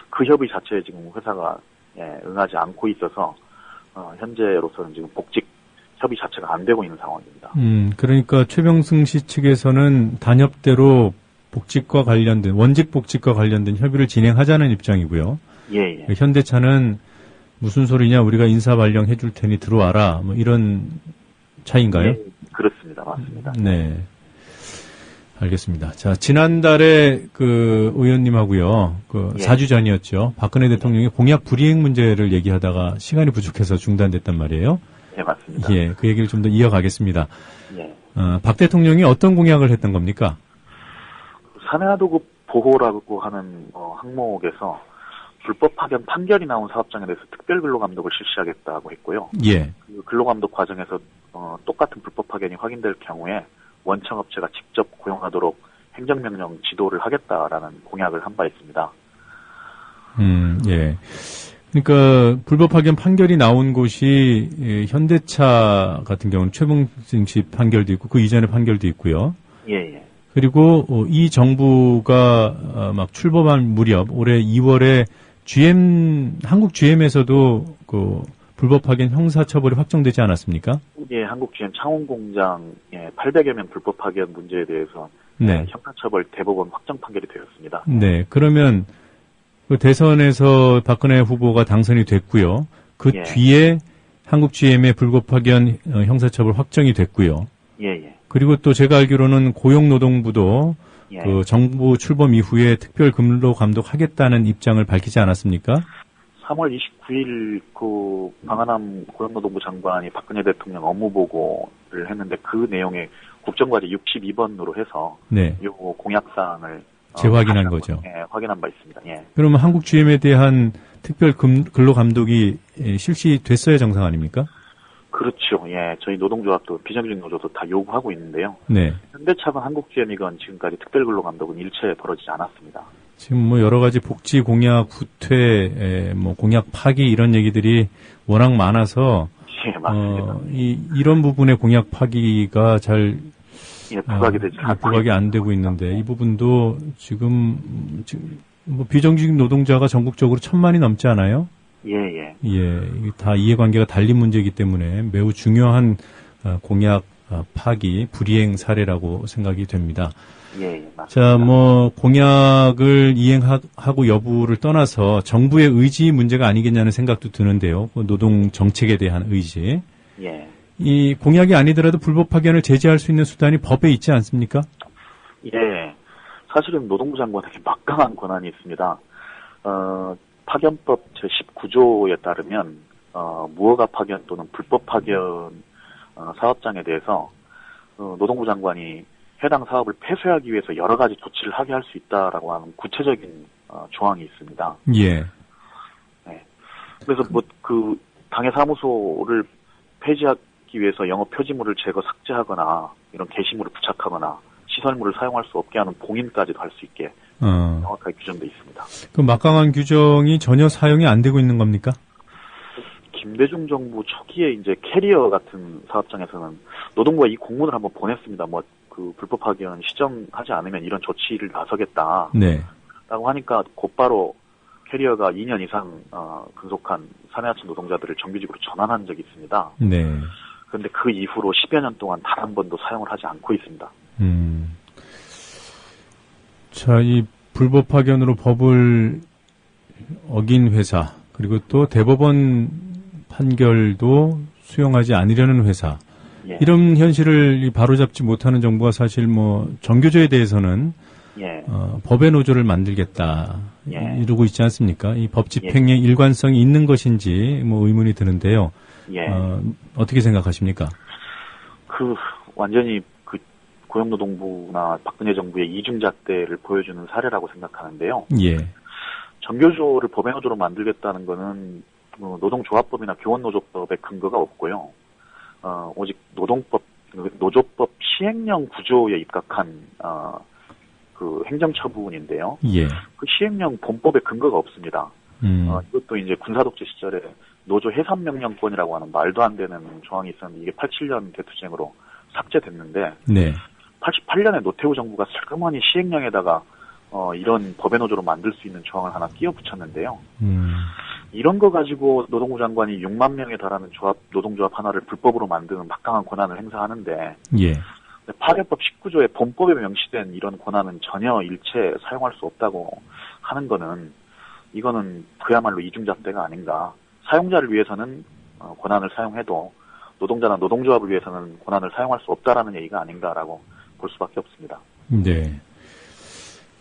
그 협의 자체에 지금 회사가 응하지 않고 있어서 현재로서는 지금 복직 협의 자체가 안 되고 있는 상황입니다. 그러니까 최병승 씨 측에서는 단협대로 복직과 관련된 원직 복직과 관련된 협의를 진행하자는 입장이고요. 예. 현대차는 무슨 소리냐 우리가 인사 발령 해줄 테니 들어와라 뭐 이런 차이인가요? 예, 그렇습니다. 맞습니다. 네. 알겠습니다. 자, 지난달에 그 의원님하고요. 예. 4주 전이었죠. 박근혜 대통령이 공약 불이행 문제를 얘기하다가 시간이 부족해서 중단됐단 말이에요. 네, 맞습니다. 예, 그 얘기를 좀 더 이어가겠습니다. 예. 박 대통령이 어떤 공약을 했던 겁니까? 산하도급 보호라고 하는 항목에서 불법 파견 판결이 나온 사업장에 대해서 특별근로감독을 실시하겠다고 했고요. 예. 그 근로감독 과정에서 똑같은 불법 파견이 확인될 경우에 원청업체가 직접 고용하도록 행정명령 지도를 하겠다라는 공약을 한 바 있습니다. 예. 그러니까 불법 파견 판결이 나온 곳이 현대차 같은 경우는 최병승 씨 판결도 있고 그 이전의 판결도 있고요. 예. 그리고 이 정부가 막 출범한 무렵 올해 2월에 한국 GM에서도 그 불법 파견 형사 처벌이 확정되지 않았습니까? 예, 한국 GM 창원공장 800여 명 불법 파견 문제에 대해서 네. 형사 처벌 대법원 확정 판결이 되었습니다. 네, 그러면 그 대선에서 박근혜 후보가 당선이 됐고요. 그 뒤에 한국 GM의 불법 파견 형사 처벌 확정이 됐고요. 예. 그리고 또 제가 알기로는 고용노동부도 그 정부 출범 이후에 특별 근로 감독하겠다는 입장을 밝히지 않았습니까? 3월 29일 그 방한함 고용노동부 장관이 박근혜 대통령 업무 보고를 했는데 그 내용에 국정과제 62번으로 해서 이 공약사항을 재확인한 거죠. 예, 확인한 바 있습니다. 예. 그러면 한국 GM에 대한 특별 근로 감독이 실시됐어야 정상 아닙니까? 그렇죠. 예, 저희 노동조합도 비정규직 노조도 다 요구하고 있는데요. 네. 현대차건 한국 GM이건 지금까지 특별 근로 감독은 일체 벌어지지 않았습니다. 지금 뭐 여러 가지 복지 공약 후퇴, 뭐 공약 파기 이런 얘기들이 워낙 많아서 예, 맞습니다. 이런 부분의 공약 파기가 잘 부각이 안 되고 있는데 이 부분도 지금 뭐 비정규직 노동자가 전국적으로 1,000만이 넘지 않아요? 예. 다 이해관계가 달린 문제이기 때문에 매우 중요한 공약 파기, 불이행 사례라고 생각이 됩니다. 예, 맞습니다. 자, 뭐 공약을 이행하고 여부를 떠나서 정부의 의지 문제가 아니겠냐는 생각도 드는데요. 노동 정책에 대한 의지. 예. 이 공약이 아니더라도 불법 파견을 제재할 수 있는 수단이 법에 있지 않습니까? 예. 사실은 노동부 장관에게 막강한 권한이 있습니다. 파견법 제19조에 따르면 무허가 파견 또는 불법 파견 사업장에 대해서 노동부 장관이 해당 사업을 폐쇄하기 위해서 여러 가지 조치를 하게 할 수 있다라고 하는 구체적인 조항이 있습니다. 예. 네. 그래서 뭐 그 당해 사무소를 폐지하기 위해서 영업 표지물을 제거 삭제하거나 이런 게시물을 부착하거나 시설물을 사용할 수 없게 하는 봉인까지도 할 수 있게 명확하게 규정돼 있습니다. 그 막강한 규정이 전혀 사용이 안 되고 있는 겁니까? 김대중 정부 초기에 이제 캐리어 같은 사업장에서는 노동부가 이 공문을 한번 보냈습니다. 뭐 그 불법 파견 시정하지 않으면 이런 조치를 나서겠다. 네. 라고 하니까 곧바로 캐리어가 2년 이상 근속한 사내하청 노동자들을 정규직으로 전환한 적이 있습니다. 네. 그런데 그 이후로 10여 년 동안 단 한 번도 사용을 하지 않고 있습니다. 자, 이 불법 파견으로 법을 어긴 회사, 그리고 또 대법원 판결도 수용하지 않으려는 회사, 예. 이런 현실을 바로잡지 못하는 정부가 사실 뭐 정교조에 대해서는 예. 법의 노조를 만들겠다 예. 이러고 있지 않습니까? 이 법 집행에 일관성이 있는 것인지 뭐 의문이 드는데요. 예. 어떻게 생각하십니까? 완전히 고용노동부나 박근혜 정부의 이중잣대를 보여주는 사례라고 생각하는데요. 예. 정교조를 법의 노조로 만들겠다는 거는 노동조합법이나 교원노조법에 근거가 없고요. 오직 노조법 시행령 구조에 입각한 그 행정처분인데요. 예. 그 시행령 본법에 근거가 없습니다. 이것도 이제 군사독재 시절에 노조 해산명령권이라고 하는 말도 안 되는 조항이 있었는데 이게 87년 대투쟁으로 삭제됐는데 네. 88년에 노태우 정부가 슬그머니 시행령에다가 이런 법의 노조로 만들 수 있는 조항을 하나 끼워 붙였는데요. 이런 거 가지고 노동부 장관이 6만 명에 달하는 노동조합 하나를 불법으로 만드는 막강한 권한을 행사하는데 예. 파견법 19조의 본법에 명시된 이런 권한은 전혀 일체 사용할 수 없다고 하는 거는 이거는 그야말로 이중잣대가 아닌가. 사용자를 위해서는 권한을 사용해도 노동자나 노동조합을 위해서는 권한을 사용할 수 없다라는 얘기가 아닌가라고 볼 수밖에 없습니다. 네.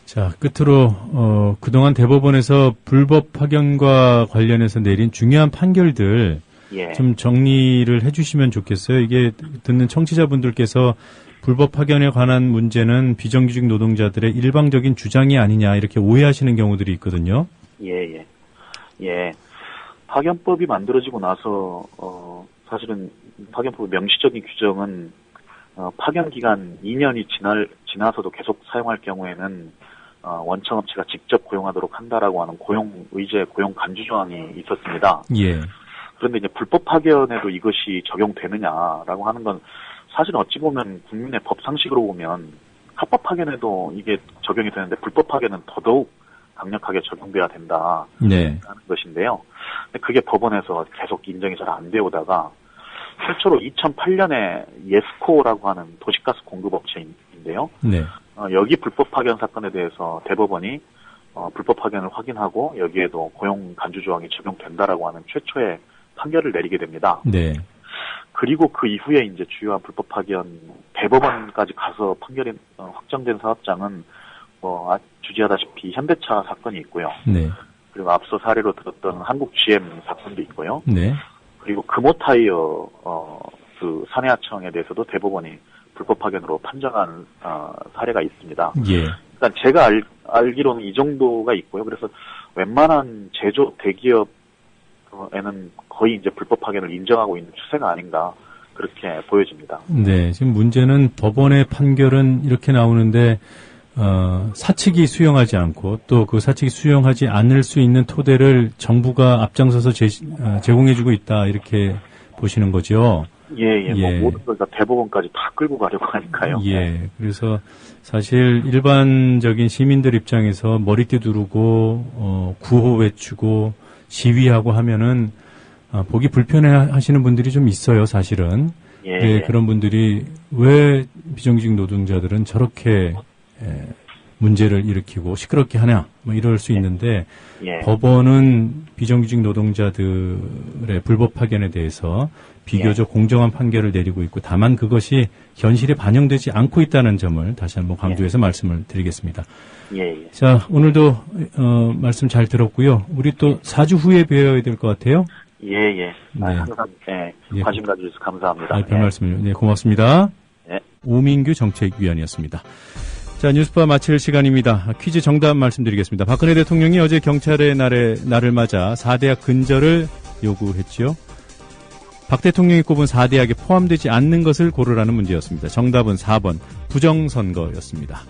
자, 끝으로 그동안 대법원에서 불법 파견과 관련해서 내린 중요한 판결들 예. 좀 정리를 해주시면 좋겠어요. 이게 듣는 청취자분들께서 불법 파견에 관한 문제는 비정규직 노동자들의 일방적인 주장이 아니냐 이렇게 오해하시는 경우들이 있거든요. 예. 파견법이 만들어지고 나서 사실은 파견법의 명시적인 규정은 파견 기간 2년이 지나서도 계속 사용할 경우에는 원청업체가 직접 고용하도록 한다라고 하는 고용 의제 고용 간주 조항이 있었습니다. 예. 그런데 이제 불법 파견에도 이것이 적용되느냐라고 하는 건 사실 어찌 보면 국민의 법 상식으로 보면 합법 파견에도 이게 적용이 되는데 불법 파견은 더더욱 강력하게 적용돼야 된다. 네. 하는 것인데요. 근데 그게 법원에서 계속 인정이 잘 안 되오다가 최초로 2008년에 예스코라고 하는 도시가스 공급업체인데요. 네. 여기 불법 파견 사건에 대해서 대법원이 불법 파견을 확인하고 여기에도 고용 간주 조항이 적용된다라고 하는 최초의 판결을 내리게 됩니다. 네. 그리고 그 이후에 이제 주요한 불법 파견 대법원까지 가서 판결이 확정된 사업장은 주지하다시피 현대차 사건이 있고요. 네. 그리고 앞서 사례로 들었던 한국 GM 사건도 있고요. 네. 그리고 금호타이어 그 사내하청에 대해서도 대법원이 불법 파견으로 판정한 사례가 있습니다. 예. 일단 제가 알기로는 이 정도가 있고요. 그래서 웬만한 제조 대기업에는 거의 이제 불법 파견을 인정하고 있는 추세가 아닌가 그렇게 보여집니다. 네, 지금 문제는 법원의 판결은 이렇게 나오는데 사측이 수용하지 않고 또 그 사측이 수용하지 않을 수 있는 토대를 정부가 앞장서서 제공해주고 있다 이렇게 보시는 거죠. 예. 뭐 모든 걸 다 대법원까지 다 끌고 가려고 하니까요. 예. 그래서 사실 일반적인 시민들 입장에서 머리띠 두르고 구호 외치고 시위하고 하면은 보기 불편해하시는 분들이 좀 있어요, 사실은. 예. 네, 그런 분들이 왜 비정규직 노동자들은 저렇게 문제를 일으키고 시끄럽게 하냐, 뭐 이럴 수 있는데 예. 법원은 비정규직 노동자들의 불법 파견에 대해서 비교적 공정한 판결을 내리고 있고 다만 그것이 현실에 반영되지 않고 있다는 점을 다시 한번 강조해서 말씀을 드리겠습니다. 예. 자, 오늘도 말씀 잘 들었고요. 우리 또 4주 후에 뵈어야 될 것 같아요. 예. 네. 항상 관심 가져주셔서 감사합니다. 별 말씀을요. 네, 고맙습니다. 네. 오민규 정책위원이었습니다. 자, 뉴스바 마칠 시간입니다. 퀴즈 정답 말씀드리겠습니다. 박근혜 대통령이 어제 경찰의 날을 맞아 4대학 근절을 요구했지요. 박 대통령이 꼽은 4대학에 포함되지 않는 것을 고르라는 문제였습니다. 정답은 4번 부정선거였습니다.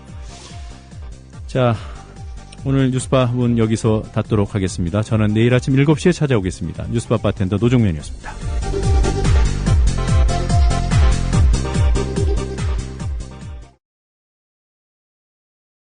자, 오늘 뉴스바 문 여기서 닫도록 하겠습니다. 저는 내일 아침 7시에 찾아오겠습니다. 뉴스바 바텐더 노종면이었습니다.